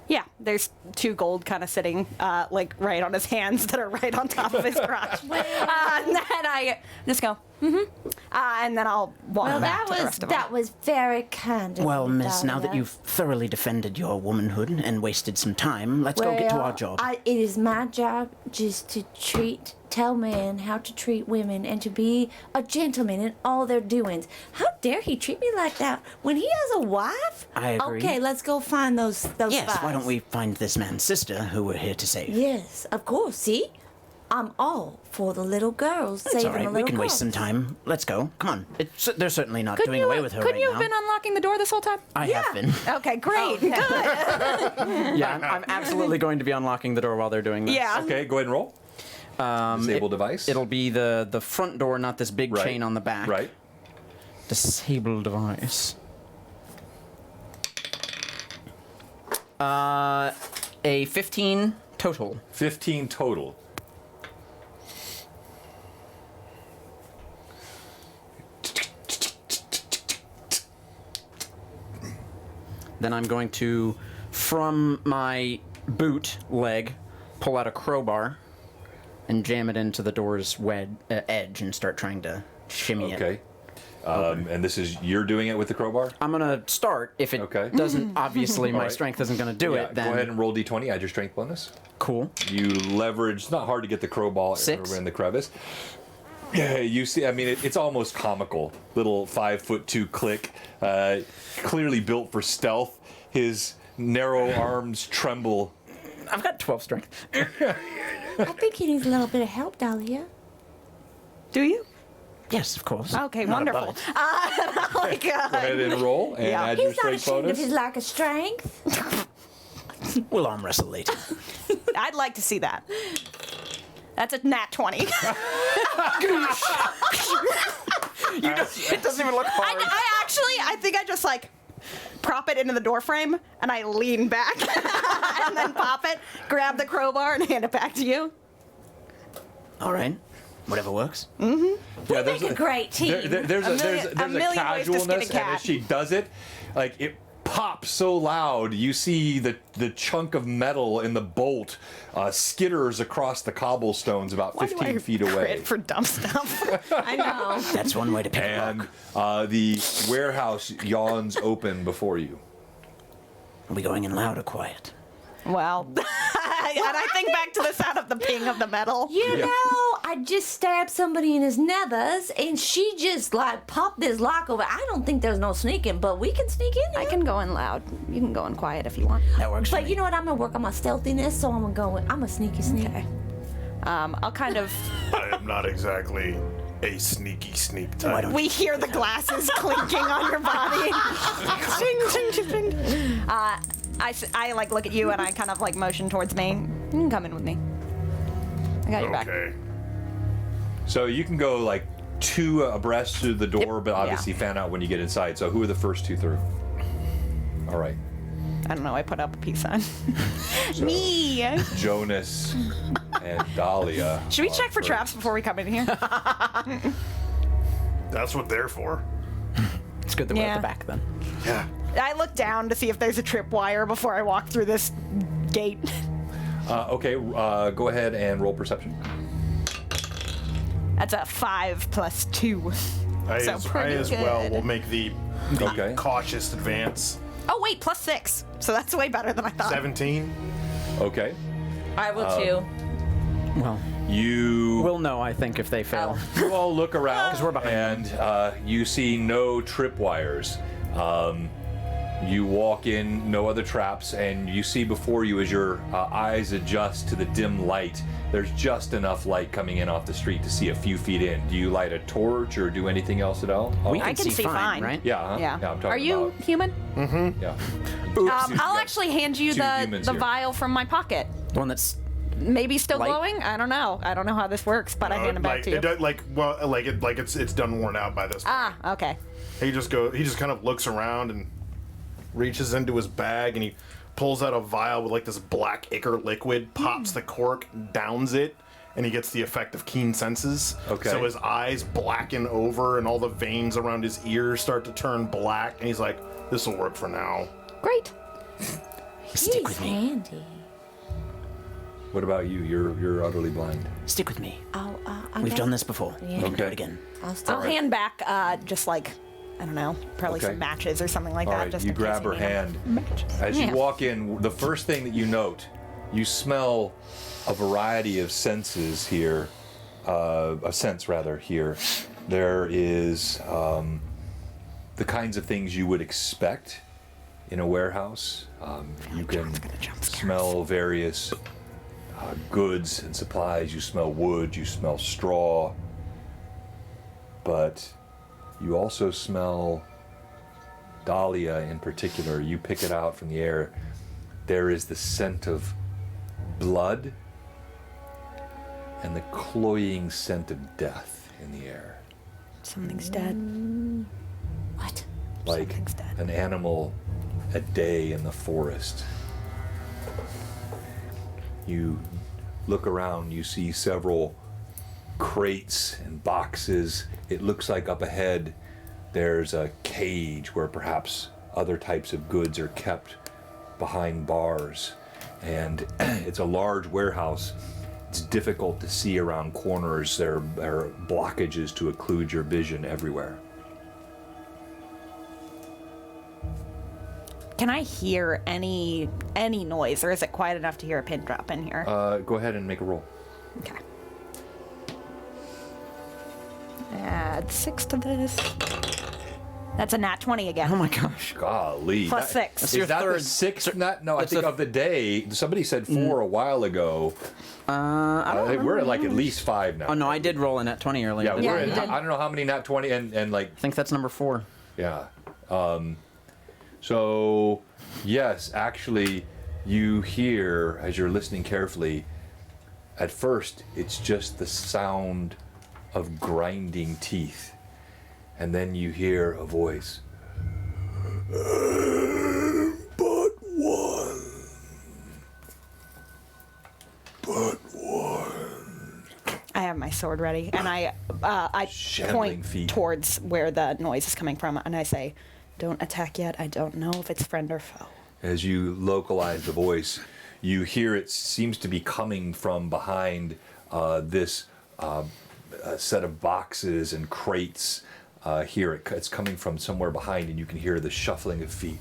Yeah, there's 2 gold kind of sitting like right on his hands that are right on top of his crotch. And then I just go, and then I'll walk Well, back to the that rest of them. was very kind of Well, you, miss, now that Dahlia. you've thoroughly defended your womanhood and wasted some time, let's go get to our job. It is my job just to tell men how to treat women and to be a gentleman in all their doings. How dare he treat me like that when he has a wife? I agree. Okay, let's go find those Yes, why spies. don't we find this man's sister who we're here to save? Yes, of course. See? I'm all for the little girls, It's saving all right. the We little can waste girls. some time. Let's go. Come on. They're certainly not Couldn't doing away with her couldn't right you now. have been unlocking the door this whole time? I have been. Okay, great. Good. Yeah, I'm absolutely going to be unlocking the door while they're doing this. Yeah. Okay, go ahead and roll. Disable device. It'll be the front door, not this big Right. chain on the back. Right. Disable device. A 15 total. 15 total. Then I'm going to, from my boot leg, pull out a crowbar and jam it into the door's edge and start trying to shimmy it. Okay. And this is you're doing it with the crowbar. I'm gonna start. If it Okay. doesn't, obviously my Alright. strength isn't gonna do Yeah, it. Then go ahead and roll d20. Add your strength bonus. cool. You leverage. It's not hard to get the crowbar 6. in the crevice. Yeah, you see. I mean, it's almost comical. Little 5'2" click. Clearly built for stealth. His narrow arms tremble. I've got 12 strength. I think he needs a little bit of help, Dahlia. Do you? Yes, of course. Okay, Not a wonderful. bite. Like, Go ahead and roll and Yeah. add your He's not strength ashamed bonus. of his lack of strength. We'll arm wrestle later. I'd like to see that. That's a nat 20. It doesn't even look hard. I think I just like prop it into the door frame and I lean back and then pop it, grab the crowbar and hand it back to you. All right, whatever works. Yeah, Make a great team. There's A a million ways to skin a casualness, and cat. as she does it, like it pops so loud, you see the chunk of metal in the bolt skitters across the cobblestones about Why do 15 I feet away. crit for dumb stuff? I know. That's one way to pick a And lock. the warehouse yawns open before you. Are we going in loud or quiet? Well, and I think back to the sound of the ping of the metal. You Yeah. know, I just stabbed somebody in his nethers, and she just like popped this lock over. I don't think there's no sneaking, but we can sneak in. I Here. can go in loud. You can go in quiet if you want. That works for But me. you know what? I'm gonna work on my stealthiness, so I'm gonna go. I'm a sneaky sneak. Okay. I'll kind of. I am not exactly a sneaky sneak Why type. don't We hear the glasses clinking on your body. Ching, ching, ching, ching. I like look at you and I kind of like motion towards me. You can come in with me. I got your back. Okay. So you can go like 2 abreast through the door, but obviously fan out when you get inside. So who are the first 2 through? All right. I don't know. I put up a peace sign. Me. Jonas and Dahlia. Should we are check for first. traps before we come in here? That's what they're for. It's good that we're at Yeah. the back then. Yeah. I look down to see if there's a tripwire before I walk through this gate. Okay, go ahead and roll perception. That's a 5 plus 2. I So as pretty well good. will make the the Okay. cautious advance. Oh wait, +6. So that's way better than I thought. 17. Okay. I will too. Well, You we'll know, I think, if they fail. you all look around 'Cause we're behind and you see no tripwires. You walk in, no other traps, and you see before you as your eyes adjust to the dim light. There's just enough light coming in off the street to see a few feet in. Do you light a torch or do anything else at all? Oh, We I can see fine. right? yeah, huh? Yeah. I'm talking Are you about, human? yeah. I'll actually hand you two the humans here. vial from my pocket. The one that's Maybe still Light? glowing? I don't know. I don't know how this works, but I hand it back like, to you. it does, it's done worn out by this point. Ah, okay. He just kind of looks around and reaches into his bag and he pulls out a vial with like this black ichor liquid, pops the cork, downs it, and he gets the effect of keen senses. Okay. So his eyes blacken over and all the veins around his ears start to turn black, and he's like, "This will work for now." Great. stick with me. Handy. What about you? You're utterly blind. Stick with me. I'll We've done this before. Yeah. We can do Okay. it again. I'll still. I'll hand back just like, I don't know, probably Okay. some matches or something like All that. right, Just you in case grab her need 'em. hand. Matches. As Yeah. you walk in, the first thing that you note, you smell a variety of senses here, a sense rather here. There is the kinds of things you would expect in a warehouse. You can smell various goods and supplies. You smell wood, you smell straw, but you also smell Dahlia in particular. You pick it out from the air. There is the scent of blood and the cloying scent of death in the air. Something's dead. What? Like Something's dead. an animal at day in the forest. You look around, you see several crates and boxes. It looks like up ahead there's a cage where perhaps other types of goods are kept behind bars. And it's a large warehouse. It's difficult to see around corners. There are blockages to occlude your vision everywhere. Can I hear any noise, or is it quiet enough to hear a pin drop in here? Go ahead and make a roll. Okay. Add 6 to this. That's a nat 20 again. Oh my gosh. Golly. Plus that- 6. Is your that the third- sixth? Not, no, I That's think the- of the day. Somebody said 4 a while ago. I think we're at like at least 5 now. Oh no, I did roll a nat 20 earlier. Yeah, didn't we're I? at, you did. I don't know how many nat 20 and like, I think that's number 4. yeah. So, yes, actually, you hear, as you're listening carefully, at first, it's just the sound of grinding teeth. And then you hear a voice. But one. I have my sword ready, and I Shambling point feet. towards where the noise is coming from, and I say, "Don't attack yet. I don't know if it's friend or foe." As you localize the voice, you hear it seems to be coming from behind this set of boxes and crates. Here, it's coming from somewhere behind, and you can hear the shuffling of feet.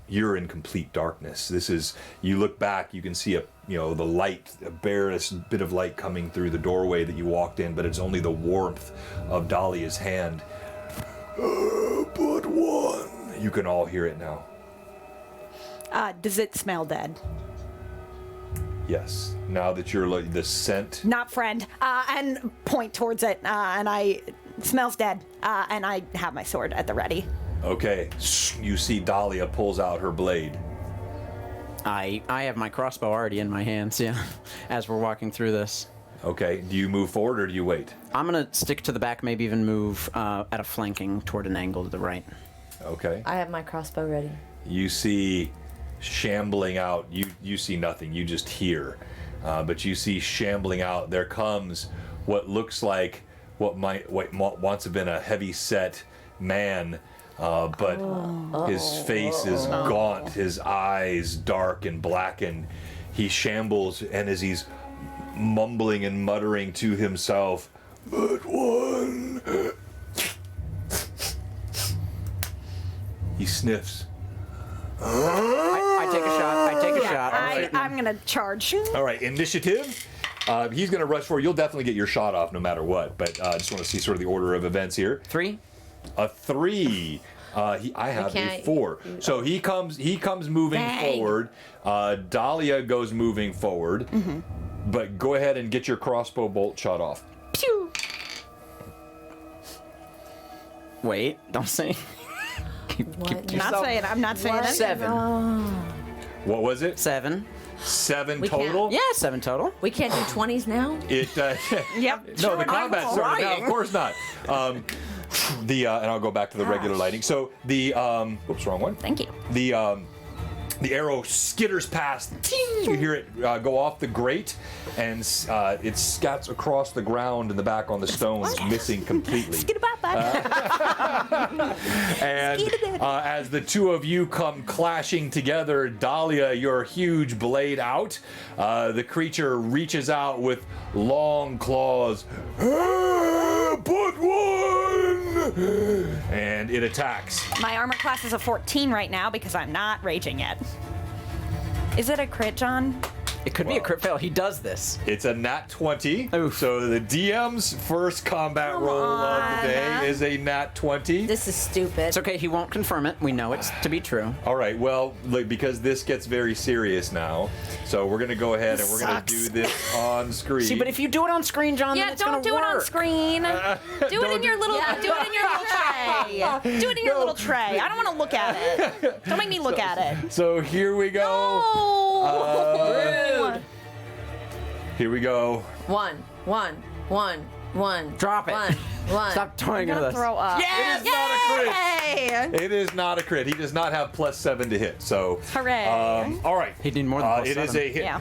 You're in complete darkness. This is. You look back, you can see the light, a barest bit of light coming through the doorway that you walked in, but it's only the warmth of Dahlia's hand. But one. You can all hear it now. Does it smell dead? Yes. Now that you're like the scent. Not friend. And point towards it, and it smells dead. And I have my sword at the ready. Okay. You see Dahlia pulls out her blade. I have my crossbow already in my hands, yeah, as we're walking through this. Okay. Do you move forward or do you wait? I'm going to stick to the back, maybe even move at a flanking toward an angle to the right. Okay. I have my crossbow ready. You see shambling out. You see nothing. You just hear. But you see shambling out. There comes what looks like what once have been a heavy set man. But his face is gaunt, his eyes dark and blackened. He shambles, and as he's mumbling and muttering to himself, "But one," He sniffs. I take a shot. I take a shot. I'm gonna charge. All right, initiative. He's going to rush forward. You'll definitely get your shot off no matter what, but I just want to see sort of the order of events here. 3. A 3. I have a can't- 4. So he comes moving Dang. forward. Dahlia goes moving forward. But go ahead and get your crossbow bolt shot off. Pew. Wait, don't say. What? I'm not saying it. 7. What was it? 7. 7 We can't- total? Yeah, 7 total. We can't do 20s now? It Yep. no, the combat started now. trying. Of course not. And I'll go back to the regular lighting. So the oops, wrong one. Thank you. The arrow skitters past. Ting! You hear it go off the grate, and it scats across the ground in the back on the stones, missing completely. And as the two of you come clashing together, Dahlia, your huge blade out, the creature reaches out with long claws. But one! And it attacks. My armor class is a 14 right now because I'm not raging yet. Is it a crit, John? It could be a crit fail. He does this. It's a nat 20. Oof. So the DM's first combat roll of the day is a nat 20. This is stupid. It's okay. He won't confirm it. We know it's to be true. All right, well, look, because this gets very serious now, so we're going to go ahead and we're going to do this on screen. See, but if you do it on screen, John, then Yeah, it's don't gonna do it on work. screen. Do it in your little. Do it in your little tray. Do it in your little tray. I don't want to look at it. Don't make me look at it. So here we go. Oh. Here we go. One. Drop it. One. Stop toying I'm with gonna us. throw up. It is not a crit. Yay! It is not a crit. He does not have +7 to hit. So, Hooray. all right. He'd need more than It is +7. a hit. Yeah.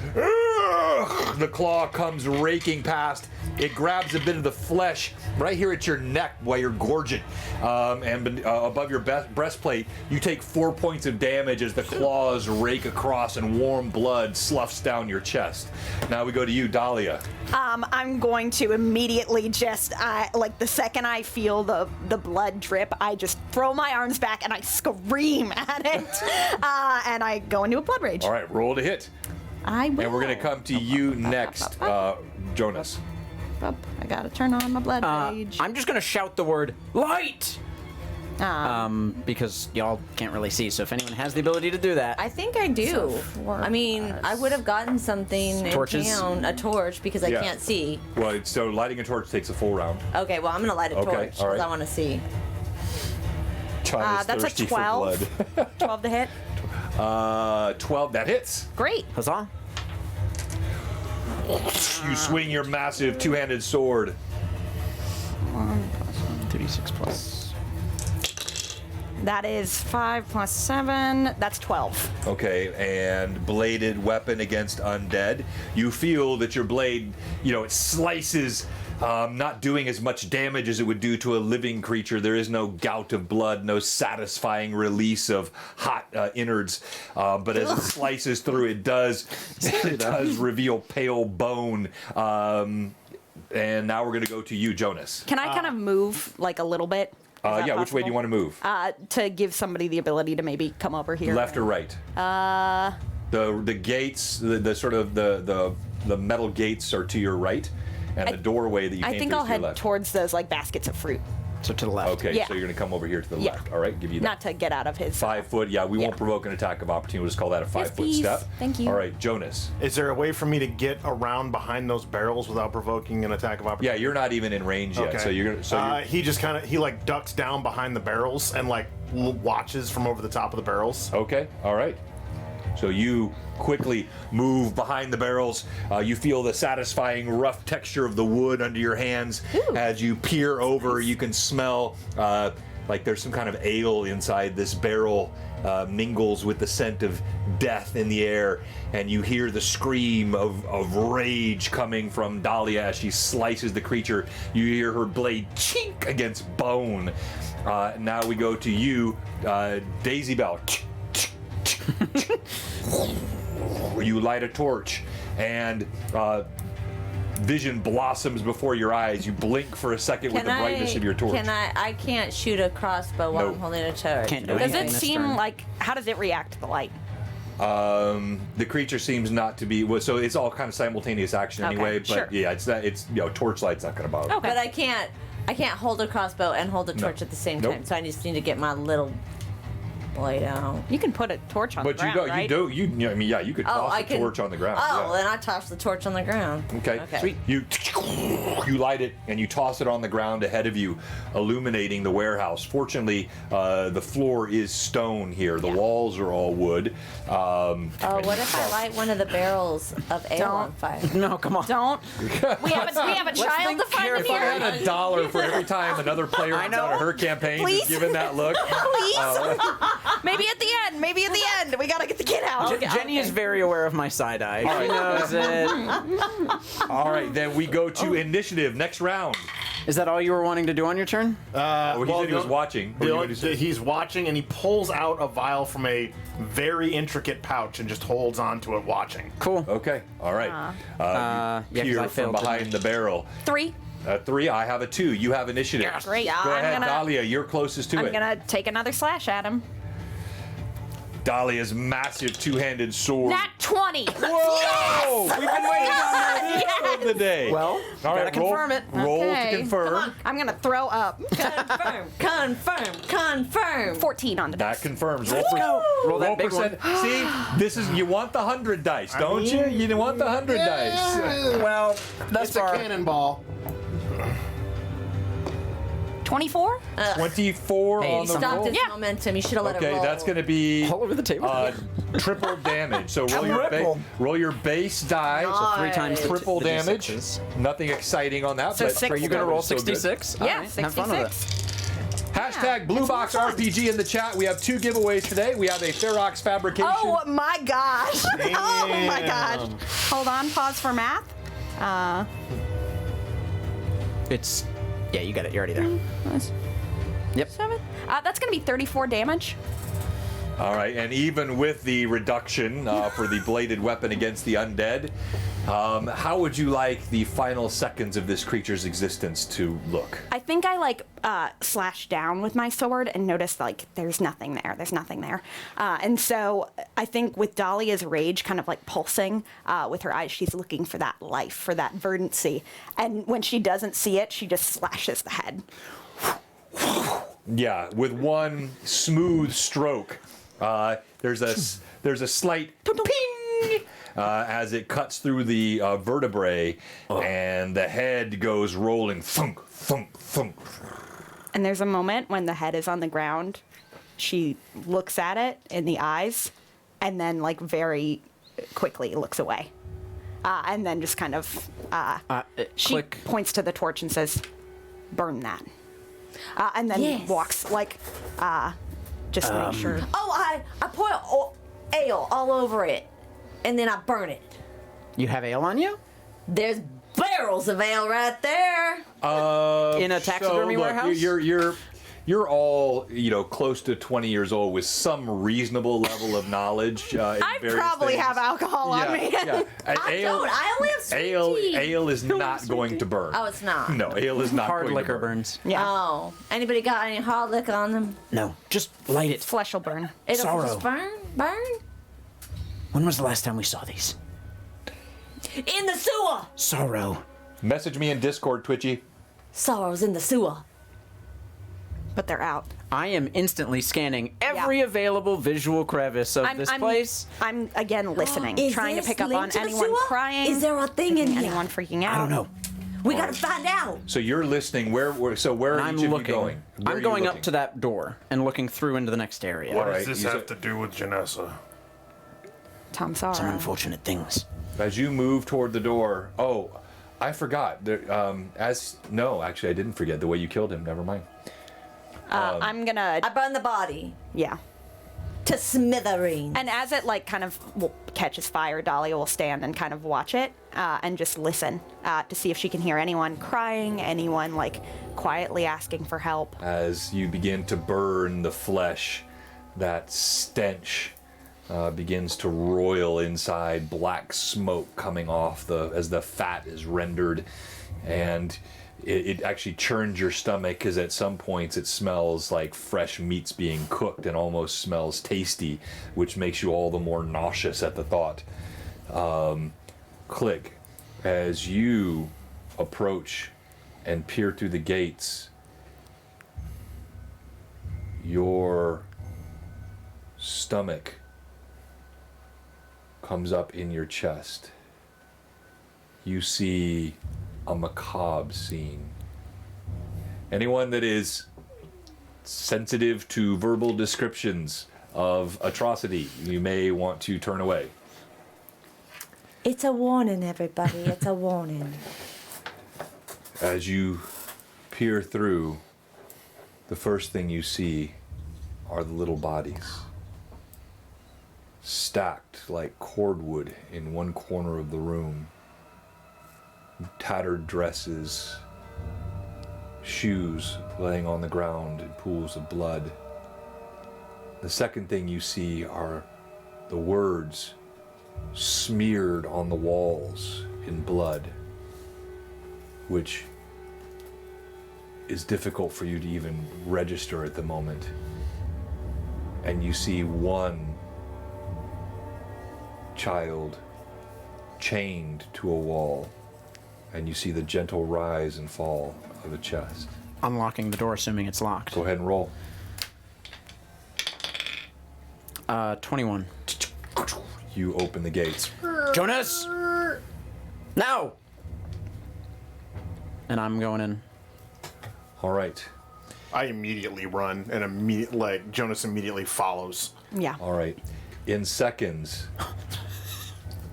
The claw comes raking past. It grabs a bit of the flesh right here at your neck while you're gorging. And above your breastplate, you take 4 points of damage as the claws rake across and warm blood sloughs down your chest. Now we go to you, Dahlia. I'm going to immediately just, like the second I feel the blood drip, I just throw my arms back and I scream at it. And I go into a blood rage. All right, roll to hit. I will. And we're going to come to you next, Jonas. I gotta turn on my blood rage. I'm just gonna shout the word light. Because y'all can't really see. So if anyone has the ability to do that, I think I do. I mean, I would have gotten something Torches? in town, a torch, because I Yeah. can't see. Well, so lighting a torch takes a full round. Okay, well, I'm gonna light a Okay, torch because all right. I want to see. China's That's a thirsty 12. for blood. 12 to hit. 12, that hits. Great. huzzah! You swing your massive two-handed sword. 2d6 plus. That is 5 plus 7. That's 12. Okay, and bladed weapon against undead. You feel that your blade, it slices, not doing as much damage as it would do to a living creature. There is no gout of blood, no satisfying release of hot innards. But as it slices through, it does reveal pale bone. And now we're going to go to you, Jonas. Can I kind of move like a little bit? Is that Yeah, which way do you want to move? to give somebody the ability to maybe come over here. Left or right? The gates, the sort of the metal gates are to your right, and the doorway that you I came think through I'll is to your head left. towards those like baskets of fruit, So to the left. Okay, Yeah. so you're going to come over here to the Yeah. left. All right, give you that. not to get out of his. 5 foot. Yeah, we won't provoke an attack of opportunity. We'll just call that a 5 foot please. step. Thank you. All right, Jonas. Is there a way for me to get around behind those barrels without provoking an attack of Yeah, opportunity? you're not even in range yet. Okay. So you're going to. he just kind of like ducks down behind the barrels and like watches from over the top of the barrels. Okay, all right. So you quickly move behind the barrels. You feel the satisfying rough texture of the wood under your hands. As you peer over, you can smell like there's some kind of ale inside this barrel. Mingles with the scent of death in the air, and you hear the scream of rage coming from Dahlia as she slices the creature. You hear her blade chink against bone. Now we go to you, Daisy Bell. You light a torch, and vision blossoms before your eyes. You blink for a second with the brightness of your torch. I can't shoot a crossbow while Nope. I'm holding a torch. Can't do Does anything it this seem turn. like, how does it react to the light? The creature seems not to be. Well, so it's all kind of simultaneous action Okay, anyway. But sure. yeah, it's torchlight's not going to bother. Okay. But I can't hold a crossbow and hold a torch at the same Nope. time. So I just need to get my little blade out. You can put a torch on But the ground, right? you could toss I the can torch on the ground. Oh, yeah. then I toss the torch on the ground. Okay. Sweet. You light it and you toss it on the ground ahead of you, illuminating the warehouse. Fortunately, the floor is stone here. The walls are all wood. Oh, what if I light one of the barrels of ale on Don't. fire? No, come on. Don't. We have a child think to find in If I here. had $1 for every time another player comes out of her campaign Please. is given that look. Please. Maybe at the end. Maybe at the end. We gotta get the kid out. Jenny is very aware of my side eye. She knows it. All right, then we go to initiative. Next round. Is that all you were wanting to do on your turn? Well, he said he was watching. What do you want to say? He's watching, and he pulls out a vial from a very intricate pouch and just holds on to it, watching. Cool. Okay, all right. yeah, 'cause Peer I from failed to- behind the barrel. 3. 3, I have a 2. You have initiative. Great. Go ahead, Dahlia. You're closest to I'm it. gonna take another slash at him. Dahlia's massive two-handed sword. Nat 20. Whoa! We've been waiting on this of the day. Well, all right, gotta confirm it. Roll Okay. to confirm. I'm gonna throw up. Confirm. 14 on the That dice. confirms. Roll that big one. See, this is you want the 100 dice, don't you? You want the 100 dice. Well, thus It's a far. cannonball. 24? 24 Hey, on the Stopped roll. its momentum. You should have let it Okay, roll. that's going to be All over the table. triple damage. So roll your base die. So 3 times the Triple the damage. D6s. Nothing exciting on that. So but six Are you going to roll still good. 66? Yeah, All right, have fun with it. 66. Hashtag Blue Box RPG in the chat. We have 2 giveaways today. We have a Ferox fabrication. Oh my gosh. Oh my gosh. Hold on, pause for math. It's. Yeah, you got it. You're already there. Yep. 7. That's gonna be 34 damage. All right, and even with the reduction for the bladed weapon against the undead, how would you like the final seconds of this creature's existence to look? I think I slash down with my sword and notice there's nothing there. There's nothing there. And so I think with Dahlia's rage kind of pulsing with her eyes, she's looking for that life, for that verdancy. And when she doesn't see it, she just slashes the head. Yeah, with one smooth stroke, there's a slight ping as it cuts through the vertebrae, and the head goes rolling, thunk, thunk, thunk. And there's a moment when the head is on the ground. She looks at it in the eyes, and then very quickly looks away. And then just kind of she Click. points to the torch and says, "Burn that." And then Yes. walks just to make sure. Oh, I pour ale all over it, and then I burn it. You have ale on you? There's barrels of ale right there. In a taxidermy look, warehouse? You're all close to 20 years old with some reasonable level of knowledge. I probably have alcohol on me. Yeah. I don't. I only have sweet Ale, tea. ale is not going to burn. Oh, it's not. No, ale is not Hard going liquor to burn. burns. Yeah. Oh, anybody got any hard liquor on them? No, just light it. Flesh will burn. It'll Sorrow. just burn. When was the last time we saw these? In the sewer. Sorrow. Message me in Discord, Twitchy. Sorrow's in the sewer. But they're out. I am instantly scanning every available visual crevice of this place. I'm again listening, Is trying to this pick up linked on to the anyone sewer? crying. Is there a thing in here? anyone freaking out? I don't know. We gotta find out. So you're listening. Where are I'm each of looking. you going? Where are I'm you going up looking? to that door and looking through into the next area. What What Right, does this you have said- to do with Janessa? Tom Some Sorrow. unfortunate things. As you move toward the door, I forgot. No, actually, I didn't forget the way you killed him. Never mind. I'm gonna, I burn the body yeah. to smithereens. And as it kind of catches fire, Dahlia will stand and kind of watch it and just listen to see if she can hear anyone crying, anyone quietly asking for help. As you begin to burn the flesh, that stench begins to roil inside, black smoke coming off as the fat is rendered, and it actually churns your stomach because at some points it smells like fresh meats being cooked and almost smells tasty, which makes you all the more nauseous at the thought. Click, as you approach and peer through the gates, your stomach comes up in your chest. You see a macabre scene. Anyone that is sensitive to verbal descriptions of atrocity, you may want to turn away. It's a warning, everybody. It's a warning. As you peer through, the first thing you see are the little bodies, stacked like cordwood in one corner of the room. Tattered dresses, shoes laying on the ground in pools of blood. The second thing you see are the words smeared on the walls in blood, which is difficult for you to even register at the moment. And you see one child chained to a wall, and you see the gentle rise and fall of a chest. Unlocking the door, assuming it's locked. Go ahead and roll. 21. You open the gates. Jonas! Now! And I'm going in. All right. I immediately run, and Jonas immediately follows. Yeah. All right. In seconds,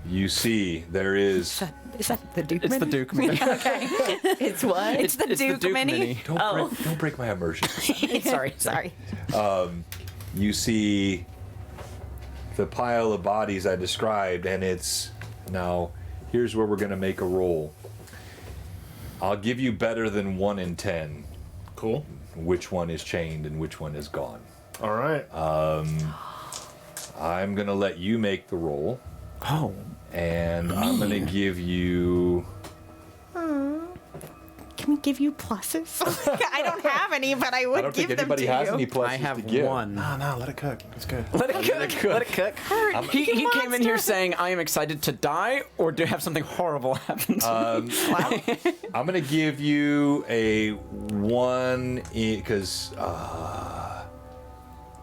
you see there is... Is that the Duke It's Mini? the Duke Mini. It's what? It's the Duke Mini. Don't break my immersion. Sorry. Sorry. You see the pile of bodies I described, and it's... Now, here's where we're going to make a roll. I'll give you better than 1 in 10. Cool. Which one is chained and which one is gone. All right. I'm going to let you make the roll. Oh. And I'm going to give you... Can we give you pluses? I don't have any, but I would I don't give think them anybody to has you. any pluses I have to give. one. No, let it cook. It's good. Let it cook. Let it cook. He came in here saying, I am excited to die or to have something horrible happen to me. I'm going to give you a 1 because I'll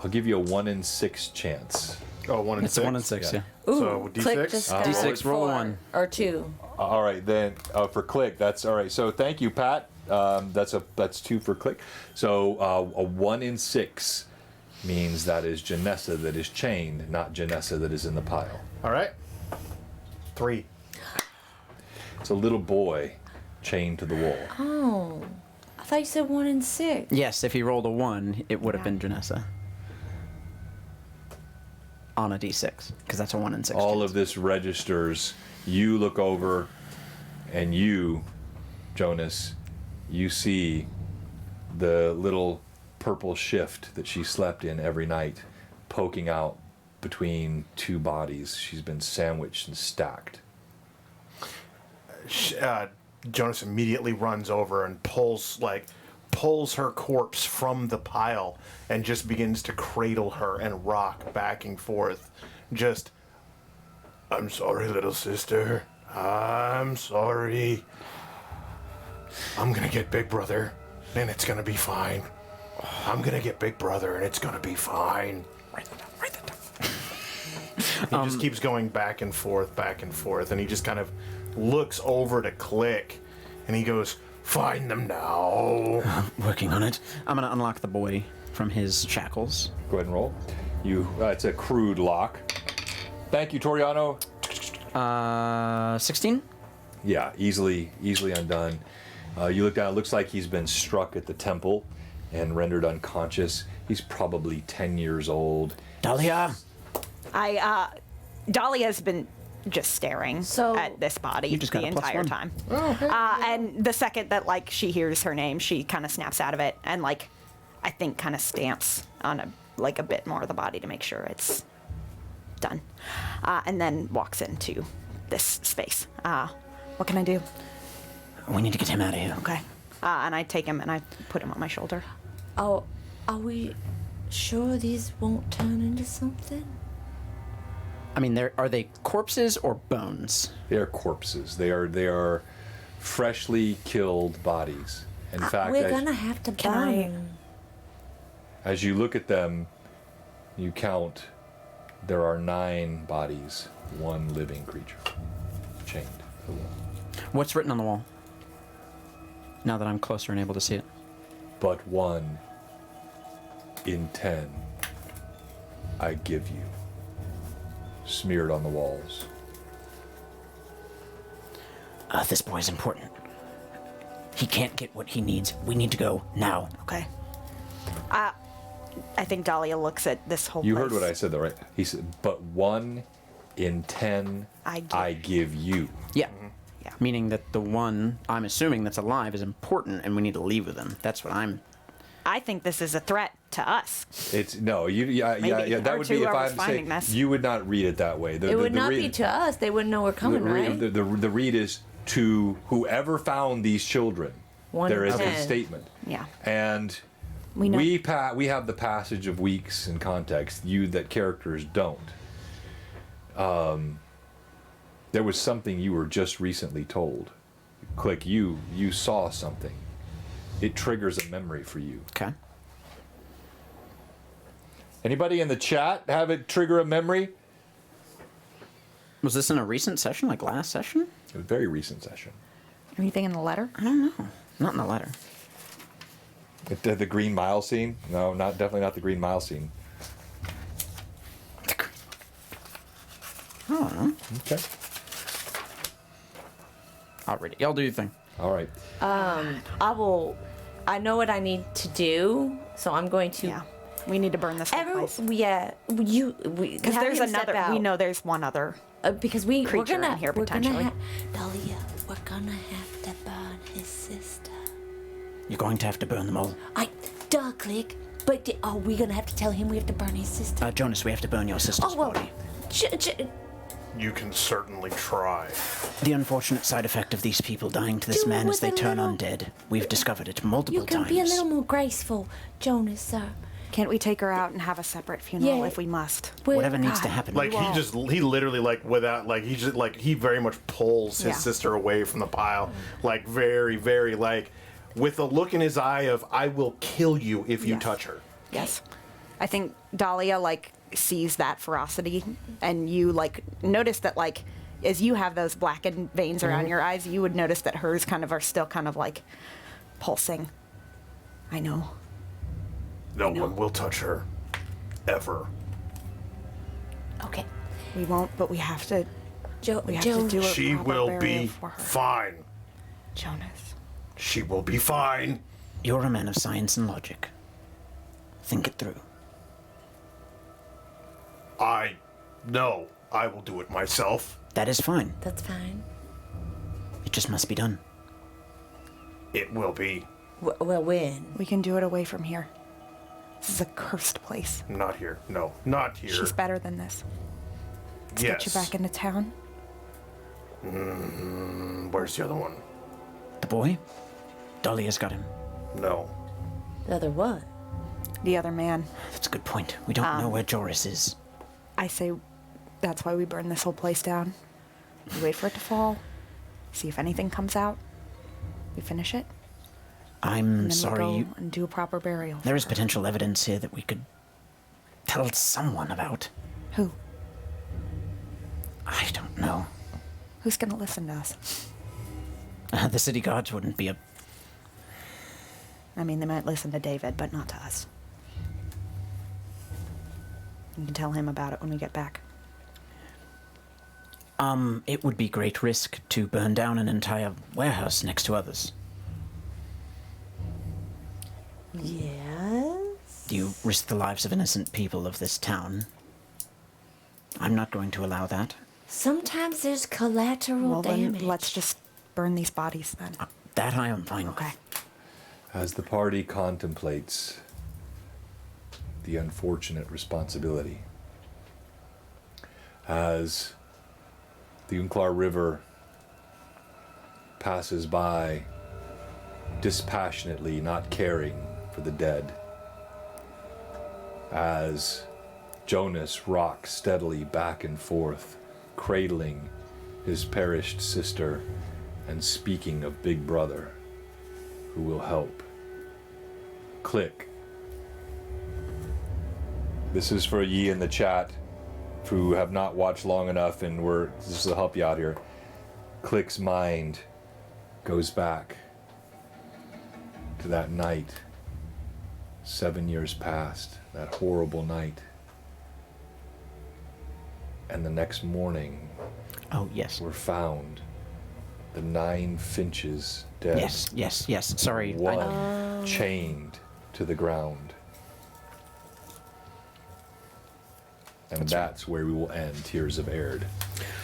give you a 1 in 6 chance. Oh, 1 in It's 6. a 1 in 6, yeah. Ooh, So, Click D6? just got D6, roll a 4 1. or 2. All right, then for Click, that's all right. So thank you, Pat. That's 2 for Click. So a 1 in 6 means that is Janessa that is chained, not Janessa that is in the pile. All right. 3. It's a little boy chained to the wall. Oh. I thought you said 1 in 6. Yes, if he rolled a 1, it would have been Janessa. On a d6, because that's a 1 in 6. All chance. of this registers. You look over, and you, Jonas, you see the little purple shift that she slept in every night poking out between 2 bodies. She's been sandwiched and stacked. Jonas immediately runs over and pulls her corpse from the pile and just begins to cradle her and rock back and forth. Just, I'm sorry, little sister. I'm sorry. I'm gonna get Big Brother, and it's gonna be fine. I'm gonna get Big Brother, and it's gonna be fine. Write that down. He just keeps going back and forth, and he just kind of looks over to Click, and he goes, "Find them now." Working on it. I'm going to unlock the boy from his shackles. Go ahead and roll. It's a crude lock. Thank you, Toriano. 16? Yeah, easily undone. You look down, it looks like he's been struck at the temple and rendered unconscious. He's probably 10 years old. Dahlia! Dahlia's been just staring at this body just got the a +1. entire time. And the second that she hears her name, she kind of snaps out of it and I think kind of stamps on a bit more of the body to make sure it's done. And then walks into this space. What can I do? We need to get him out of here. Okay. And I take him and I put him on my shoulder. Oh, are we sure these won't turn into something? I mean, are they corpses or bones? They are corpses. They are freshly killed bodies. In fact, We're gonna have to burn them. as you look at them, you count. There are 9 bodies, 1 living creature, chained to the wall. What's written on the wall? Now that I'm closer and able to see it. But 1 in 10 I give you, smeared on the walls. This boy's important. He can't get what he needs. We need to go now. Okay. I think Dahlia looks at this whole You place. heard what I said, though, right? He said, but 1 in 10 I give you. Yeah. Yeah. Meaning that the one I'm assuming that's alive is important, and we need to leave with him. That's what I'm. I think this is a threat to us. It's no, yeah. That Or would to be if whoever's I'm finding saying this. you would not read it that way. It would not be to us. They wouldn't know we're coming, right? The read is to whoever found these children. 1 There in is a 10. statement. Yeah. And We know. we have the passage of weeks in context. You that characters don't. There was something you were just recently told. Click. You saw something. It triggers a memory for you. Okay. Anybody in the chat have it trigger a memory? Was this in a recent session, like last session? A very recent session. Anything in the letter? I don't know. Not in the letter. The Green Mile scene? No, definitely not the Green Mile scene. I don't know. Okay. I'll read it. Y'all do your thing. All right. I know what I need to do, so I'm going to. Yeah. We need to burn this whole place. Because There's another. We know there's one other. Because we're creature gonna in here, we're potentially. gonna Dahlia, we're gonna have to burn his sister. You're going to have to burn them all. Click. But are we gonna have to tell him we have to burn his sister? Jonas, we have to burn your sister's Oh well. body. You can certainly try. The unfortunate side effect of these people dying to this Do it man is with they a turn little- undead. We've discovered it multiple You can times. be a little more graceful, Jonas, sir. Can't we take her out and have a separate funeral Yeah. if we must? Whatever needs to happen. Like he literally he very much pulls his Yeah. sister away from the pile, like very, very like with a look in his eye of I will kill you if you Yes. touch her. Yes. I think Dahlia sees that ferocity, and you notice that as you have those blackened veins around your eyes, you would notice that hers are still pulsing. I know. No one will touch her, ever. Okay. We won't, but we have to. We have to do a She proper will burial be for her. fine. Jonas. She will be fine. You're a man of science and logic. Think it through. I will do it myself. That is fine. That's fine. It just must be done. It will be. Well, when? We can do it away from here. This is a cursed place. Not here. No, not here. She's better than this. Let's get you back into town. Where's the other one? The boy? Dahlia's got him. No. The other what? The other man. That's a good point. We don't know where Joris is. I say that's why we burn this whole place down. We wait for it to fall. See if anything comes out. We finish it. I'm And then sorry. we go and do a proper burial. There is potential evidence here that we could tell someone about. Who? I don't know. Who's gonna listen to us? The city guards wouldn't be a... I mean, they might listen to David, but not to us. You can tell him about it when we get back. It would be great risk to burn down an entire warehouse next to others. Yes. You risk the lives of innocent people of this town. I'm not going to allow that. Sometimes there's collateral Well, damage. then let's just burn these bodies then. That I am fine with. Okay. As the party contemplates the unfortunate responsibility, as the Unclar River passes by dispassionately, not caring for the dead, as Jonas rocks steadily back and forth, cradling his perished sister and speaking of Big Brother who will help. Click. This is for ye in the chat who have not watched long enough, and this will help you out here. Click's mind goes back to that night, 7 years past, that horrible night. And the next morning, Oh, yes. were found the 9 finches dead. Yes. Sorry. One chained to the ground. And that's where we will end Tears of Aihrde.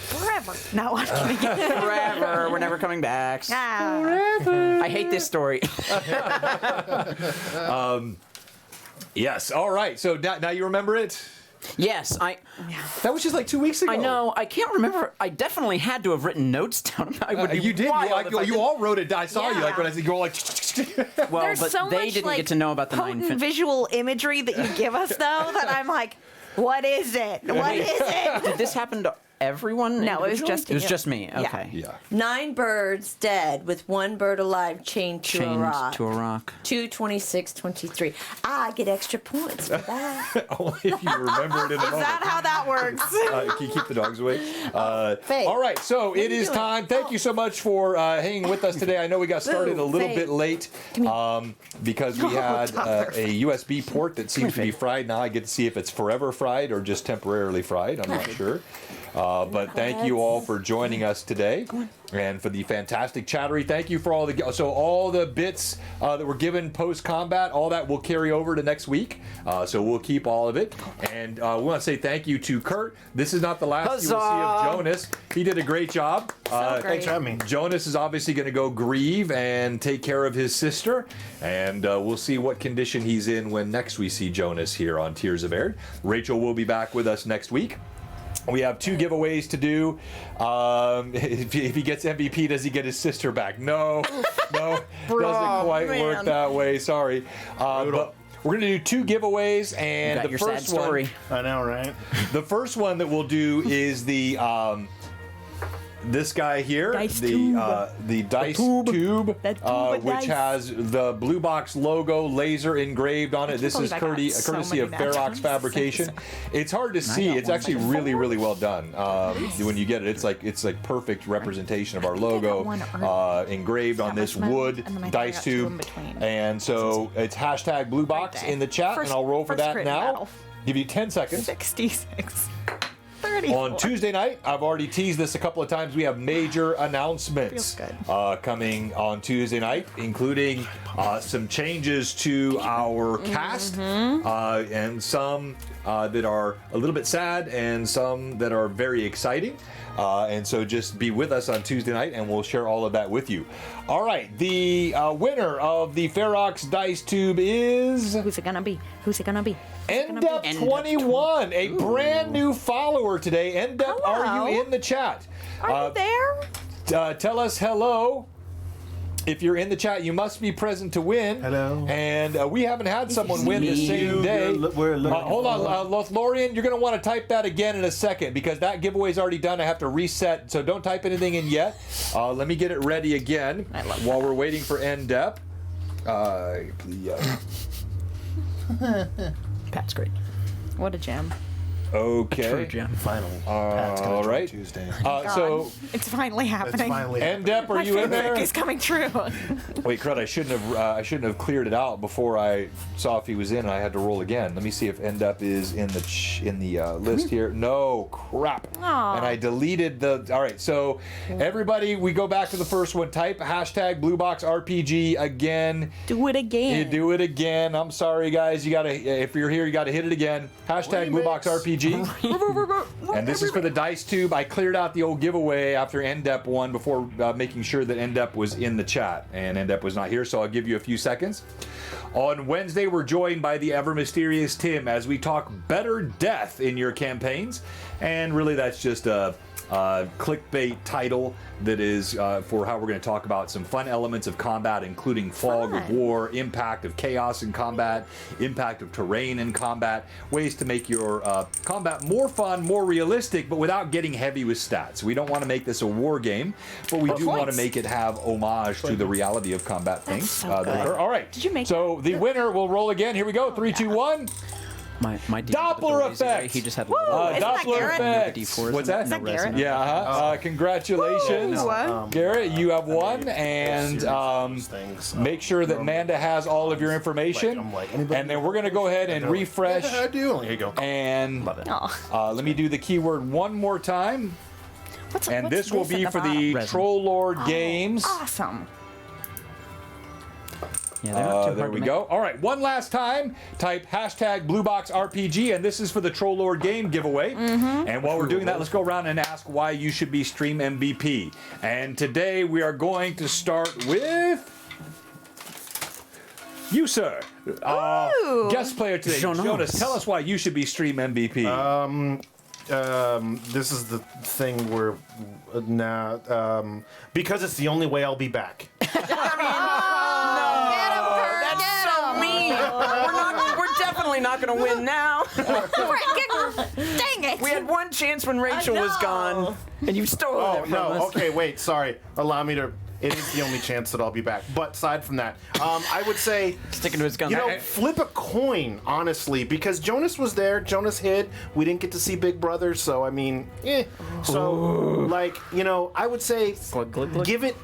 Forever. No, I'm kidding. Forever. We're never coming back. Ah. I hate this story. Yes, all right. So now you remember it? Yes, That was just like 2 weeks ago. I know. I can't remember. I definitely had to have written notes down. I would be You did. wild if I You didn't. all wrote it down. I saw you Yeah. like when I said you all like. Well, There's but so they much, didn't like, get to know about the 9 potent visual imagery that you give us, though, that I'm like, what is it? What is it? Did this happen to everyone? No, it was individually? just It was you. just me. Yeah. Okay. Yeah. 9 birds dead with 1 bird alive chained to a Chained rock. to a rock. 226-23. I get extra points for that. Only if you remember it in a Is moment. that how that works? Can you keep the dogs away? Faith. All right, so it is doing? time. Thank you so much for hanging with us today. I know we got started a little Faith. bit late because we had a USB port that seems to be fried. Now I get to see if it's forever fried or just temporarily fried. I'm not sure. But thank you all for joining us today and for the fantastic chattery. Thank you for all the bits that were given post combat. All that will carry over to next week. So we'll keep all of it. And we want to say thank you to Kurt. This is not the last you will see of Jonas. He did a great job. Thanks for having me. Jonas is obviously going to go grieve and take care of his sister, and we'll see what condition he's in when next we see Jonas here on Tears of Aihrde. Rachel will be back with us next week. We have 2 giveaways to do. If he gets MVP, does he get his sister back? No, doesn't quite work that way. Sorry. But we're going to do 2 giveaways, and Got the your first sad story. I know, right? The first one that we'll do is the this guy here, the dice tube, That tube of which dice. has the Blue Box logo laser engraved on it. This is believe I got so courtesy many of Ferox naturals. Fabrication. It's hard to see. got It's one. actually really well done. When you get it, it's like perfect representation of our logo one early. engraved on this much wood and then I dice got 2 in tube. between. And so it's hashtag Blue Box Right there. in the chat, First- and I'll roll for first that crit now. battle. Give you 10 seconds. 66. 34. On Tuesday night, I've already teased this a couple of times. We have major announcements Feels coming on Tuesday night, including some changes to our cast, and some that are a little bit sad, and some that are very exciting. And so just be with us on Tuesday night, and we'll share all of that with you. All right, the winner of the Ferox Dice Tube is Who's it gonna be? Who's it gonna be? Endep21, a brand new follower today. Endep, are Hello. you in the chat? Are you there? Tell us hello. If you're in the chat, you must be present to win. Hello. And we haven't had someone win the same day. We're looking Hold on, Lothlorian, you're going to want to type that again in a second because that giveaway is already done. I have to reset, so don't type anything in yet. Let me get it ready again while we're waiting for Endep. Pat's great. What a gem. Okay. Finally. Pat's gonna All join right. Tuesday. So, It's finally It's happening. finally. Endep, are My you in there? fanfic is coming true. Wait, crud! I shouldn't have cleared it out before I saw if he was in. And I had to roll again. Let me see if Endep is in the list here. No, crap! Aw. And I deleted the. All right, so everybody, we go back to the first one. Type hashtag BlueBoxRPG again. Do it again. You do it again. I'm sorry, guys. You gotta. If you're here, you gotta hit it again. Hashtag BlueBoxRPG. RPG. And this is for the dice tube. I cleared out the old giveaway after Endep won before making sure that Endep was in the chat. And Endep was not here, so I'll give you a few seconds. On Wednesday, we're joined by the ever mysterious Tim as we talk better death in your campaigns. And really, that's just a clickbait title that is for how we're going to talk about some fun elements of combat, including fog of war, impact of chaos in combat, impact of terrain in combat, ways to make your combat more fun, more realistic, but without getting heavy with stats. We don't want to make this a war game, but we do want to make it have homage to the reality of combat things. So good. All right. Did you make so the winner will roll again. Here we go. 3, 2, 1. My Doppler effect. He just had Isn't that Doppler Garrett? effect. D4s. What's that? Is that Garrett? Yeah. Congratulations, Woo. Garrett. You have won, and make sure that Manda has all of your information. And then we're gonna go ahead and refresh. Yeah, I do. Here you go. And Oh. let me do the keyword one more time. What's This will be at for bottom? the Resin. Troll Lord Games. Awesome. Yeah, they're not too There hard we to go. All right, one last time. Type hashtag BlueBoxRPG, and this is for the Troll Lord game giveaway. And while we're doing that, let's go around and ask why you should be Stream MVP. And today we are going to start with you, sir. Guest player today. Jonas, tell us why you should be Stream MVP. This is the thing where because it's the only way I'll be back. We're definitely not going to win now. Dang it! We had one chance when Rachel was gone, and you stole Oh it from no! us. Okay, wait. Sorry. Allow me to. It is the only chance that I'll be back. But aside from that, I would say, Sticking to his guns. flip a coin, honestly, because Jonas was there. Jonas hid. We didn't get to see Big Brother, so I mean, So, like, I would say, Glug, glug, glug. give it.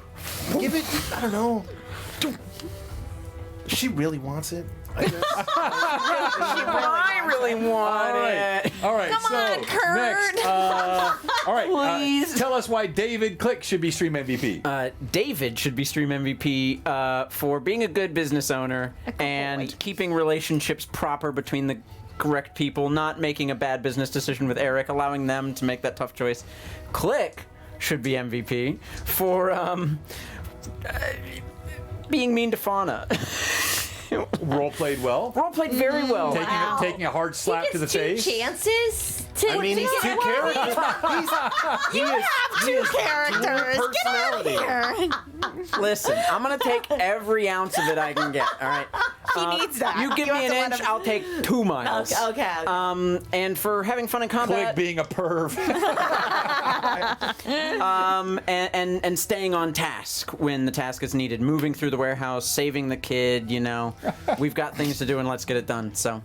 I don't know. She really wants it. I guess. I really want it. All right. Come on, Kurt. Next. All right. Please. Tell us why David Click should be Stream MVP. David should be Stream MVP for being a good business owner and keeping relationships proper between the correct people, not making a bad business decision with Eric, allowing them to make that tough choice. Click should be MVP for being mean to Fauna. Role played well. Role played very well. Taking a hard slap to the face. Chances to I mean, he's to two get characters. You have two characters. Get out of here. Listen, I'm gonna take every ounce of it I can get. All right. He needs that. You give You me have an to let inch, him- I'll take 2 miles. Okay. And for having fun in Click combat, being a perv. and staying on task when the task is needed, moving through the warehouse, saving the kid. We've got things to do, and let's get it done. So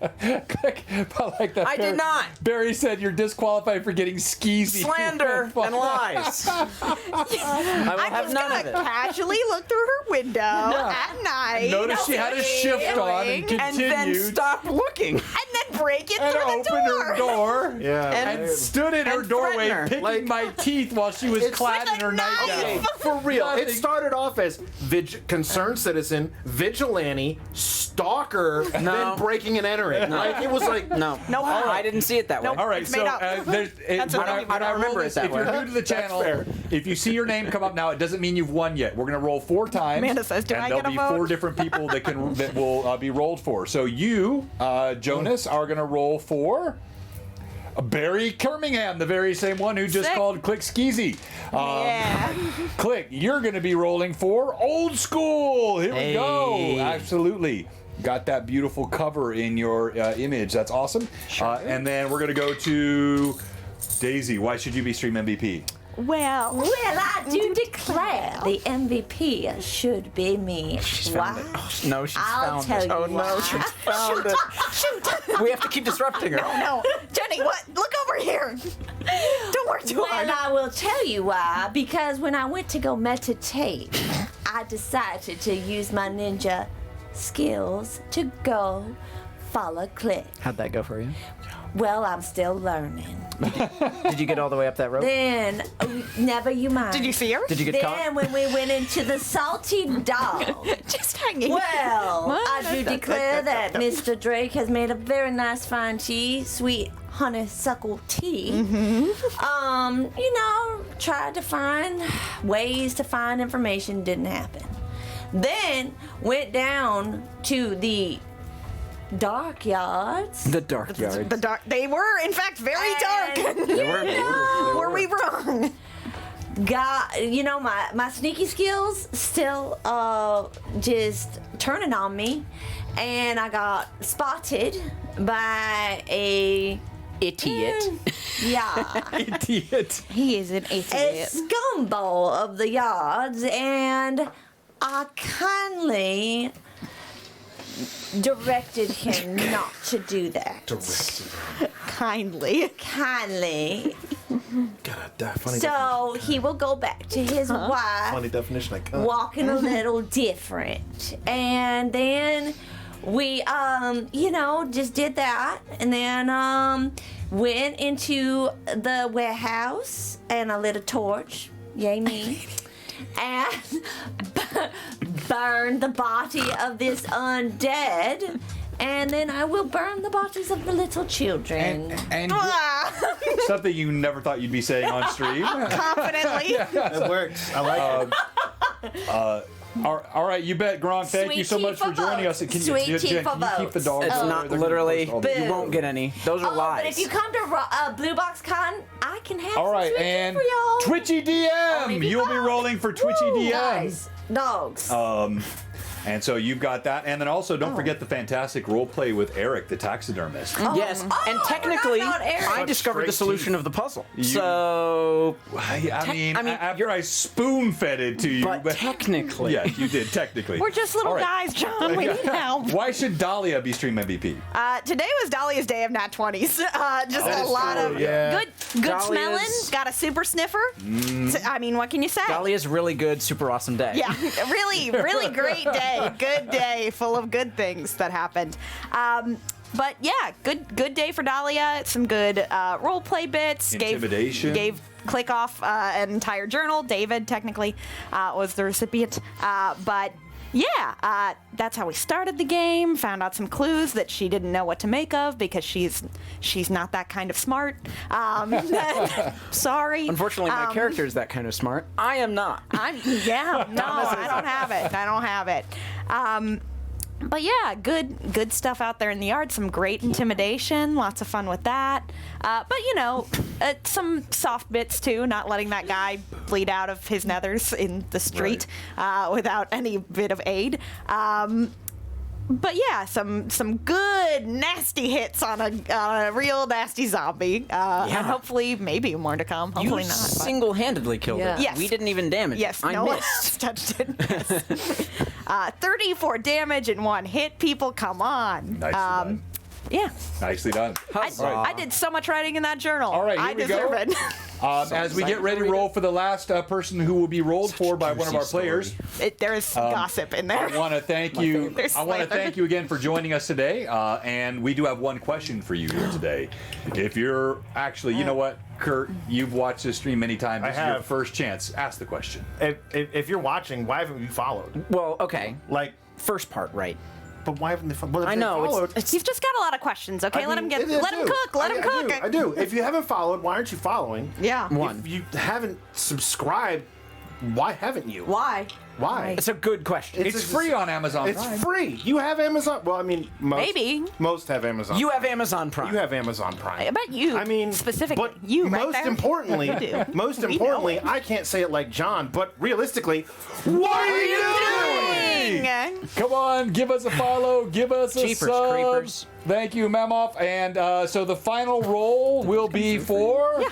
Click. I like that. I did not. Barry said you're disqualified for getting skeezy. slander and lies. I will I'm have just none of gonna it. casually look through her window at night. Notice she had a shift on and And continued. And then stop looking. and then break it and through the opened her door. Yeah. And stood in her and doorway threaten her. picking my teeth while she was clad in her nightgown. For real, Nothing. it started off as concerned citizen, vigilante, stalker, then breaking and entering. Like, it was like No, I didn't see it that way. Nope. All right, It's so made up. when what I I remember roll it this, that if you're way. new to the channel, if you see your name come up now, it doesn't mean you've won yet. We're gonna roll 4 times. Amanda says, "Do and I there'll get a be vote?" 4 different people that will be rolled for. So you, Jonas, are gonna roll for Barry Kirmingham, the very same one who just Sick. called Click Skeezy. Yeah. Click, you're going to be rolling for Old School. Here we go. Hey. Absolutely. Got that beautiful cover in your image. That's awesome. And then we're going to go to Daisy. Why should you be Stream MVP? Well, Well, I do declare the MVP should be me. Found it. Why? Oh, no, she's I'll found tell it. you Oh no, why. she's found it. shoot. We have to keep disrupting her. No, Jenny, what? Look over here. Don't work too Well, hard. I will tell you why. Because when I went to go meditate, I decided to use my ninja skills to go follow Click. How'd that go for you? Well, I'm still learning. Did you get all the way up that rope? Then, never you mind. Did you see her? Did you get Then caught? when we went into the salty dog, Just hang Well, What? I do declare that Mr. Drake has made a very nice fine tea, sweet honeysuckle tea. You know, tried to find ways to find information, didn't happen. Then went down to the dark yards. The dark yard. The dark. They were, in fact, very dark. Were we wrong? Got, you know, my sneaky skills still just turning on me, and I got spotted by a Idiot. yeah, Idiot. He is an a idiot. scumball of the yards, and I kindly directed him not to do that. Kindly. Kindly. God, funny So he will go back to his wife. funny definition. I can't. Walking a little different. And then we, you know, just did that. And then, went into the warehouse and I lit a torch. Yay me. And burned the body of this undead. And then I will burn the bodies of the little children. And something you never thought you'd be saying on stream. Confidently. It works. I like it. All right, you bet, Gronk. Thank Sweet you so tea much for for joining votes. us. Can Sweet you tea for keep the votes. dogs? It's over not there? literally. All the- You won't get any. Those are Oh, lies. but if you come to Blue Box Con, I can have All some right, sweet tea and for y'all. Twitchy DM. Only You'll be five. rolling for Twitchy Woo, DM. guys, dogs. And so you've got that, and then also don't forget the fantastic role play with Eric, the taxidermist. Yes, Oh, and I technically, forgot about Eric. I discovered the Straight solution teeth. of the puzzle. So, I mean, I mean, after I spoon-fed it to you, but technically, yes, you did technically. We're just little All right. guys, John. We need help. Why should Dahlia be stream MVP? Today was Dahlia's day of nat 20s. Just That a is lot true, of yeah. good Dahlia's- smelling. Got a super sniffer. I mean, what can you say? Dahlia's really good, super awesome day. Yeah, really, really great day. Good day, full of good things that happened. But yeah, good day for Dahlia. Some good role play bits. Intimidation. Gave click off an entire journal. David technically was the recipient, but. Yeah, that's how we started the game. Found out some clues that she didn't know what to make of because she's not that kind of smart. Sorry. Unfortunately, my character is that kind of smart. I am not. No, I don't have it. I don't have it. But yeah, good stuff out there in the yard. Some great intimidation. Lots of fun with that. But you know, some soft bits too. Not letting that guy bleed out of his nethers in the street without any bit of aid. But yeah, some good nasty hits on a real nasty zombie. And hopefully, maybe more to come. You Hopefully not. but- single-handedly killed Yeah. it. Yes. We didn't even damage Yes, it. I no one missed. else touched it. Yes. 34 damage in one hit. People, come on. Nicely done. Yeah, Nicely done. I did so much writing in that journal. All right, I here we deserve go. it. As we get ready to roll for the last person who will be rolled for by one of our players, There is gossip in there. I want to thank you. There's I want to slander. thank you again for joining us today. And we do have one question for you here today. If you're actually, you know what, Kurt, you've watched this stream many times. I This is your have. first chance. Ask the question. If you're watching, why haven't you followed? Well, okay. Like, First part, right. but why haven't they followed? Well, if I they know. followed, You've just got a lot of questions. Okay, I let him mean, get. I Let him do. cook. Let him cook. I do. If you haven't followed, why aren't you following? Yeah. One. If you haven't subscribed, why haven't you? Why? Why? It's a good question. It's free on Amazon It's Prime. free. You have Amazon. Well, I mean, Maybe. most have Amazon. You have Amazon Prime. You have Amazon Prime. I bet you. I mean, specifically, but you right most there. importantly, You do. most We know importantly, it. I can't say it like John, but realistically, what are you doing? Dang. Come on, give us a follow, give us a Jeepers sub. creepers. Thank you, Memoff. And so the final roll will be for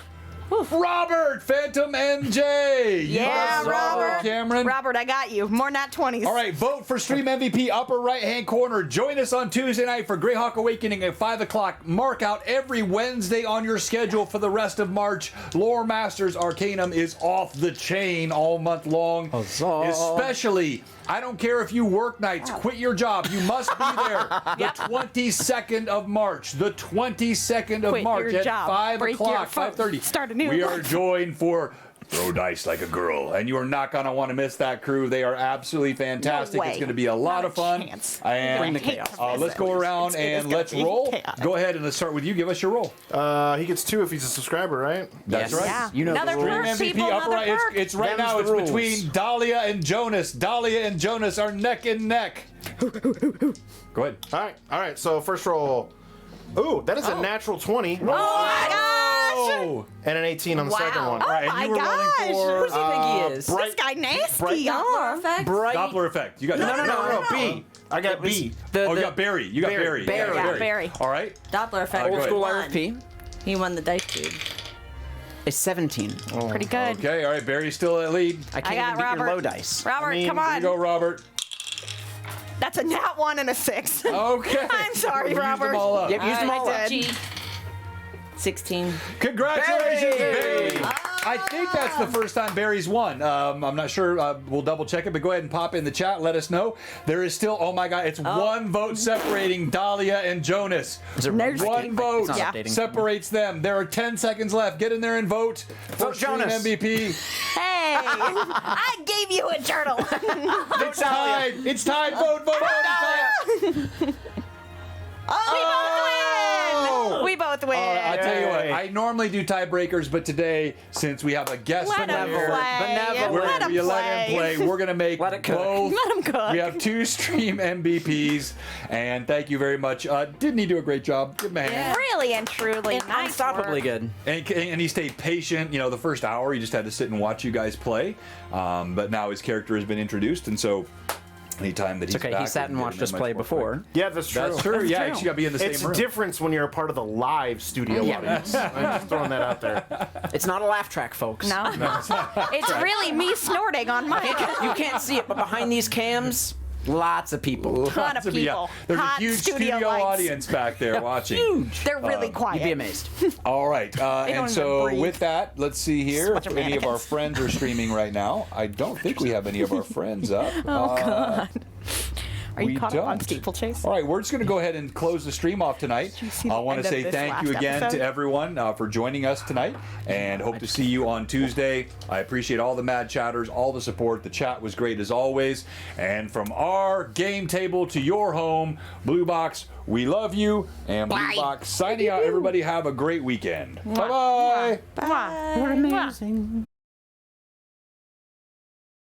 Robert Phantom NJ. You Yeah, got it, Robert. Cameron. Robert, I got you. More nat 20s. All right, vote for Stream MVP, upper right-hand corner. Join us on Tuesday night for Greyhawk Awakening at 5 o'clock. Mark out every Wednesday on your schedule for the rest of March. Lore Masters Arcanum is off the chain all month long. Huzzah. Especially, I don't care if you work nights, quit your job. You must be there. The 22nd of March. The 22nd of Quit March your at job. 5 Break your o'clock, phone. 5:30. Start a new We are life. joined for Throw dice like a girl, and you are not going to want to miss that crew. They are absolutely fantastic. No way. It's going to be a lot Not of fun. chance. And I hate to miss let's it. go around It's and gonna let's be roll. chaotic. Go ahead and let's start with you. Give us your roll. He gets 2 if he's a subscriber, right? That's Yes. right. Yeah. You know Another the Stream rules. perk, MVP people, up another right. perk. It's right Them's now. the It's rules. between Dahlia and Jonas. Dahlia and Jonas are neck and neck. Go ahead. All right. So first roll. Ooh, that is a natural 20 Oh my gosh! Oh. and an 18 on the second one. Oh All right, my and you were rolling gosh! for Who does he think he is? This guy nasty. Doppler effect. Bright. Doppler effect. You got No, B. I got B. Oh, you got Barry. You got Barry. Barry. Yeah, Yeah, Barry. All right. Doppler effect. Go Old ahead. school Won. RFP He won the dice tube. is 17. Pretty good. Okay. All right. Barry's still at lead. I can't I got even beat Robert. your low dice. Robert, come Here you on. go, Robert. That's a nat 1 and a 6. Okay. I'm sorry, We used Robert. them all up. Yep, use them all I up. did. G. 16. Congratulations, Barry! Barry! I think that's the first time Barry's won. I'm not sure. We'll double check it, but go ahead and pop in the chat. Let us know. There is still, oh my God, it's one vote separating Dahlia and Jonas. Is it There's- One vote It's not Yeah. updating. separates them. There are 10 seconds left. Get in there and vote for Jonas. MVP. Hey, I gave you a journal. It's tied. It's tied. Vote, vote, vote. Oh, we both win. I tell you what, Yay. I normally do tiebreakers, but today, since we have a guest Let him in here, play. Benevolent. Let him we let him play. We're gonna make Let it cook. both. Let him cook. We have 2 stream MVPs, and thank you very much. Didn't he do a great job? Give him a hand. Really and truly. Nice Unstoppably work. good. And he stayed patient. You know, the first hour, he just had to sit and watch you guys play. But now his character has been introduced, and so anytime that he's It's okay, back, he sat and we can watched get us him play much more before. quick. Yeah, that's true. That's true. Yeah, you got to be in the It's same a room. difference when you're a part of the live studio audience. I'm just throwing that out there. It's not a laugh track, folks. No, it's really me snorting on my You can't see it, but behind these cams, lots of people. ton of Yeah, people. there's Hot a huge studio lights. audience back there watching. Huge. They're really quiet. You'd be amazed. All right, don't and even so breathe. with that, let's see here bunch if of any of our mannequins. friends are streaming right now. I don't think we have any of our friends up. Oh God. Are we you caught up on don't. steeplechase? All right, we're just going to go ahead and close the stream off tonight. you see I the want end to of say this thank you last again episode? to everyone for joining us tonight, and hope to see you on Tuesday. I appreciate all the mad chatters, all the support. The chat was great as always. And from our game table to your home, Blue Box, we love you. And Blue Bye. Box signing out. Everybody have a great weekend. Bye-bye. Bye. We're amazing.